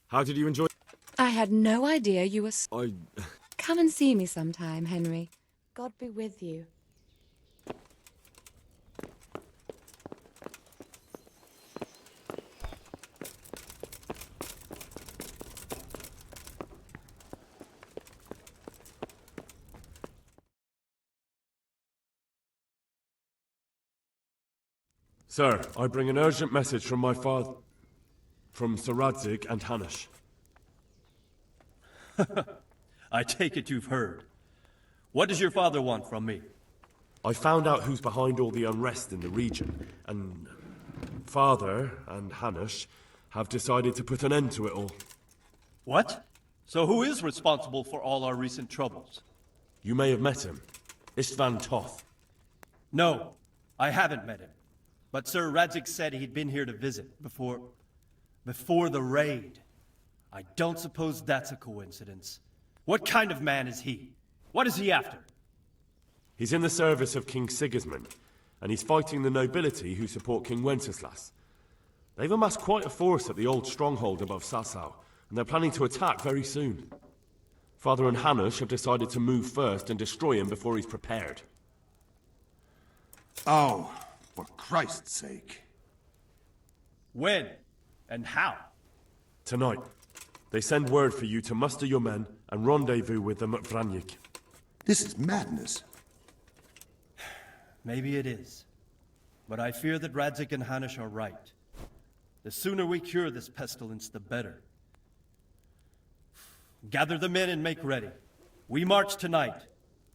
How did you enjoy? I had no idea you were. I. Come and see me sometime, Henry. God be with you. Sir, I bring an urgent message from my father, from Sir Radzig and Hanush. I take it you've heard. What does your father want from me? I found out who's behind all the unrest in the region, and Father and Hanush have decided to put an end to it all. What? So who is responsible for all our recent troubles? You may have met him. Istvan Toth. No, I haven't met him. But Sir Radzig said he'd been here to visit before the raid. I don't suppose that's a coincidence. What kind of man is he? What is he after? He's in the service of King Sigismund, and he's fighting the nobility who support King Wenceslas. They've amassed quite a force at the old stronghold above Sasau, and they're planning to attack very soon. Father and Hanush have decided to move first and destroy him before he's prepared. Oh, for Christ's sake. When? And how? Tonight. They send word for you to muster your men and rendezvous with them at Vranyuk. This is madness. Maybe it is. But I fear that Radzig and Hanush are right. The sooner we cure this pestilence, the better. Gather the men and make ready. We march tonight.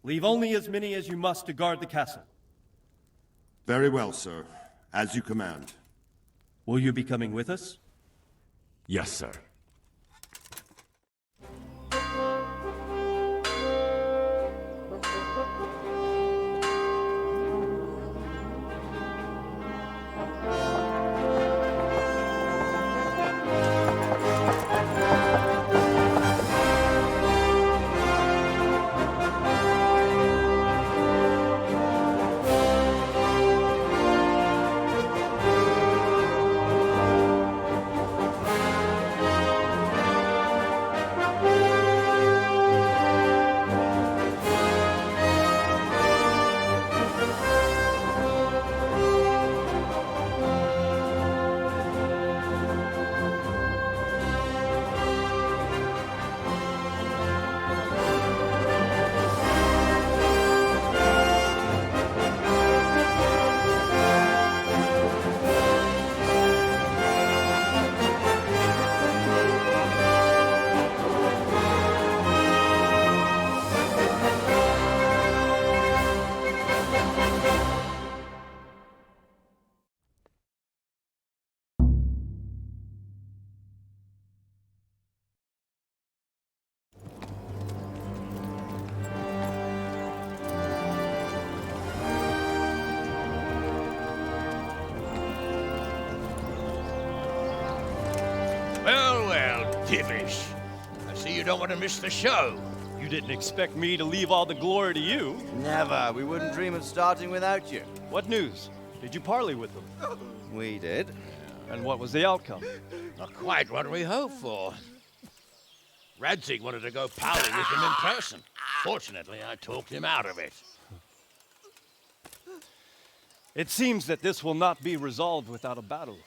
Leave only as many as you must to guard the castle. Very well, sir. As you command. Will you be coming with us? Yes, sir. Divish, I see you don't want to miss the show. You didn't expect me to leave all the glory to you. Never. We wouldn't dream of starting without you. What news? Did you parley with them? We did. And what was the outcome? Not quite what we hoped for. Radzig wanted to go parley with him in person. Fortunately, I talked him out of it. It seems that this will not be resolved without a battle.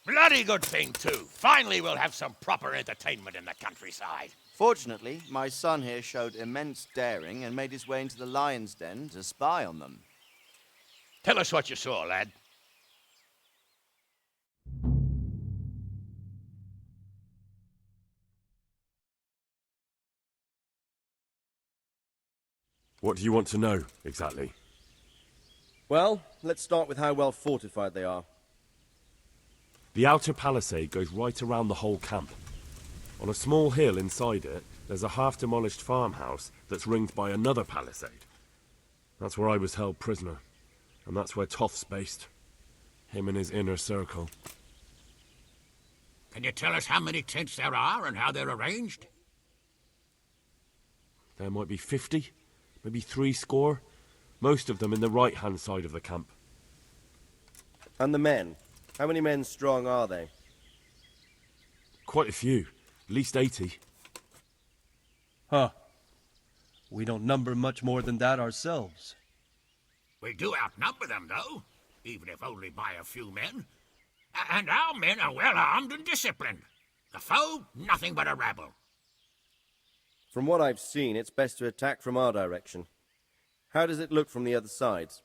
Bloody good thing, too. Finally, we'll have some proper entertainment in the countryside. Fortunately, my son here showed immense daring and made his way into the lion's den to spy on them. Tell us what you saw, lad. What do you want to know, exactly? Well, let's start with how well fortified they are. The outer palisade goes right around the whole camp. On a small hill inside it, there's a half-demolished farmhouse that's ringed by another palisade. That's where I was held prisoner, and that's where Toff's based. Him and his inner circle. Can you tell us how many tents there are and how they're arranged? There might be 50, maybe 70, most of them in the right-hand side of the camp. And the men? How many men strong are they? Quite a few, at least 80. Huh. We don't number much more than that ourselves. We do outnumber them, though, even if only by a few men. And our men are well armed and disciplined. The foe, nothing but a rabble. From what I've seen, it's best to attack from our direction. How does it look from the other sides?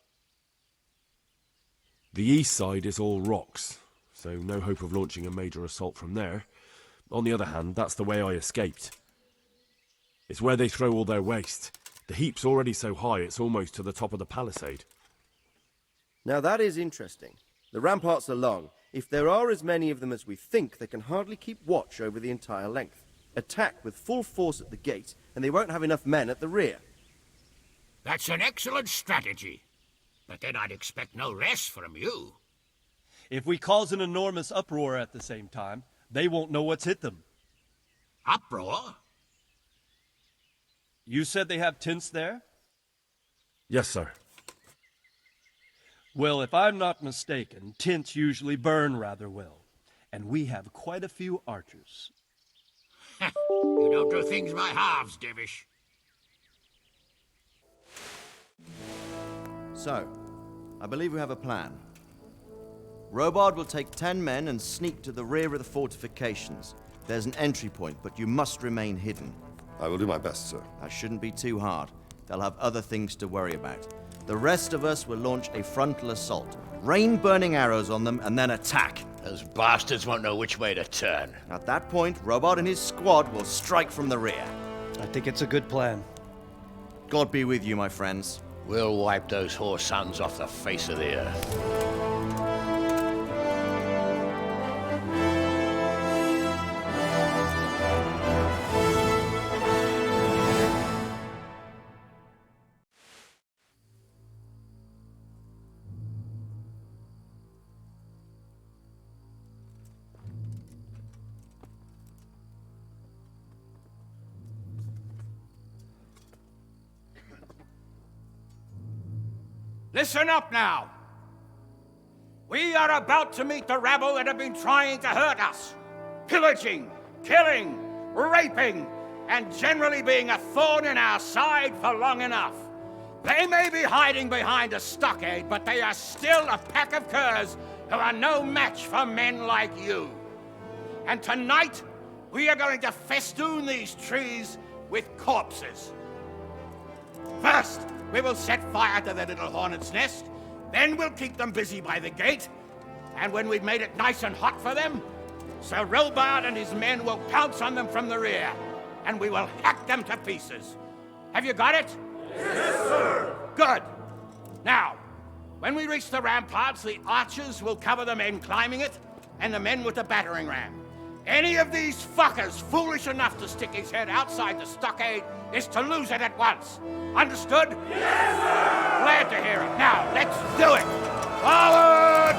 The east side is all rocks, so no hope of launching a major assault from there. On the other hand, that's the way I escaped. It's where they throw all their waste. The heap's already so high it's almost to the top of the palisade. Now that is interesting. The ramparts are long. If there are as many of them as we think, they can hardly keep watch over the entire length. Attack with full force at the gate, and they won't have enough men at the rear. That's an excellent strategy. But then I'd expect no less from you. If we cause an enormous uproar at the same time, they won't know what's hit them. Uproar? You said they have tents there? Yes, sir. Well, if I'm not mistaken, tents usually burn rather well. And we have quite a few archers. You don't do things by halves, Divish. So, I believe we have a plan. Robard will take 10 men and sneak to the rear of the fortifications. There's an entry point, but you must remain hidden. I will do my best, sir. That shouldn't be too hard. They'll have other things to worry about. The rest of us will launch a frontal assault. Rain burning arrows on them and then attack. Those bastards won't know which way to turn. At that point, Robard and his squad will strike from the rear. I think it's a good plan. God be with you, my friends. We'll wipe those whore sons off the face of the earth. Listen up now. We are about to meet the rabble that have been trying to hurt us. Pillaging, killing, raping, and generally being a thorn in our side for long enough. They may be hiding behind a stockade, but they are still a pack of curs who are no match for men like you. And tonight, we are going to festoon these trees with corpses. First, we will set fire to their little hornet's nest. Then we'll keep them busy by the gate. And when we've made it nice and hot for them, Sir Robard and his men will pounce on them from the rear. And we will hack them to pieces. Have you got it? Yes, sir! Good. Now, when we reach the ramparts, the archers will cover the men climbing it, and the men with the battering ram. Any of these fuckers foolish enough to stick his head outside the stockade is to lose it at once. Understood? Yes, sir! Glad to hear it. Now, let's do it! Forward!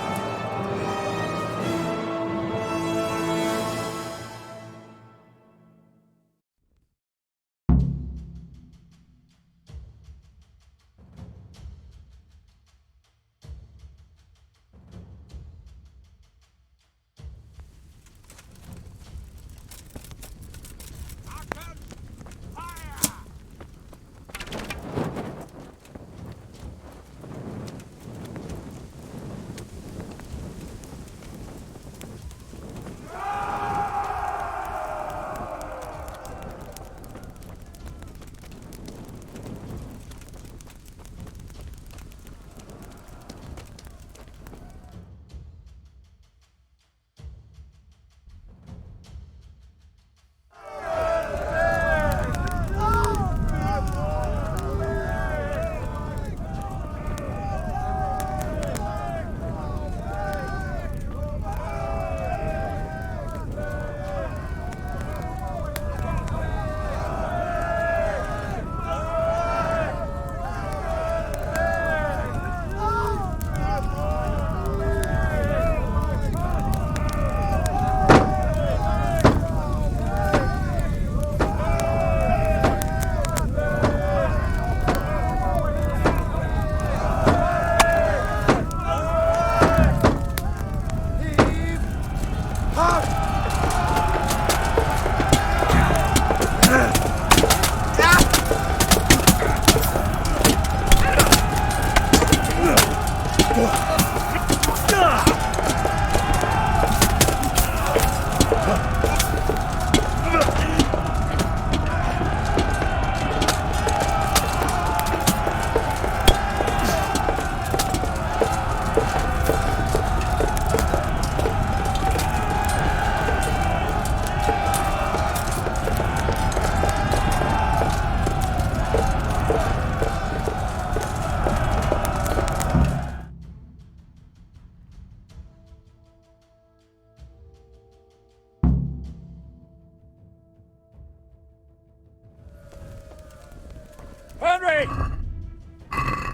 Henry!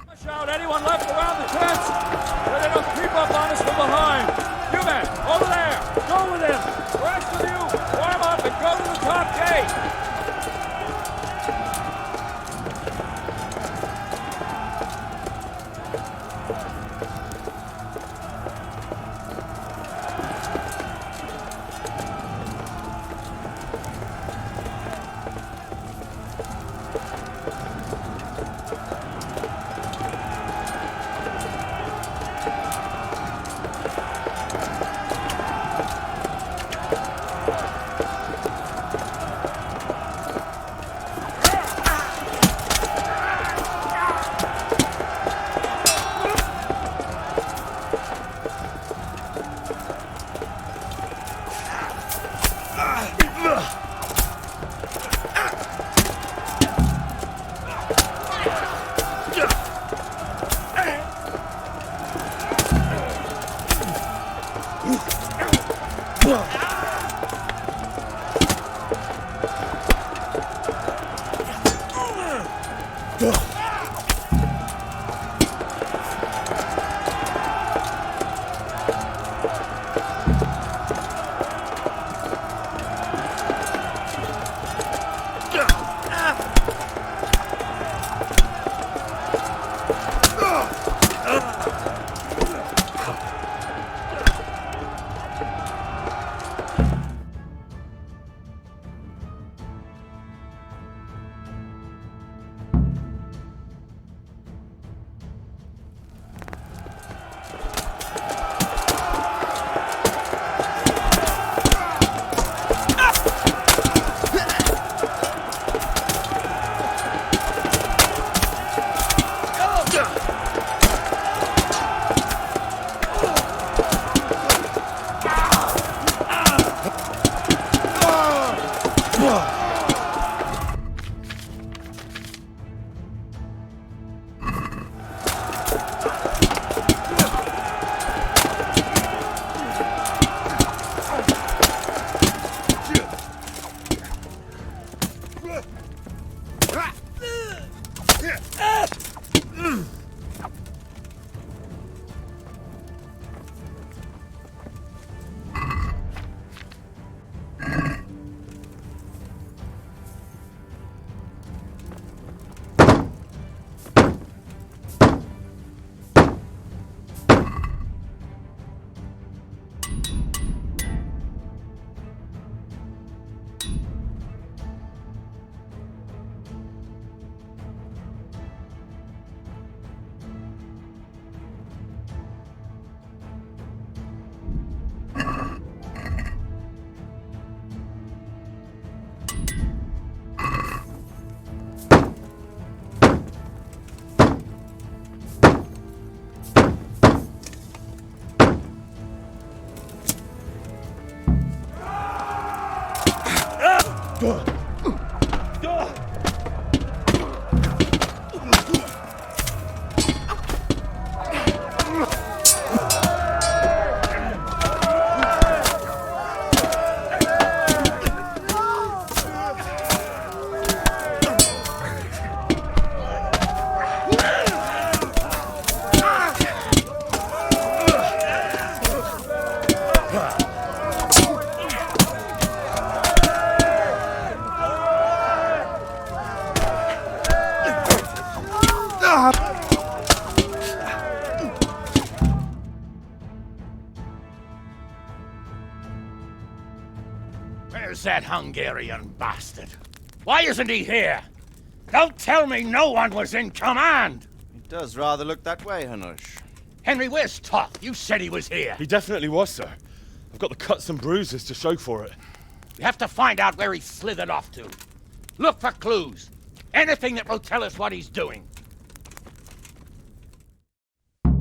Push out anyone left around the tents so they don't creep up on us from behind. You men, over there, go with him. The rest of you, warm up and go to the top gate. Where's that Hungarian bastard? Why isn't he here? Don't tell me no one was in command! It does rather look that way, Hanush. Henry, where's Toth? You said he was here. He definitely was, sir. I've got the cuts and bruises to show for it. We have to find out where he slithered off to. Look for clues. Anything that will tell us what he's doing. There's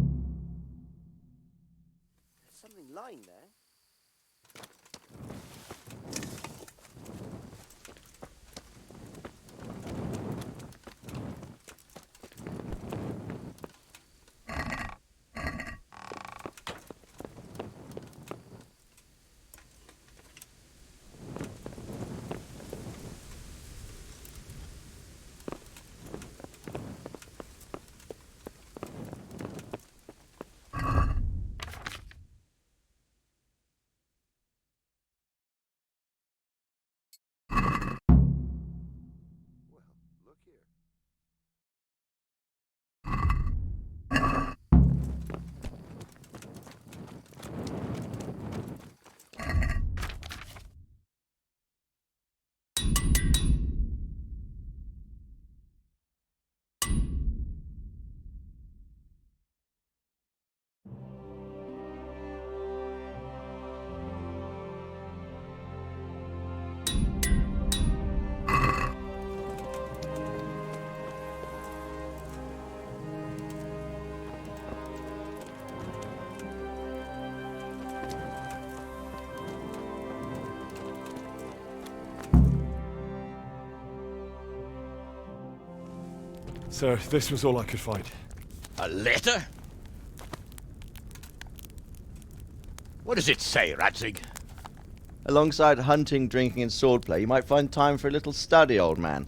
something lying there. Sir, this was all I could find. A letter? What does it say, Radzig? Alongside hunting, drinking, and swordplay, you might find time for a little study, old man.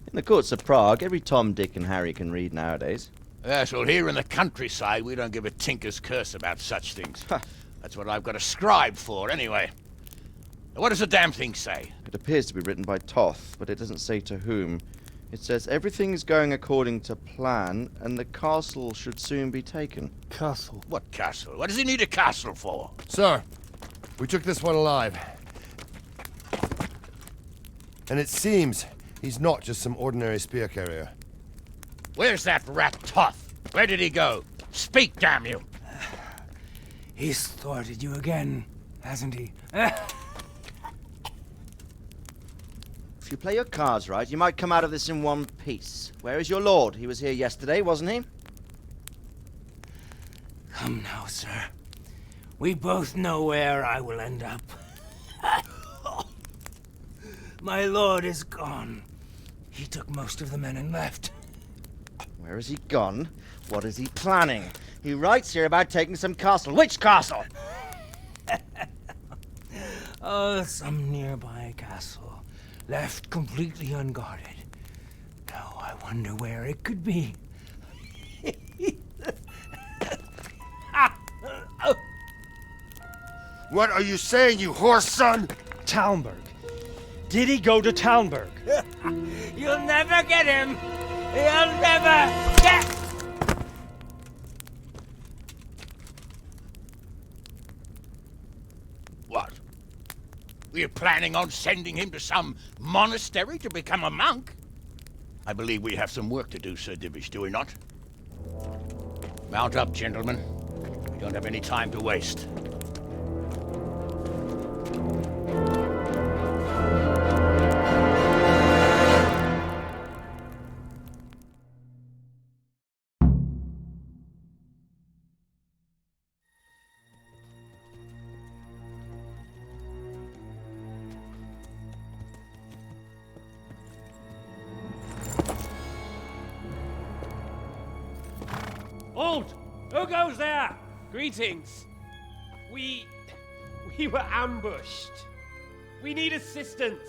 In the courts of Prague, every Tom, Dick, and Harry can read nowadays. Yes, well, here in the countryside, we don't give a tinker's curse about such things. That's what I've got a scribe for, anyway. What does the damn thing say? It appears to be written by Toth, but it doesn't say to whom. It says everything is going according to plan, and the castle should soon be taken. Castle? What castle? What does he need a castle for? Sir, we took this one alive. And it seems he's not just some ordinary spear carrier. Where's that rat Toth? Where did he go? Speak, damn you! He's thwarted you again, hasn't he? If you play your cards right, you might come out of this in one piece. Where is your lord? He was here yesterday, wasn't he? Come now, sir. We both know where I will end up. My lord is gone. He took most of the men and left. Where has he gone? What is he planning? He writes here about taking some castle. Which castle? Oh, some nearby castle. Left completely unguarded. Now I wonder where it could be. What are you saying, you horse son? Talmberg. Did he go to Talmberg? You'll never get him! You'll never get... What? We're planning on sending him to some monastery to become a monk? I believe we have some work to do, Sir Divish, do we not? Mount up, gentlemen. We don't have any time to waste. Halt! Who goes there? Greetings. We were ambushed. We need assistance.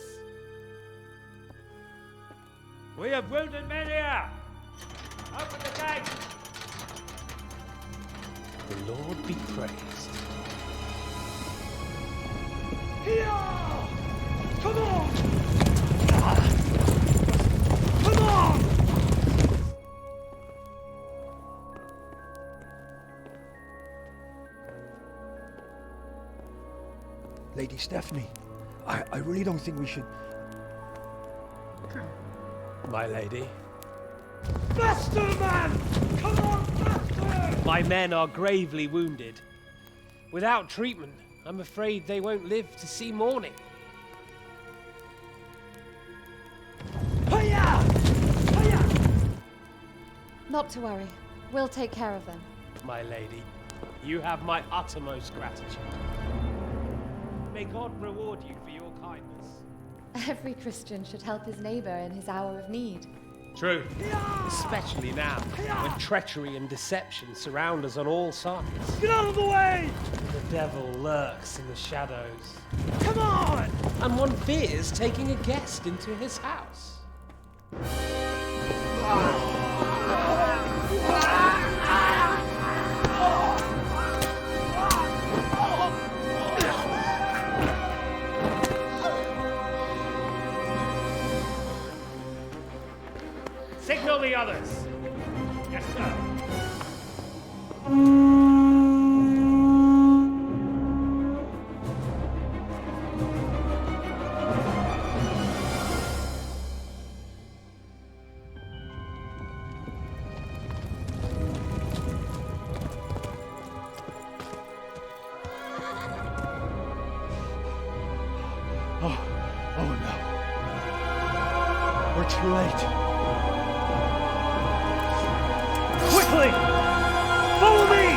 We have wounded men here. Open the gate. The Lord be praised. Here! Come on! Come on! Lady Stephanie, I really don't think we should... My lady. Faster, man! Come on, faster! My men are gravely wounded. Without treatment, I'm afraid they won't live to see morning. Hiya! Hiya! Not to worry. We'll take care of them. My lady, you have my uttermost gratitude. May God reward you for your kindness. Every Christian should help his neighbor in his hour of need. True. Especially now, when treachery and deception surround us on all sides. Get out of the way! The devil lurks in the shadows. Come on! And one fears taking a guest into his house. Signal the others. Yes, sir. Oh no. We're too late. Quickly! Follow me!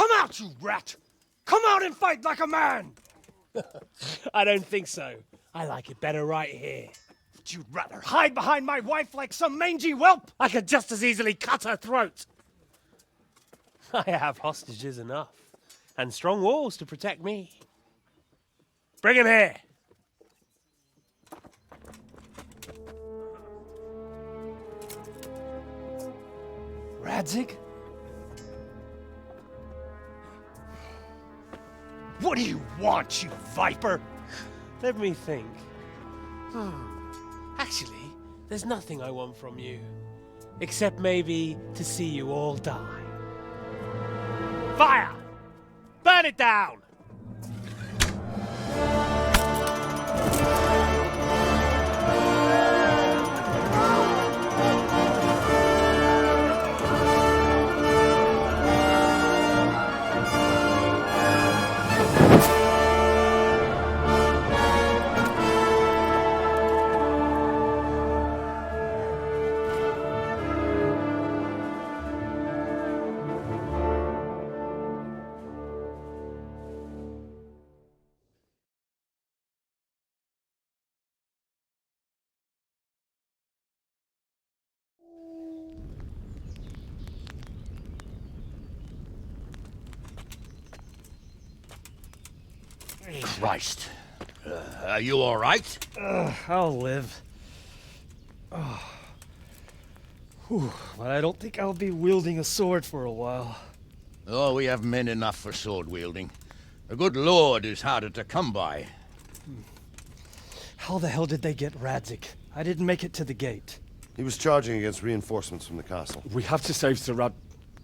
Come out, you rat! Come out and fight like a man! I don't think so. I like it better right here. Would you rather hide behind my wife like some mangy whelp? I could just as easily cut her throat. I have hostages enough, and strong walls to protect me. Bring him here. Radzig? What do you want, you viper? Let me think. Actually, there's nothing I want from you. Except maybe to see you all die. Fire! Burn it down! Christ. Are you all right? I'll live. Whew, but I don't think I'll be wielding a sword for a while. Oh, we have men enough for sword wielding. The good Lord is harder to come by. How the hell did they get Radzig? I didn't make it to the gate. He was charging against reinforcements from the castle. We have to save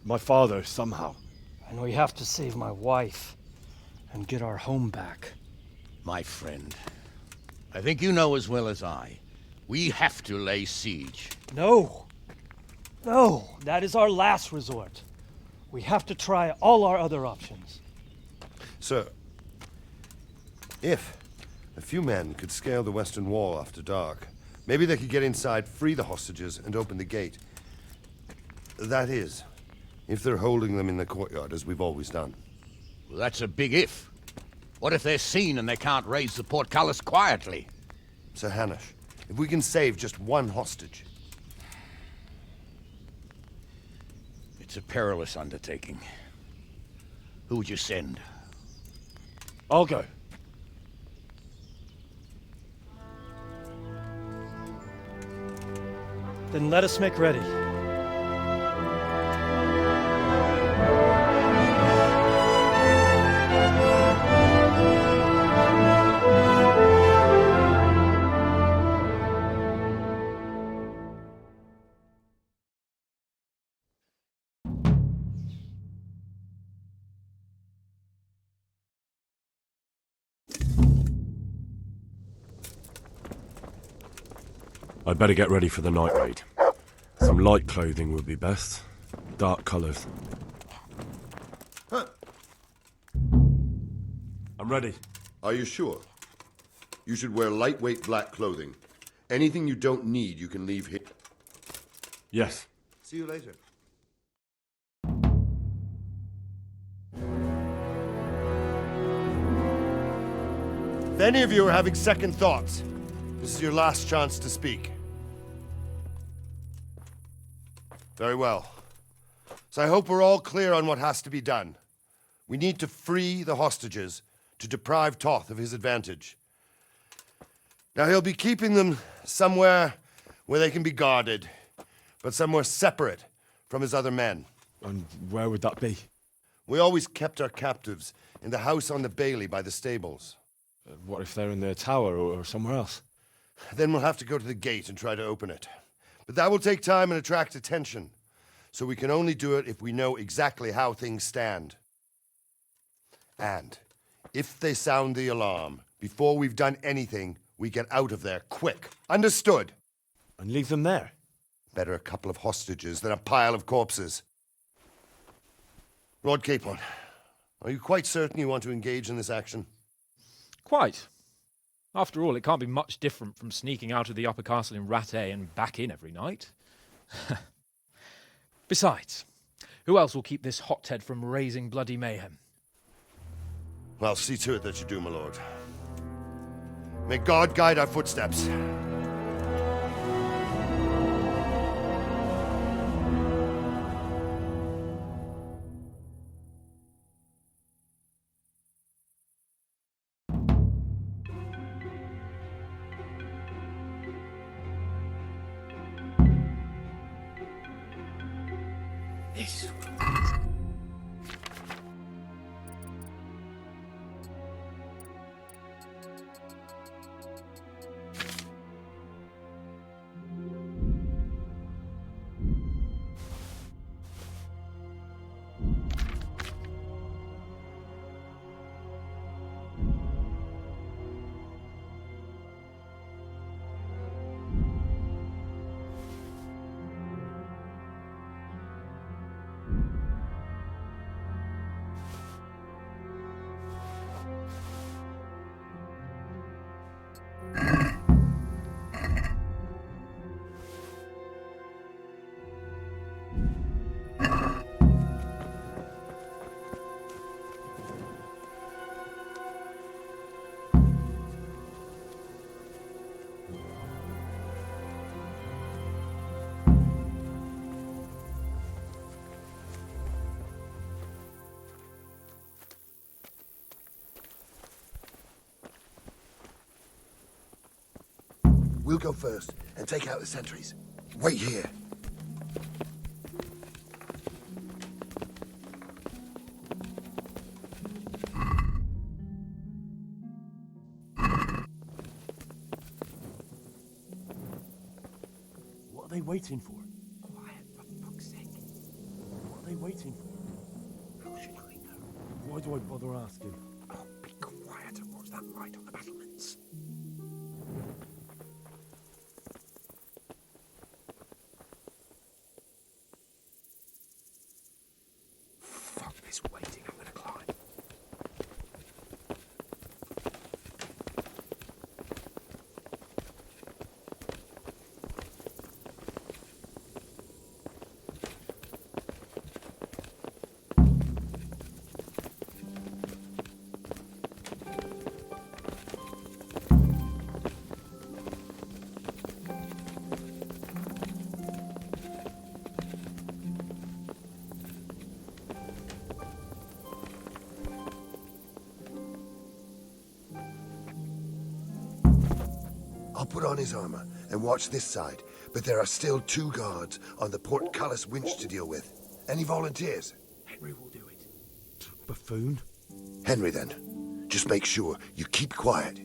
my father, somehow. And we have to save my wife and get our home back. My friend, I think you know as well as I. We have to lay siege. No! No! That is our last resort. We have to try all our other options. Sir, if a few men could scale the western wall after dark, maybe they could get inside, free the hostages, and open the gate. That is, if they're holding them in the courtyard, as we've always done. Well, that's a big if. What if they're seen and they can't raise the portcullis quietly? Sir Hanush, if we can save just one hostage... It's a perilous undertaking. Who would you send? I'll go. Then let us make ready. I'd better get ready for the night raid. Some light clothing would be best. Dark colours. Huh. I'm ready. Are you sure? You should wear lightweight black clothing. Anything you don't need, you can leave here. Yes. See you later. If any of you are having second thoughts, this is your last chance to speak. Very well. So I hope we're all clear on what has to be done. We need to free the hostages to deprive Toth of his advantage. Now he'll be keeping them somewhere where they can be guarded, but somewhere separate from his other men. And where would that be? We always kept our captives in the house on the Bailey by the stables. What if they're in their tower or somewhere else? Then we'll have to go to the gate and try to open it. But that will take time and attract attention. So we can only do it if we know exactly how things stand. And if they sound the alarm, before we've done anything, we get out of there quick. Understood? And leave them there? Better a couple of hostages than a pile of corpses. Lord Capon, are you quite certain you want to engage in this action? Quite. After all, it can't be much different from sneaking out of the upper castle in Rattay and back in every night. Besides, Who else will keep this hothead from raising bloody mayhem? I'll see to it that you do, my lord. May God guide our footsteps. This. We'll go first and take out the sentries. Wait here. What are they waiting for? Quiet, for fuck's sake. What are they waiting for? How should I know? Why do I bother asking? Oh, be quiet and watch that light on the battlements. Fuck this waiting, I'm gonna climb. I'll put on his armor and watch this side, but there are still 2 guards on the portcullis winch to deal with. Any volunteers? Henry will do it. Buffoon? Henry, then. Just make sure you keep quiet.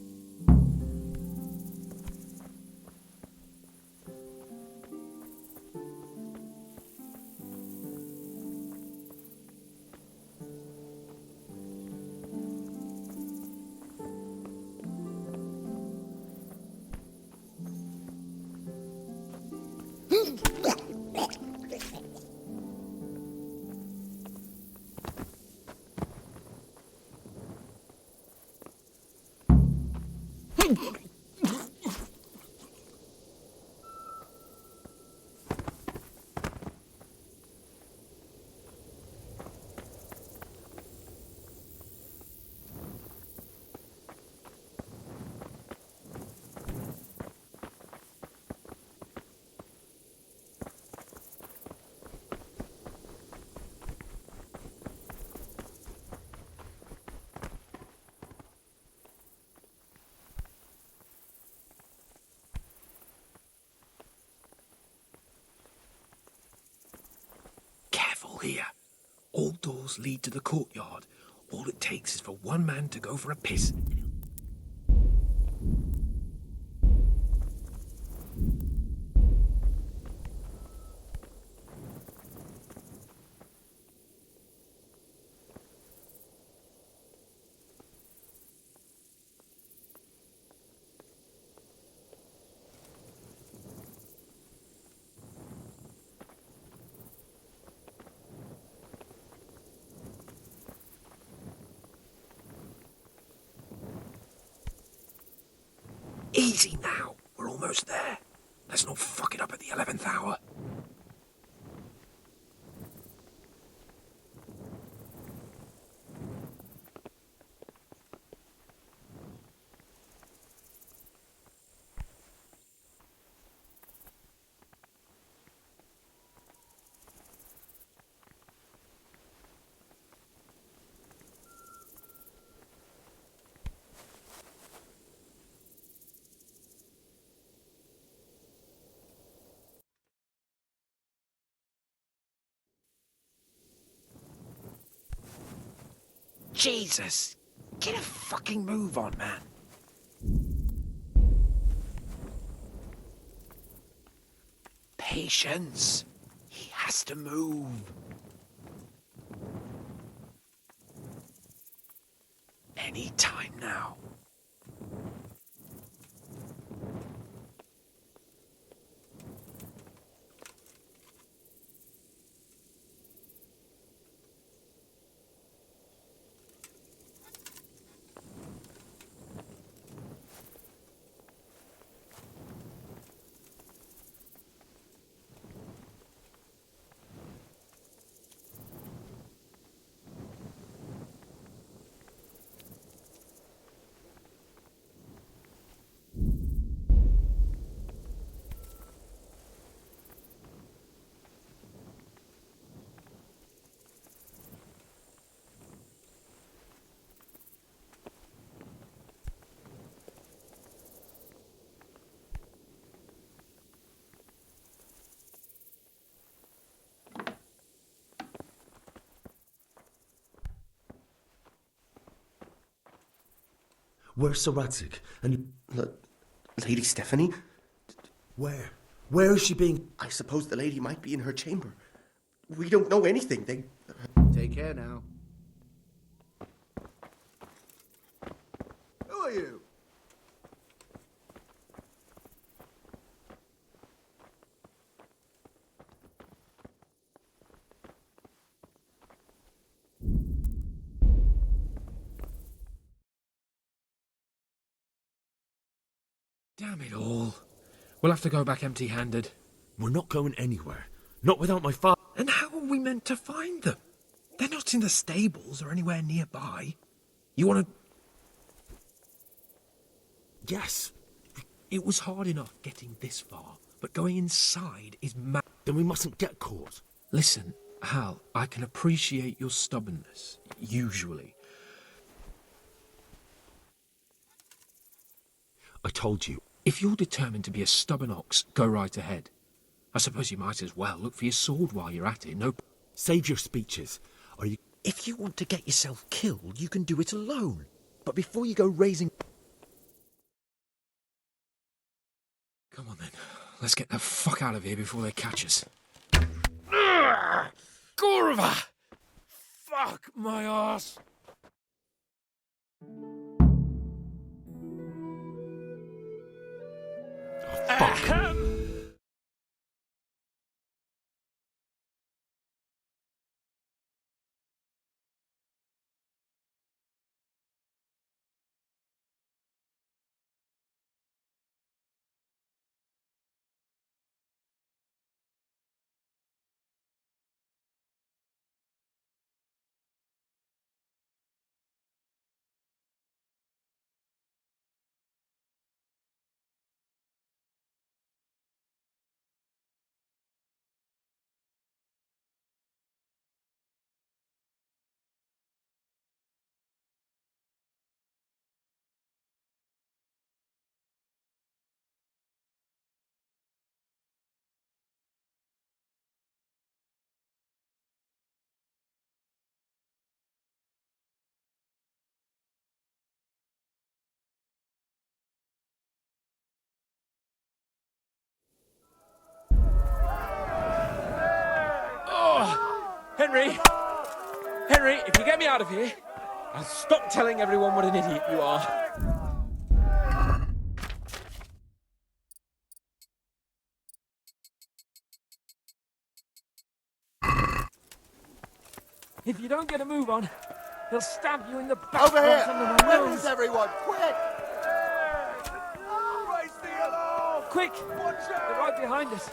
Careful here. All doors lead to the courtyard. All it takes is for one man to go for a piss. Easy now. We're almost there. Let's not fuck it up at the 11th hour. Jesus! Get a fucking move on, man. Patience. He has to move. Any time now. Where's Sir Radzig? And Lady Stephanie? Where? Where is she being? I suppose the lady might be in her chamber. We don't know anything. Take care now. Who are you? Damn it all. We'll have to go back empty-handed. We're not going anywhere. Not without my father. And how are we meant to find them? They're not in the stables or anywhere nearby. You want to... Yes. It was hard enough getting this far, but going inside is mad. Then we mustn't get caught. Listen, Hal, I can appreciate your stubbornness, usually. I told you. If you're determined to be a stubborn ox, go right ahead. I suppose you might as well look for your sword while you're at it. No. Save your speeches. Are you? If you want to get yourself killed, you can do it alone. But before you go raising... Come on then. Let's get the fuck out of here before they catch us. Gorva! Fuck my ass! Fuck. Henry! Henry, if you get me out of here, I'll stop telling everyone what an idiot you are. If you don't get a move on, they'll stab you in the back. Over here! Under my Where nose. is everyone? Quick! Raise the alarm! Quick! Watch out! They're right behind us.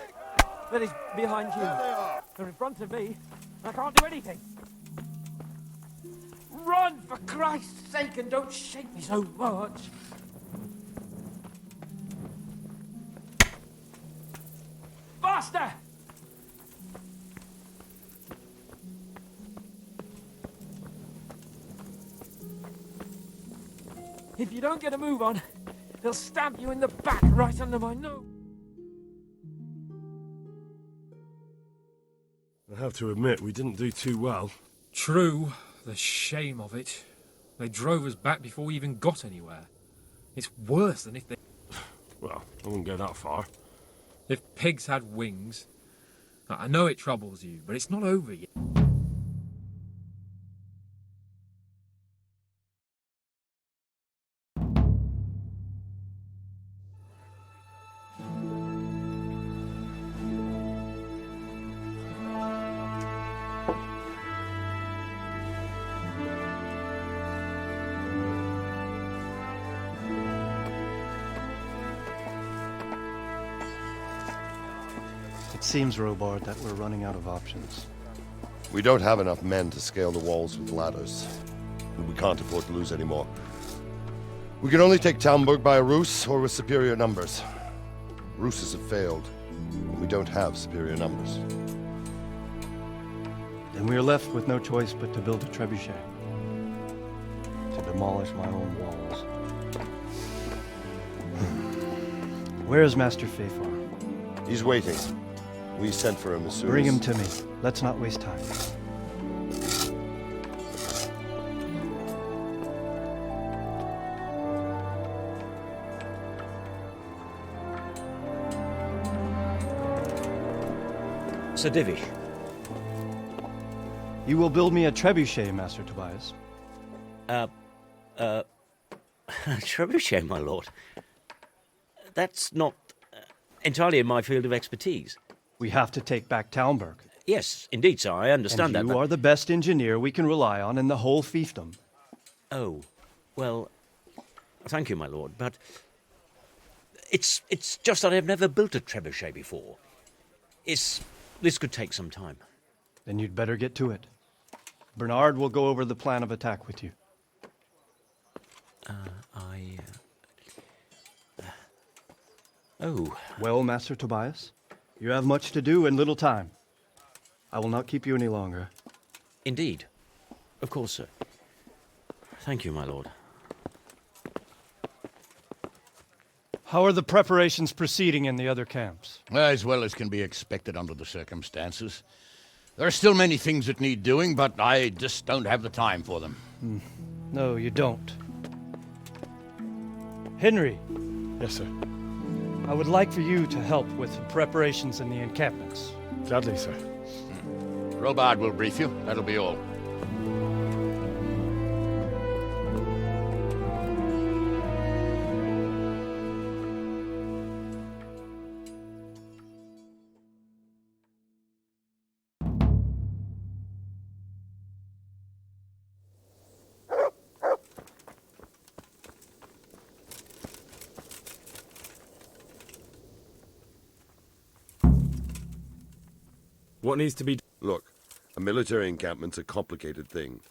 That is, behind you. There they are. They're in front of me. I can't do anything. Run, for Christ's sake, and don't shake me so much. Faster! If you don't get a move on, they'll stab you in the back right under my nose. I have to admit, we didn't do too well. True, the shame of it. They drove us back before we even got anywhere. It's worse than if they... Well, I wouldn't go that far. If pigs had wings... I know it troubles you, but it's not over yet. It seems, Robard, that we're running out of options. We don't have enough men to scale the walls with ladders. And we can't afford to lose any more. We can only take Talmberg by a ruse or with superior numbers. Ruses have failed, and we don't have superior numbers. Then we are left with no choice but to build a trebuchet. To demolish my own walls. Where is Master Fafar? He's waiting. We sent for him as soon Bring as... him to me. Let's not waste time. Sir Divish. You will build me a trebuchet, Master Tobias. Trebuchet, my lord. That's not entirely in my field of expertise. We have to take back Talmberg. Yes, indeed, sir. I understand and that. You are the best engineer we can rely on in the whole fiefdom. Oh, well, thank you, my lord, but it's just that I've never built a trebuchet before. This could take some time. Then you'd better get to it. Bernard will go over the plan of attack with you. Oh. Well, Master Tobias, you have much to do and little time. I will not keep you any longer. Indeed. Of course, sir. Thank you, my lord. How are the preparations proceeding in the other camps? As well as can be expected under the circumstances. There are still many things that need doing, but I just don't have the time for them. No, you don't. Henry. Yes, sir. I would like for you to help with the preparations in the encampments. Gladly, sir. Robard will brief you. That'll be all. What needs to be... Look, a military encampment's a complicated thing.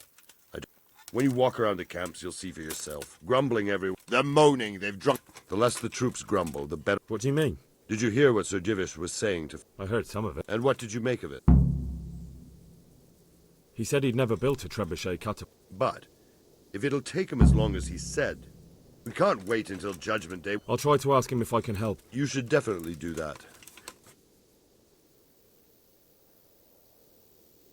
When you walk around the camps, you'll see for yourself. Grumbling everywhere. They're moaning, they've drunk. The less the troops grumble, the better. What do you mean? Did you hear what Sir Divish was saying to... I heard some of it. And what did you make of it? He said he'd never built a trebuchet catapult. But, if it'll take him as long as he said, we can't wait until Judgment Day. I'll try to ask him if I can help. You should definitely do that.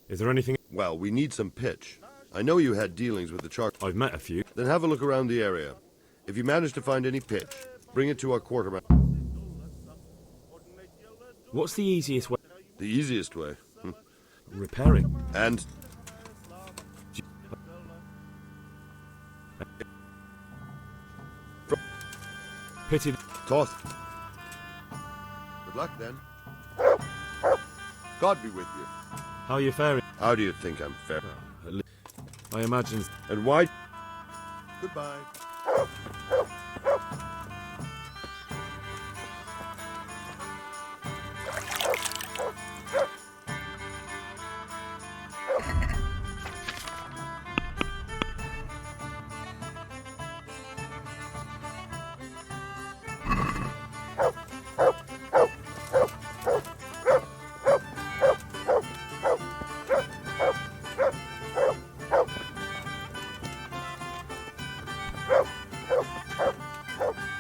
Is there anything... Well, we need some pitch. I know you had dealings with the Chark. I've met a few. Then have a look around the area. If you manage to find any pitch, bring it to our quartermaster. What's the easiest way? The easiest way? Repairing. And... Pity... Toth. Good luck, then. God be with you. How are you faring? How do you think I'm faring? I imagine... And why... Goodbye.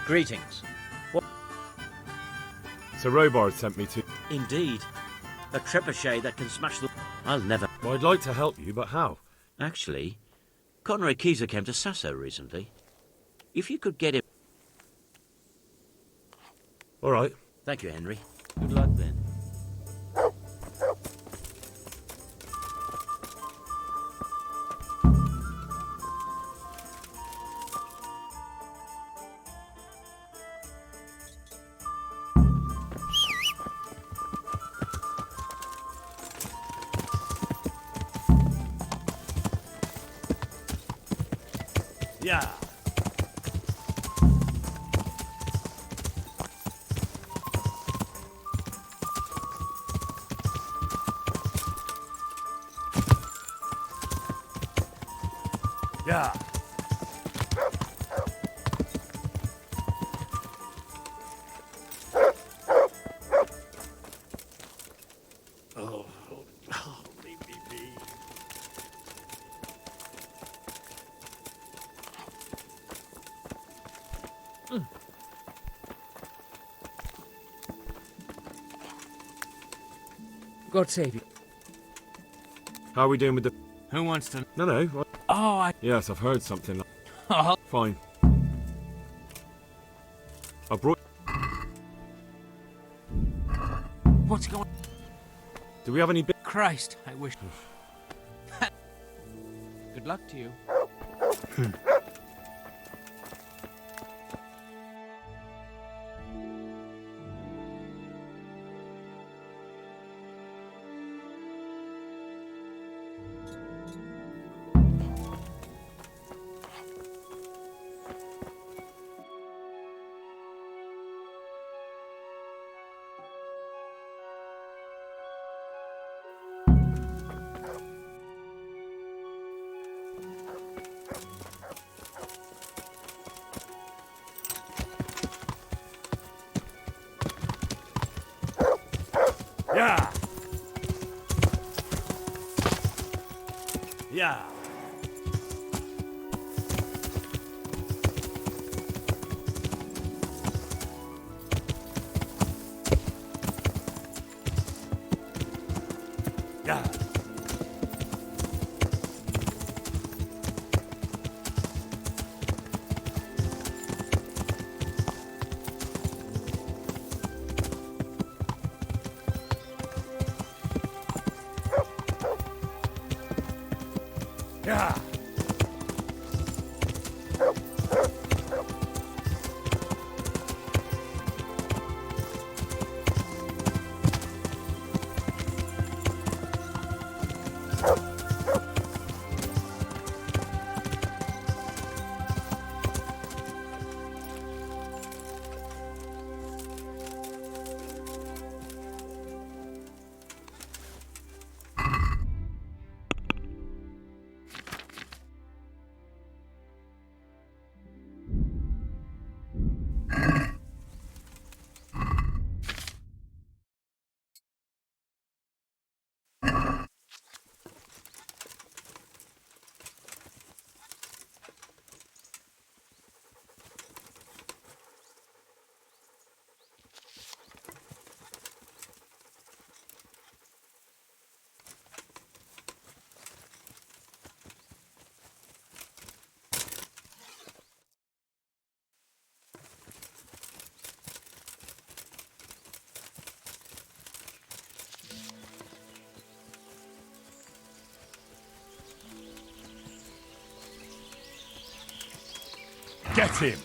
Greetings. What? Sir Robard sent me to... Indeed. A trebuchet that can smash the... I'll never... Well, I'd like to help you, but how? Actually, Conrad Keezer came to Sasso recently. If you could get him... All right. Thank you, Henry. Good luck then. Yeah. Yeah. Oh, me. God save you. How are we doing with the... Who wants to... No. Oh, Yes, I've heard something. Oh. Fine. I brought... What's going... Do we have any... Christ, I wish... Good luck to you. Yeah. Yeah. Yeah. Yeah. Get him!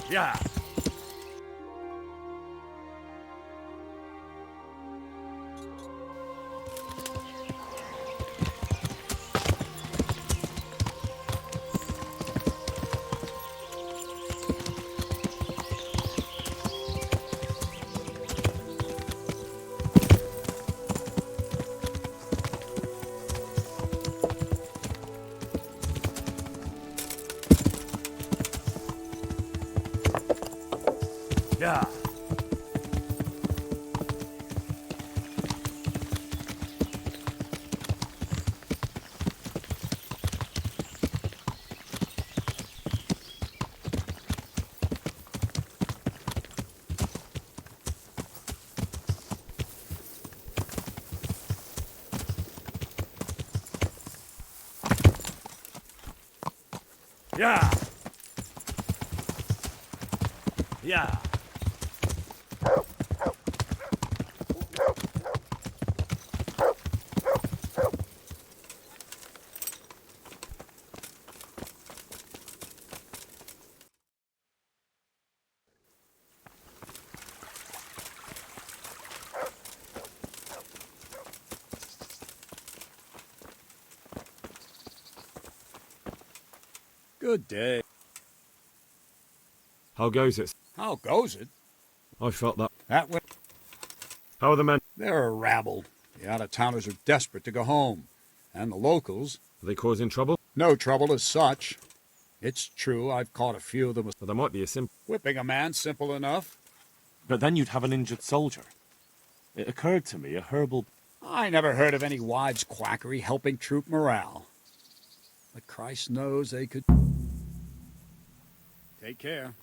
Yeah. Yeah. Yeah. Yeah. Good day. How goes it? How goes it? I felt that. That way. How are the men? They're a rabble. The out-of-towners are desperate to go home. And the locals... Are they causing trouble? No trouble as such. It's true, I've caught a few of them. Well, there might be a simple... Whipping a man, simple enough. But then you'd have an injured soldier. It occurred to me a herbal... I never heard of any wives' quackery helping troop morale. But Christ knows they could... Take care.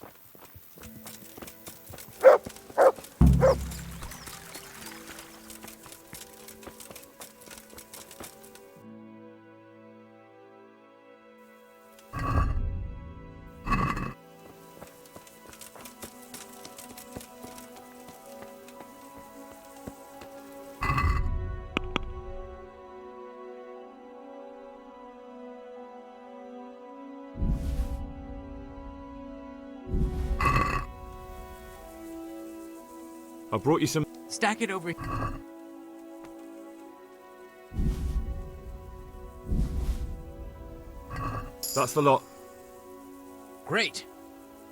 I brought you some... Stack it over. That's the lot. Great.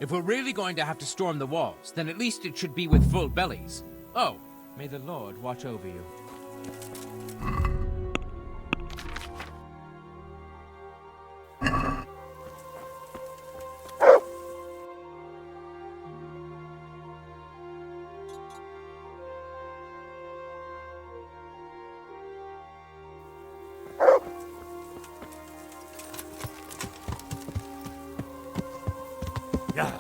If we're really going to have to storm the walls, then at least it should be with full bellies. Oh, may the Lord watch over you. Yeah.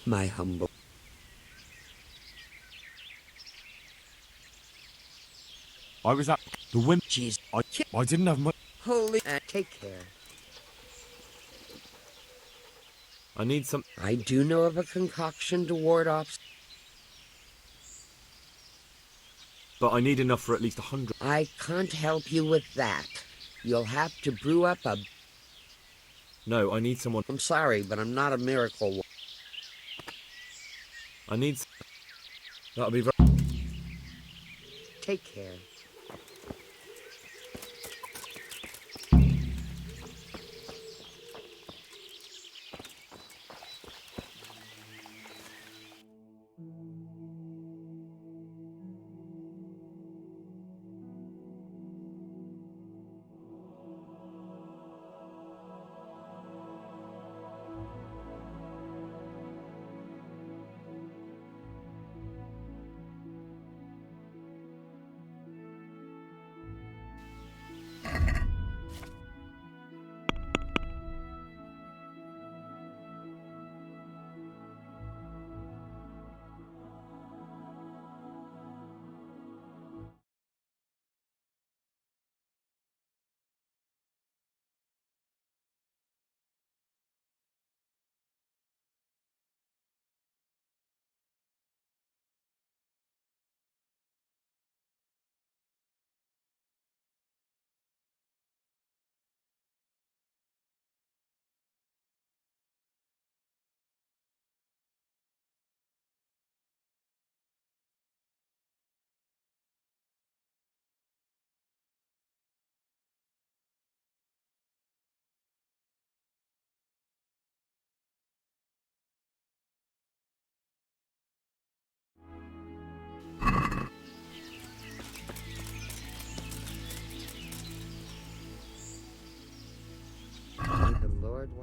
My humble. I was at the whim. Jeez. I didn't have much. Holy. Take care. I need some. I do know of a concoction to ward off. But I need enough for at least 100. I can't help you with that. You'll have to brew up a... No, I need someone. I'm sorry, but I'm not a miracle. I need... That'll be very... Take care.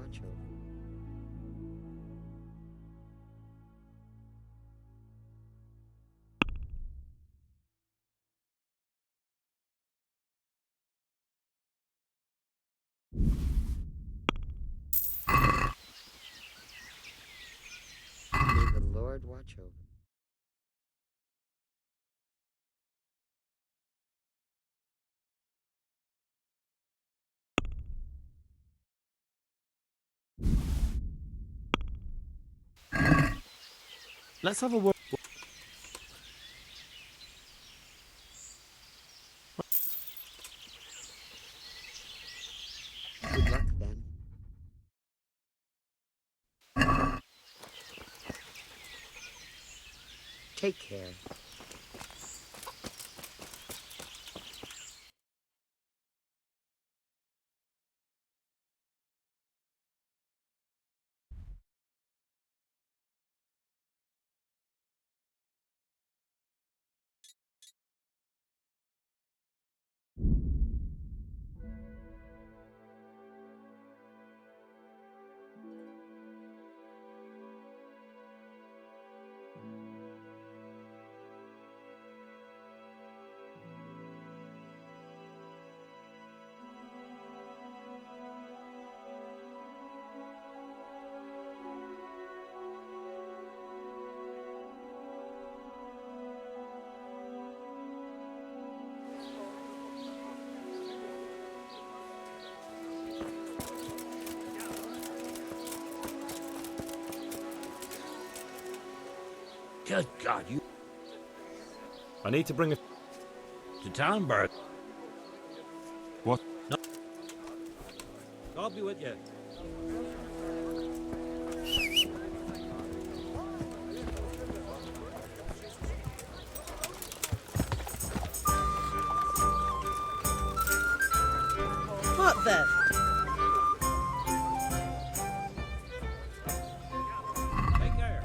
watch over. May the Lord watch over. Let's have a word. Good luck then. Take care. Good God, you I need to bring a. to Talmberg. What? No. God be with you. What then? Take care.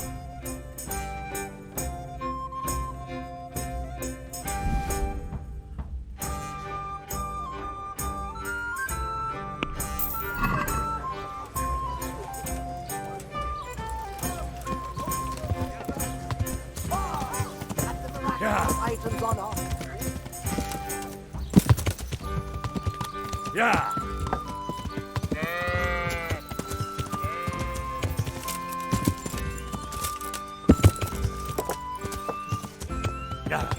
Items on offer. Yeah. Yeah.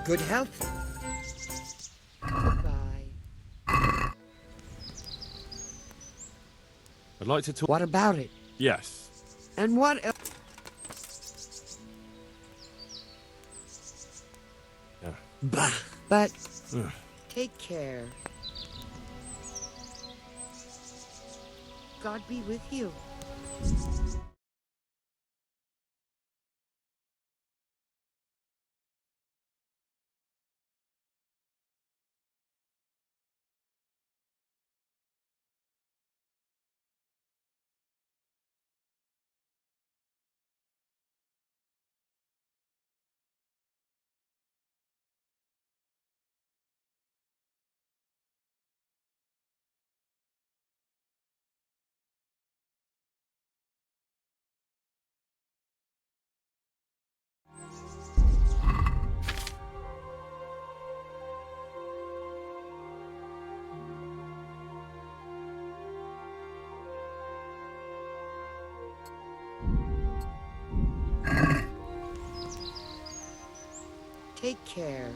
Good health. Goodbye. I'd like to talk. What about it? Yes. And what else? Yeah. Bah. But Ugh. take care. God be with you. Take care.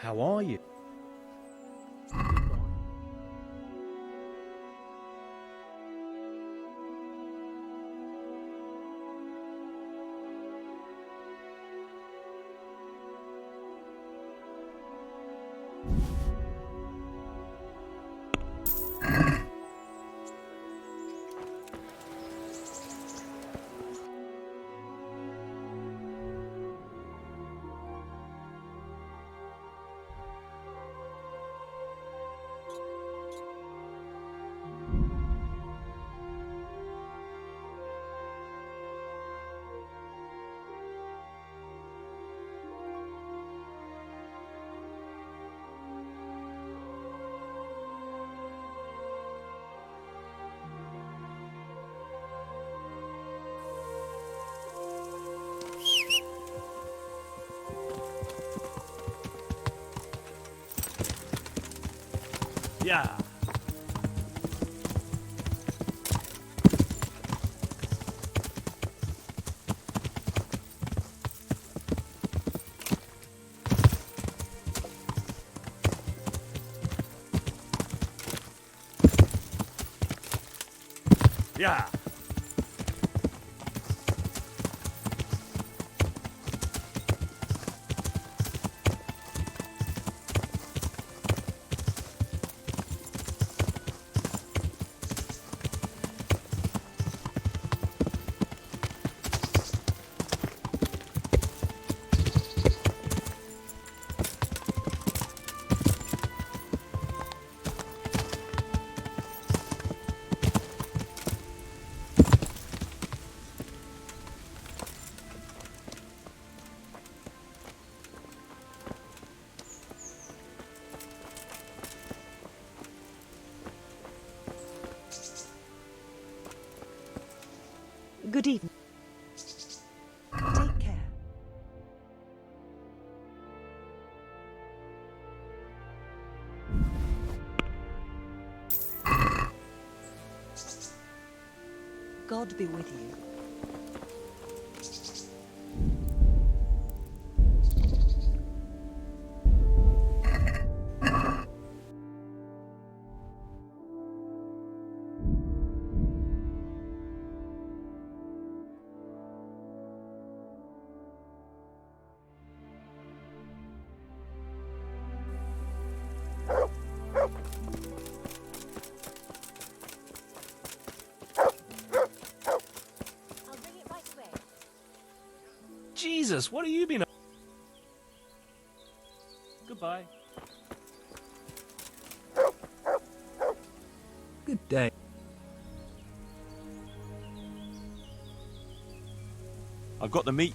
How are you? Yeah. Yeah. Good evening. Take care. God be with you. Jesus, what have you been up? Goodbye. Good day. I've got the meat.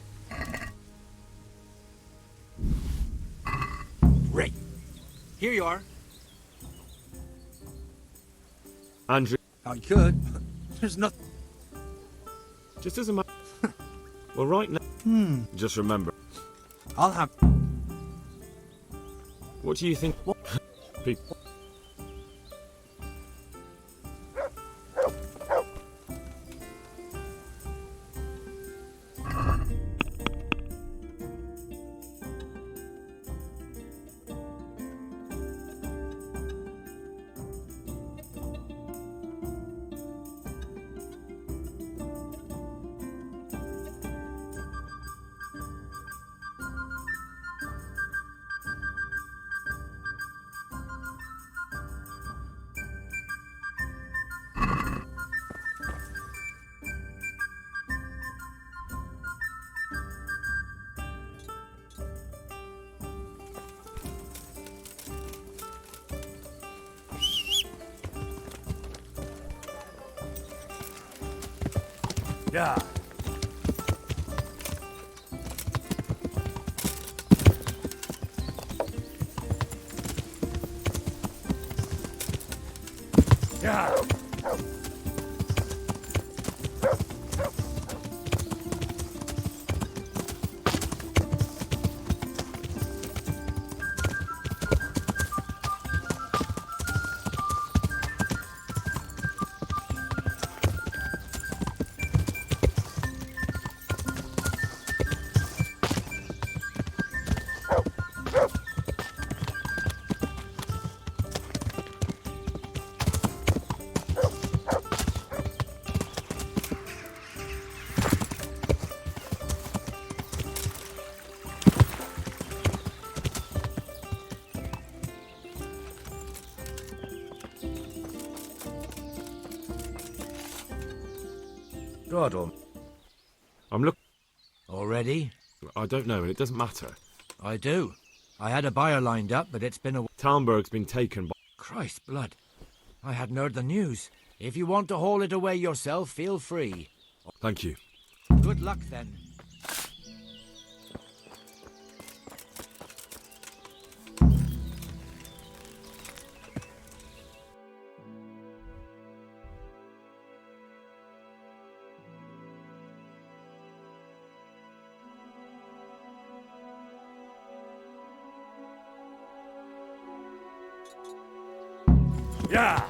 Right. Here you are. Andrew. I could. There's nothing. Just as a matter. Well, right now. Just remember. I'll have. What do you think? People. Yeah. Yeah. Strahd or... I'm look. Already? I don't know, and it doesn't matter. I do. I had a buyer lined up, but it's been a... Talmberg's been taken by... Christ blood. I hadn't heard the news. If you want to haul it away yourself, feel free. Thank you. Good luck, then. Yeah!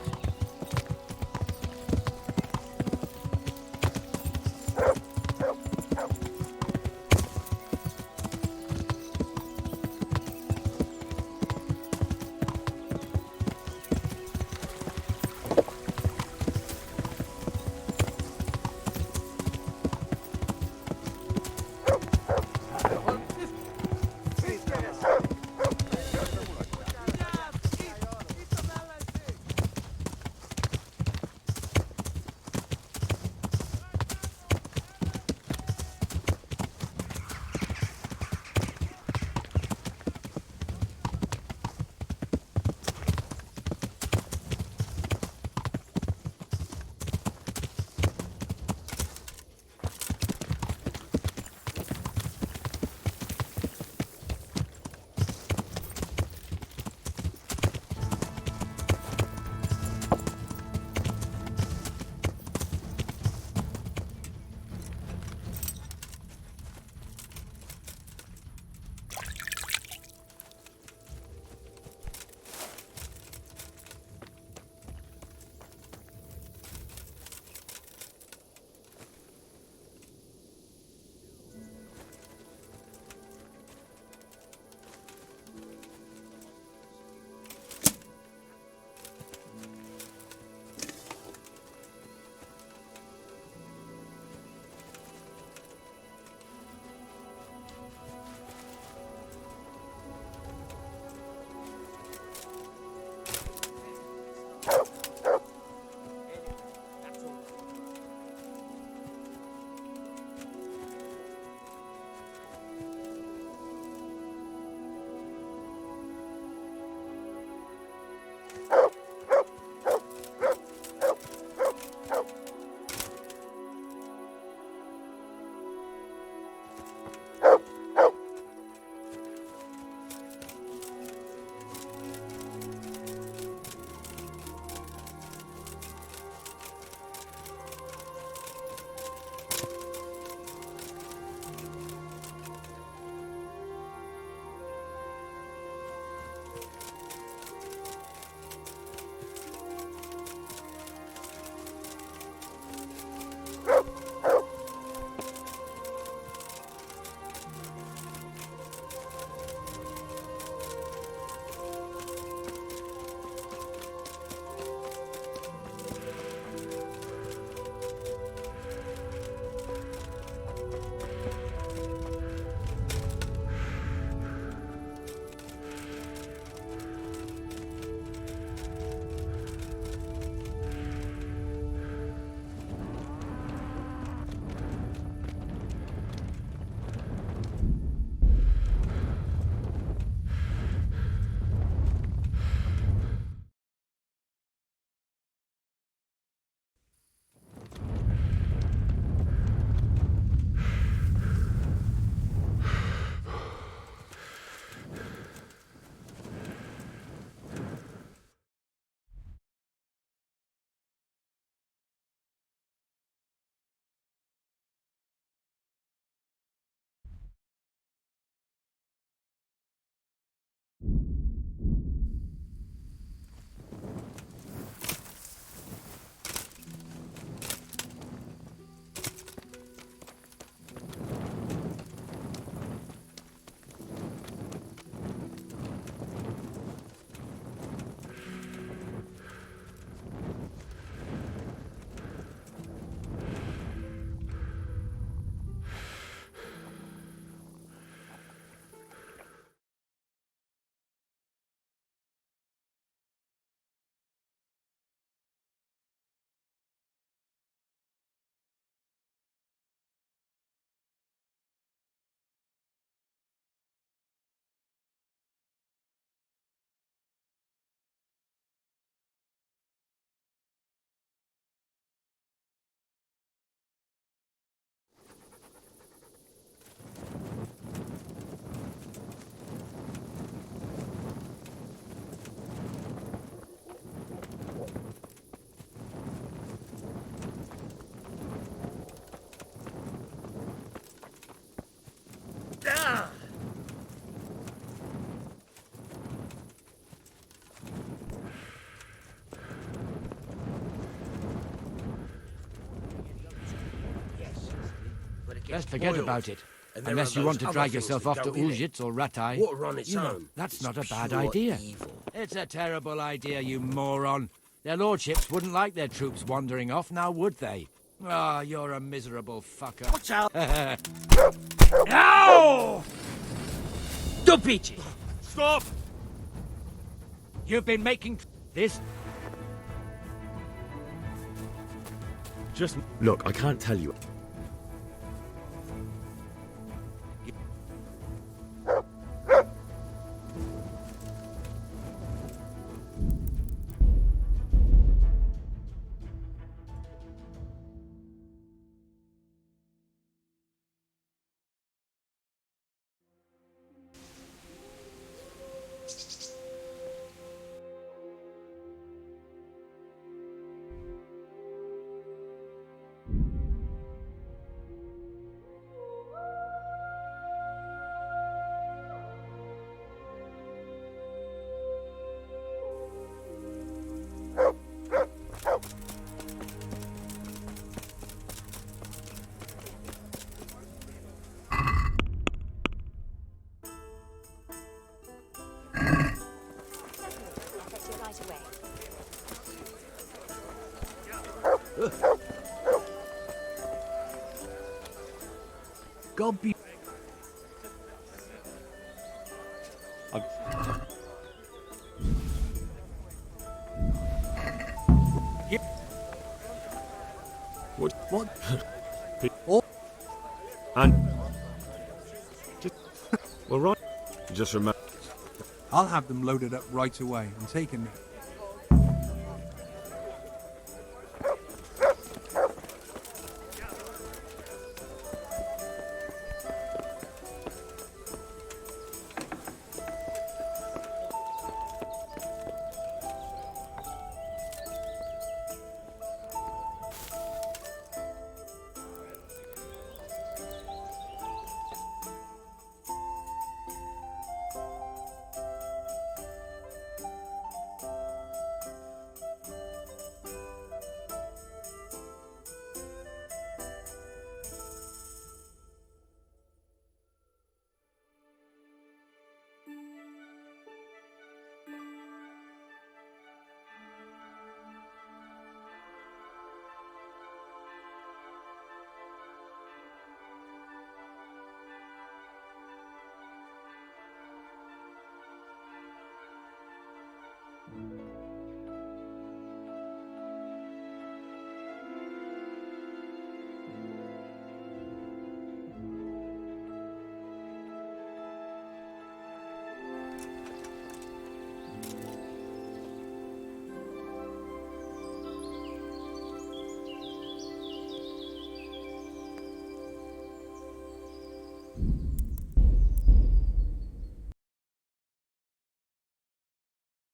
Best forget boiled. about it. And there Unless are you want those to drag other things yourself that off to go in it. Uljitz or Rattay. Water on its You know, own that's is not a bad pure idea. evil. It's a terrible idea, you moron. Their lordships wouldn't like their troops wandering off, now would they? Ah, you're a miserable fucker. Watch out! No! Dupici! Stop! You've been making this. Just look, I can't tell you. God be. What? And just well, right. Just remember. I'll have them loaded up right away and taken there.